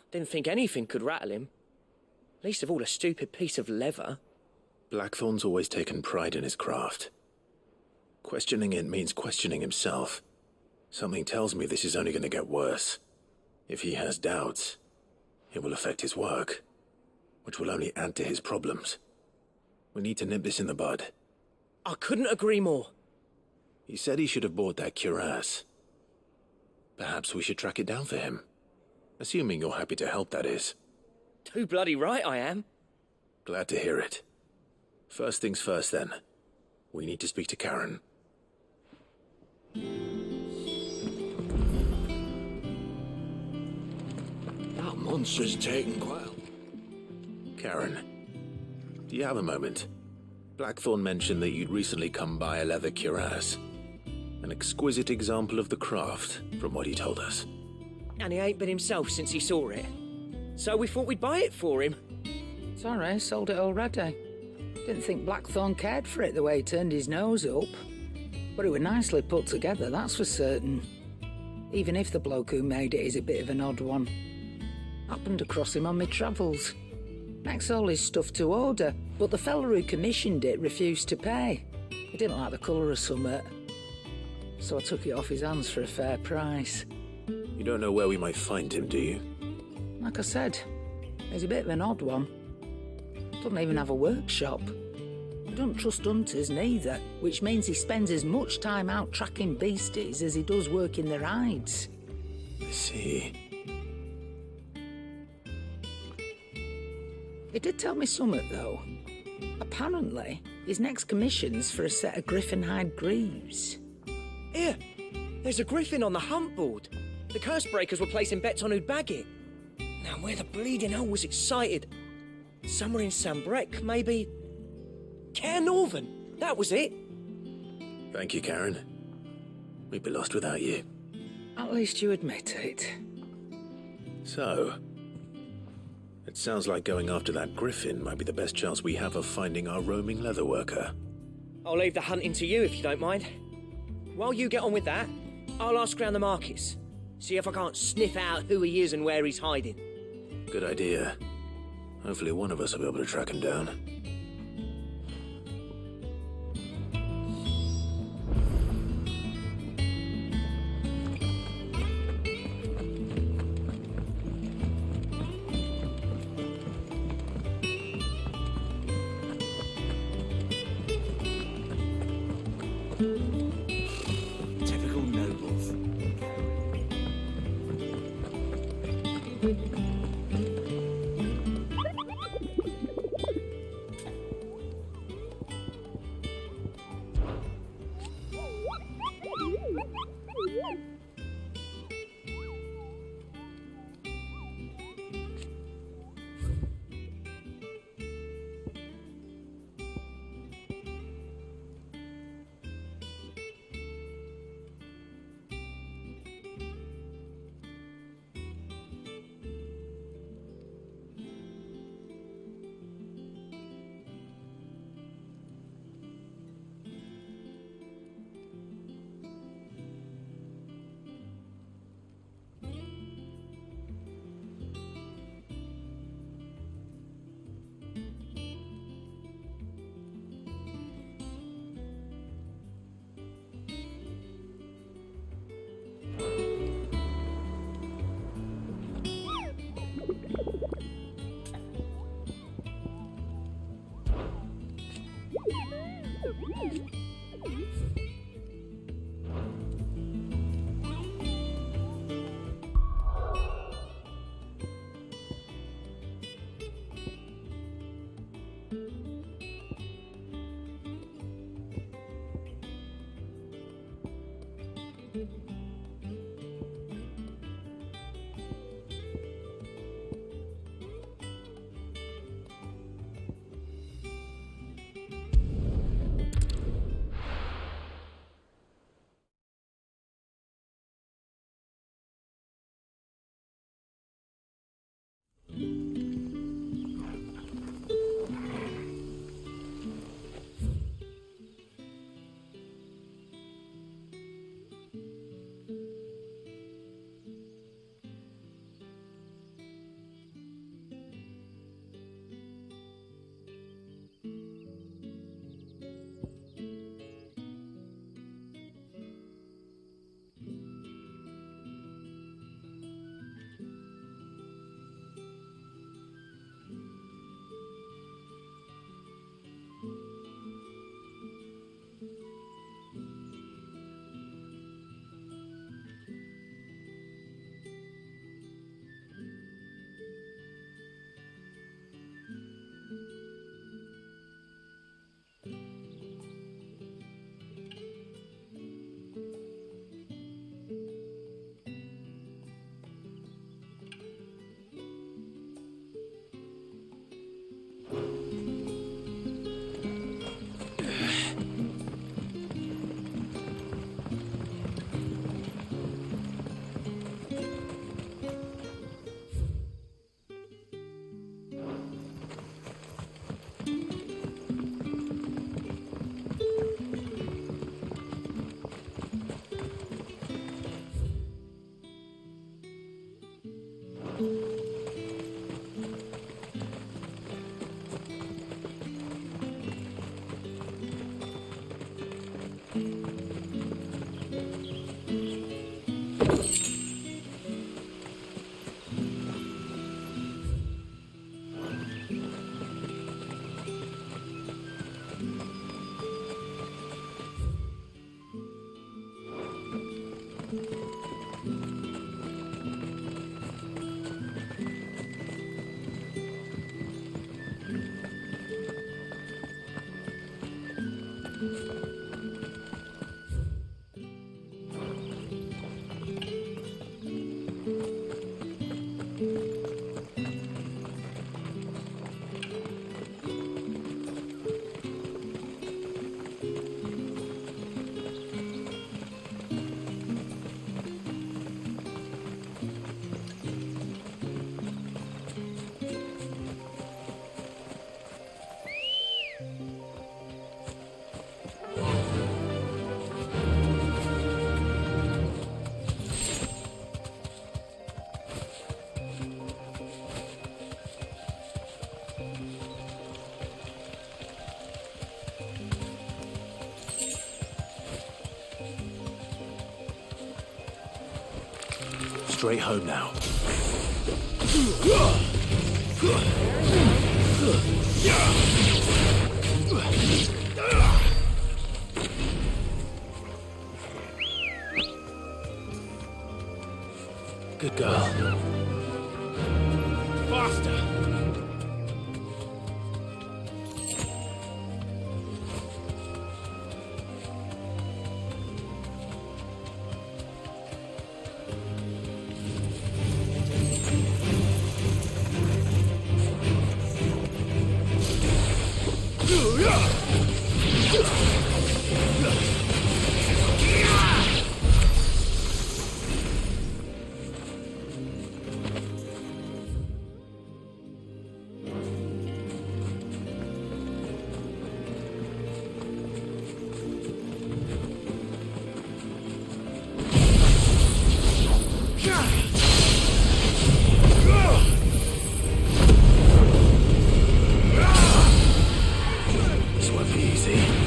Didn't think anything could rattle him. Least of all a stupid piece of leather. Blackthorn's always taken pride in his craft. Questioning it means questioning himself. Something tells me this is only going to get worse. If he has doubts, it will affect his work, which will only add to his problems. We need to nip this in the bud. I couldn't agree more. He said he should have bought that cuirass. Perhaps we should track it down for him. Assuming you're happy to help, that is. Too bloody right I am. Glad to hear it. First things first, then. We need to speak to Karen. That monster's taken quite a... Karen, do you have a moment? Blackthorn mentioned that you'd recently come by a leather cuirass. An exquisite example of the craft, from what he told us. And he ain't been himself since he saw it. So we thought we'd buy it for him. Sorry, sold it already. Didn't think Blackthorn cared for it the way he turned his nose up. But it was nicely put together, that's for certain. Even if the bloke who made it is a bit of an odd one. Happened across him on my travels. Makes all his stuff to order, but the fella who commissioned it refused to pay. He didn't like the colour of summit. So I took it off his hands for a fair price. You don't know where we might find him, do you? Like I said, he's a bit of an odd one. Doesn't even have a workshop. He doesn't trust hunters neither, which means he spends as much time out tracking beasties as he does working their hides. I see. He did tell me something, though. Apparently, his next commission's for a set of griffin hide greaves. Here, there's a griffin on the hunt board. The curse breakers were placing bets on who'd bag it. Now, where the bleeding hell was excited? Somewhere in Sambrec, maybe... Caernarvon, that was it. Thank you, Karen. We'd be lost without you. At least you admit it. So, it sounds like going after that griffin might be the best chance we have of finding our roaming leatherworker. I'll leave the hunting to you if you don't mind. While you get on with that, I'll ask round the markets. See if I can't sniff out who he is and where he's hiding. Good idea. Hopefully one of us will be able to track him down. Typical nobles. straight home now. Good girl. Faster! This won't be easy.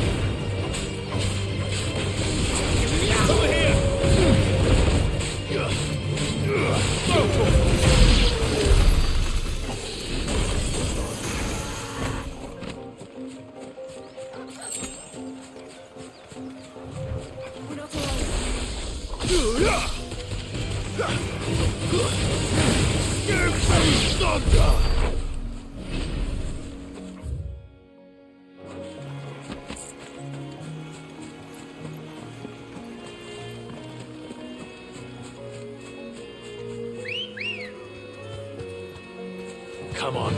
Come on.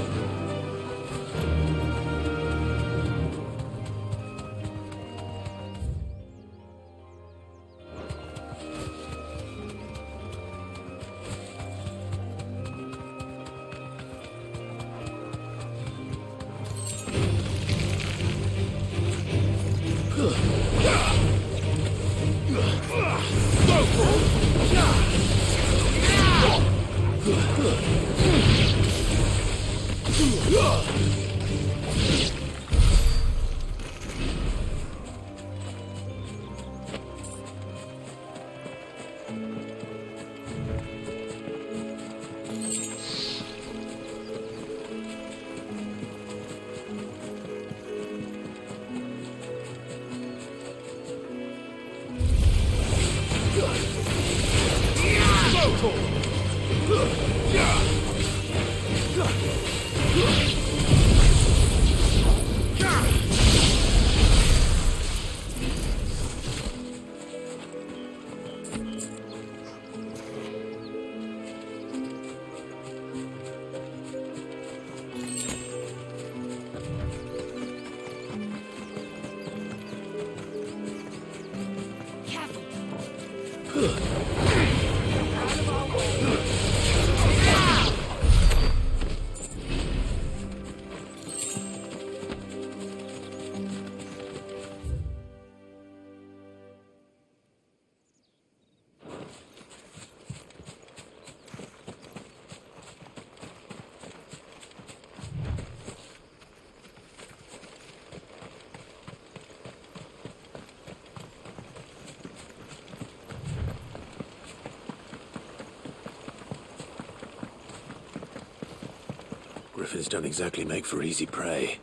Griffins don't exactly make for easy prey.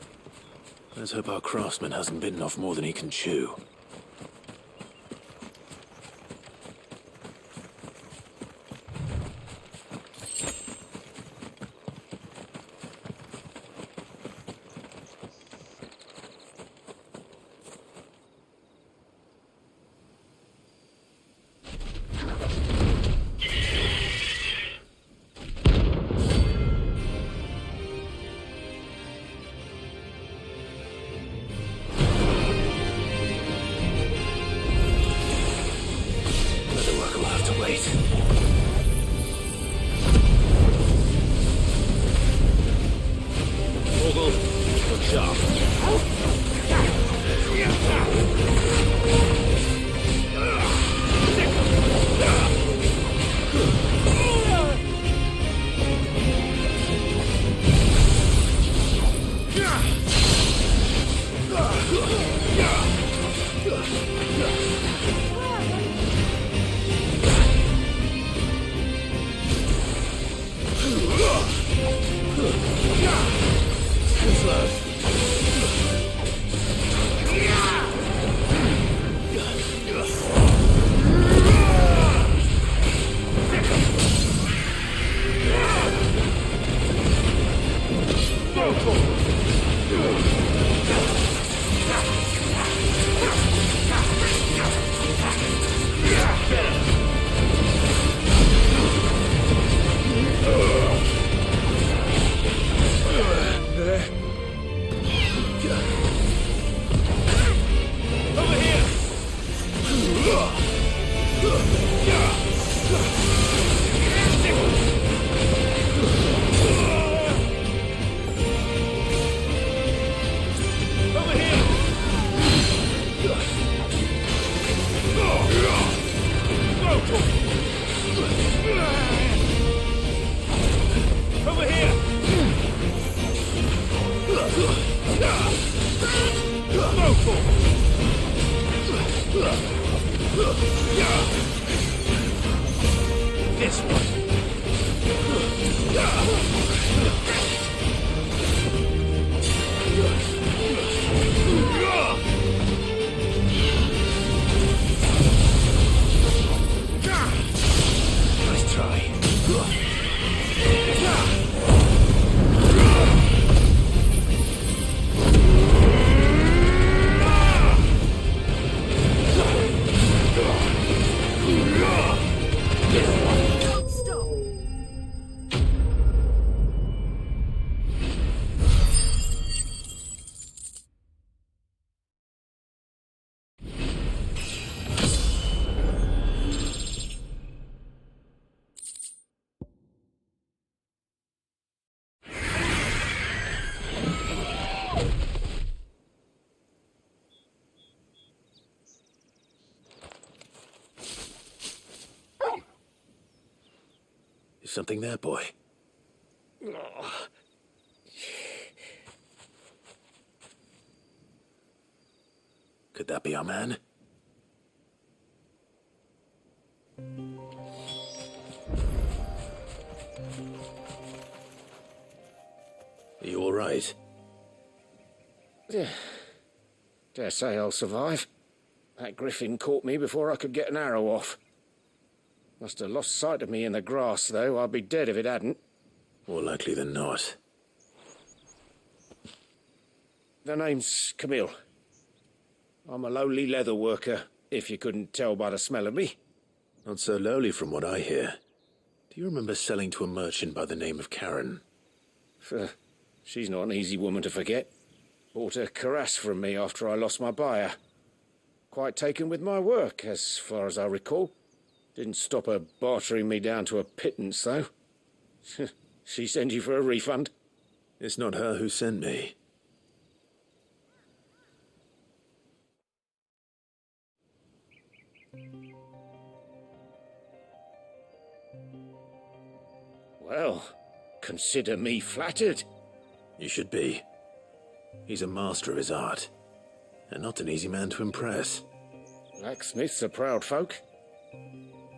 Let's hope our craftsman hasn't bitten off more than he can chew. Is something there, boy? Could that be our man? Are you all right? Dare say I'll survive. That griffin caught me before I could get an arrow off. Must have lost sight of me in the grass, though. I'd be dead if it hadn't. More likely than not. The name's Camille. I'm a lowly leather worker, if you couldn't tell by the smell of me. Not so lowly from what I hear. Do you remember selling to a merchant by the name of Karen? She's not an easy woman to forget. Bought a cuirass from me after I lost my buyer. Quite taken with my work, as far as I recall. Didn't stop her bartering me down to a pittance, though. She sent you for a refund? It's not her who sent me. Well, consider me flattered. You should be. He's a master of his art, and not an easy man to impress. Blacksmiths are proud folk.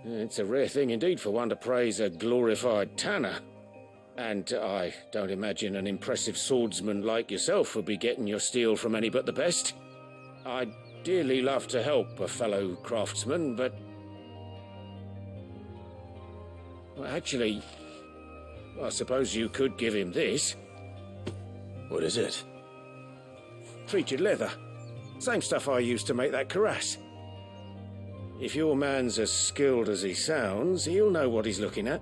It's a rare thing indeed for one to praise a glorified tanner. And I don't imagine an impressive swordsman like yourself would be getting your steel from any but the best. I'd dearly love to help a fellow craftsman, but... Well, actually, I suppose you could give him this. What is it? Treated leather. Same stuff I used to make that cuirass. If your man's as skilled as he sounds, he'll know what he's looking at.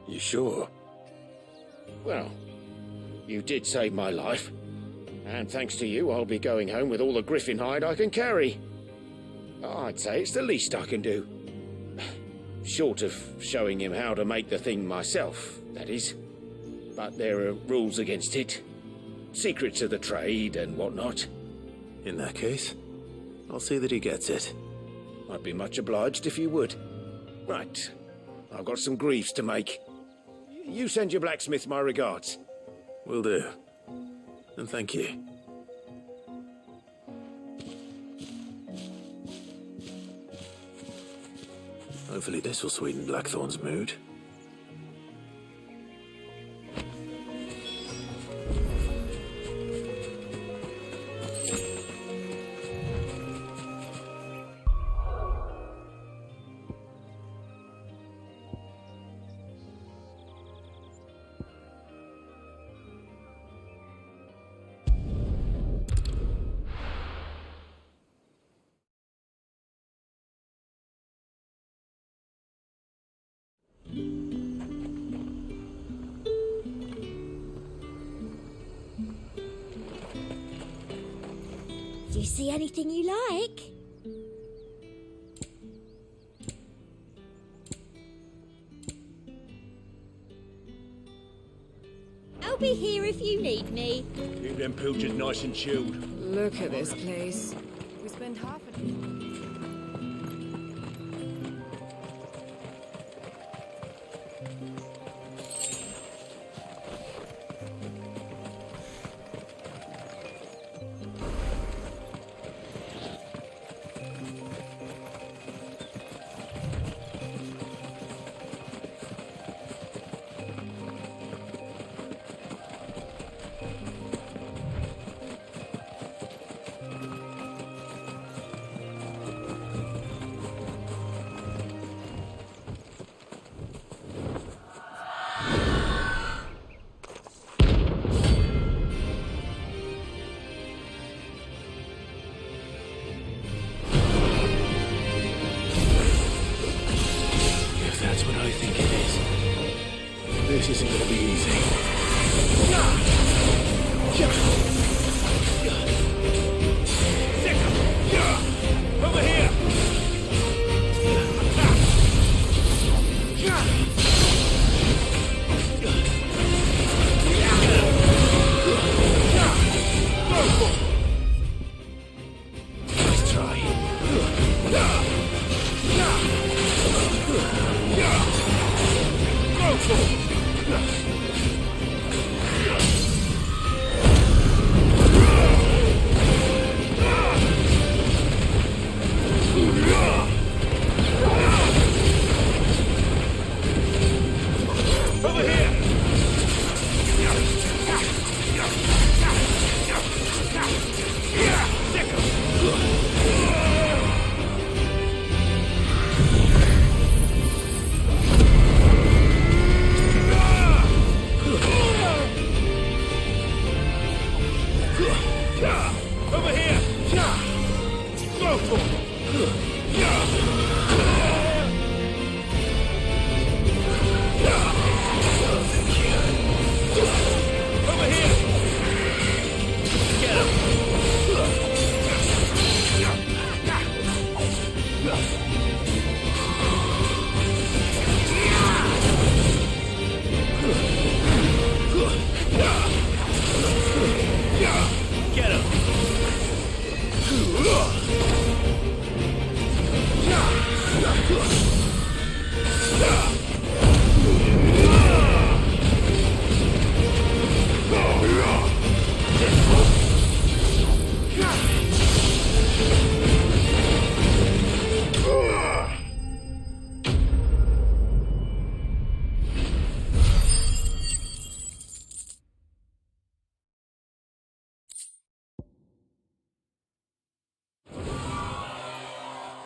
You sure? Well, you did save my life. And thanks to you, I'll be going home with all the griffin hide I can carry. I'd say it's the least I can do. Short of showing him how to make the thing myself, that is. But there are rules against it. Secrets of the trade and whatnot. In that case, I'll see that he gets it. I'd be much obliged if you would. Right. I've got some greaves to make. You send your blacksmith my regards. Will do. And thank you. Hopefully this will sweeten Blackthorn's mood. you see anything you like? I'll be here if you need me. Keep them pilchards nice and chilled. Look at this place. We spend half a day. This isn't gonna be easy. Over here! Nice try. Go for it!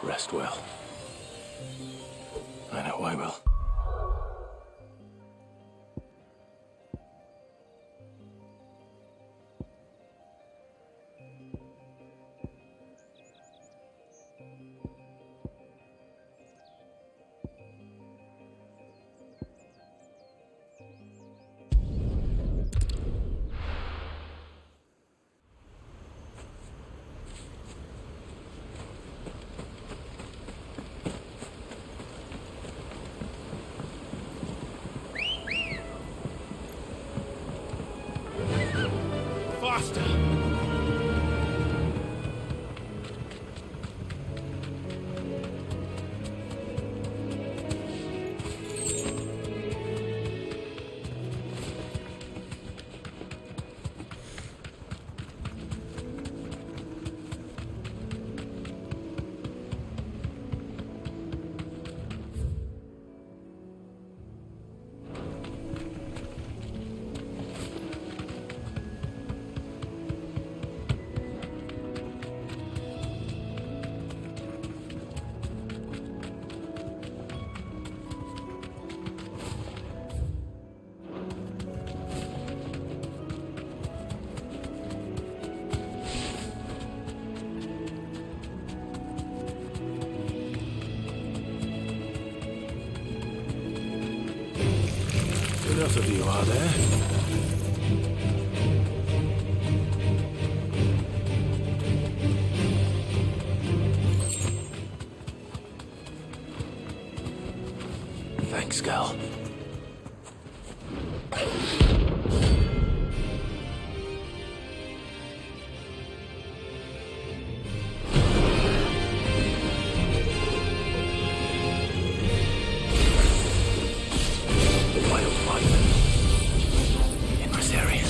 Rest well. I know I will. Faster! Enough of you, are there? skull. The wild one. In this area.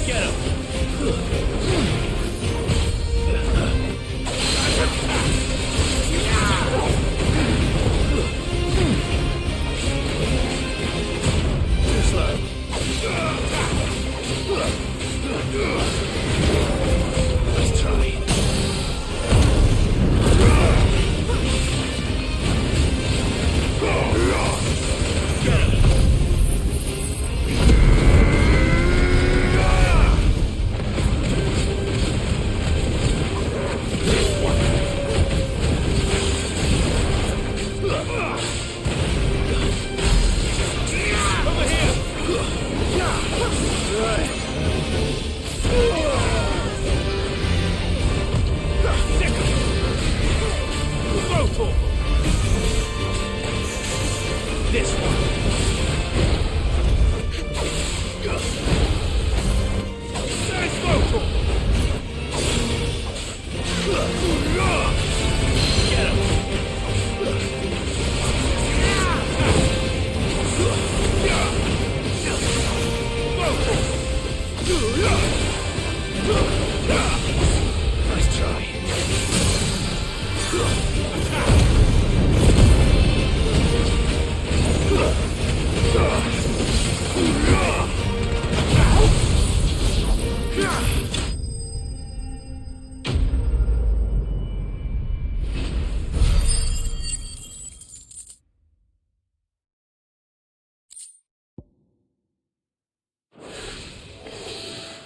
Get him! Let's try. This one. Get him. Nice try.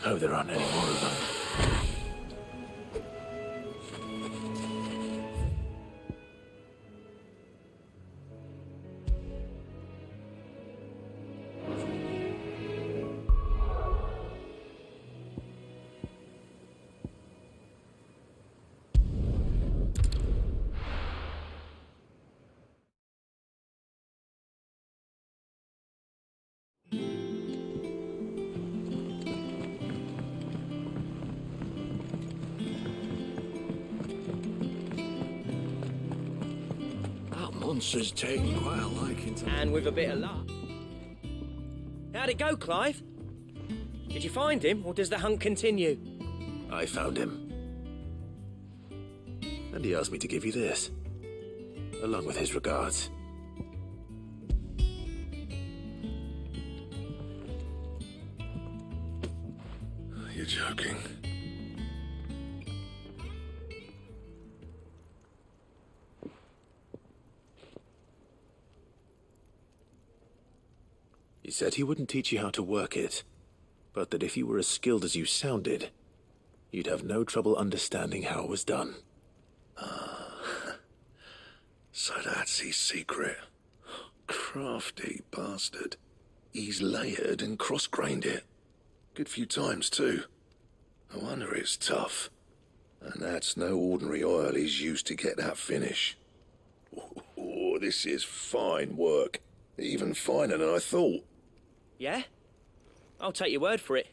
Hope there aren't any more of them. Monster's taking quite a liking to And with a bit of luck. How'd it go, Clive? Did you find him, or does the hunt continue? I found him. And he asked me to give you this, along with his regards. You're joking. He said he wouldn't teach you how to work it, but that if you were as skilled as you sounded, you'd have no trouble understanding how it was done. So that's his secret. Crafty bastard. He's layered and cross-grained it. Good few times, too. No wonder it's tough. And that's no ordinary oil he's used to get that finish. Oh, this is fine work. Even finer than I thought. Yeah? I'll take your word for it.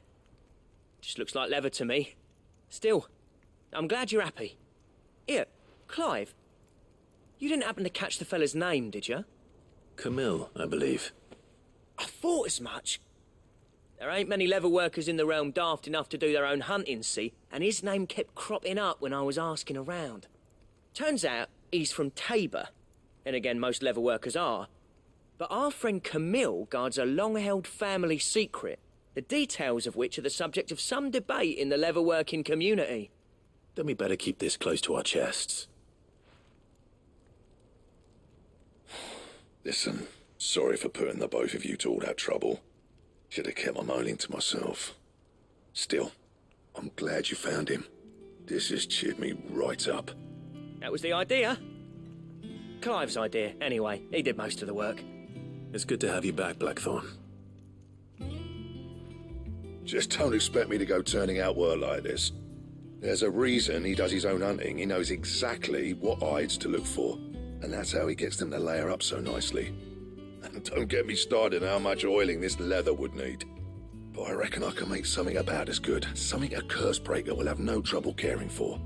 Just looks like leather to me. Still, I'm glad you're happy. Here, Clive. You didn't happen to catch the fella's name, did you? Camille, I believe. I thought as much. There ain't many leather workers in the realm daft enough to do their own hunting, see? And his name kept cropping up when I was asking around. Turns out he's from Tabor. And again, most leather workers are. But our friend Camille guards a long-held family secret, the details of which are the subject of some debate in the leather-working community. Then we better keep this close to our chests. Listen, sorry for putting the both of you to all that trouble. Should have kept my moaning to myself. Still, I'm glad you found him. This has cheered me right up. That was the idea. Clive's idea, anyway. He did most of the work. It's good to have you back, Blackthorn. Just don't expect me to go turning out work like this. There's a reason he does his own hunting. He knows exactly what hides to look for. And that's how he gets them to layer up so nicely. And don't get me started on how much oiling this leather would need. But I reckon I can make something about as good. Something a Cursebreaker will have no trouble caring for.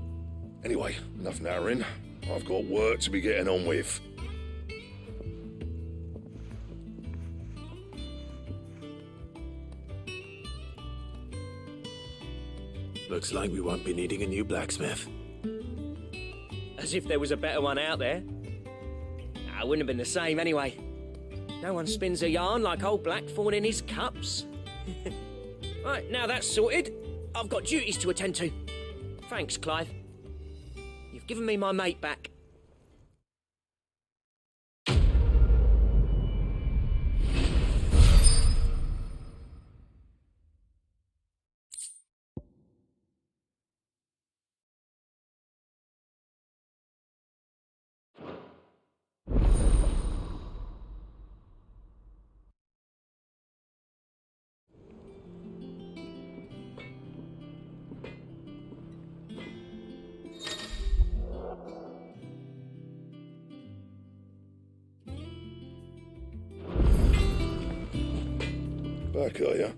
Anyway, enough narrowing. I've got work to be getting on with. Looks like we won't be needing a new blacksmith. As if there was a better one out there. Nah, it wouldn't have been the same anyway. No one spins a yarn like old Blackthorn in his cups. Right, now that's sorted, I've got duties to attend to. Thanks, Clive. You've given me my mate back. Back, are ya?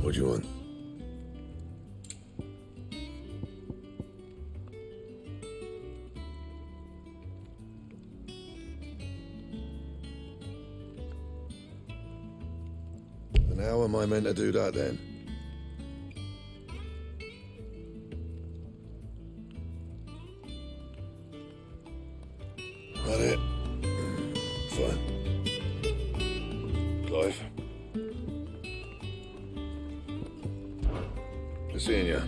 What do you want? And how am I meant to do that then? That it? Fine. Clive. Good seeing you.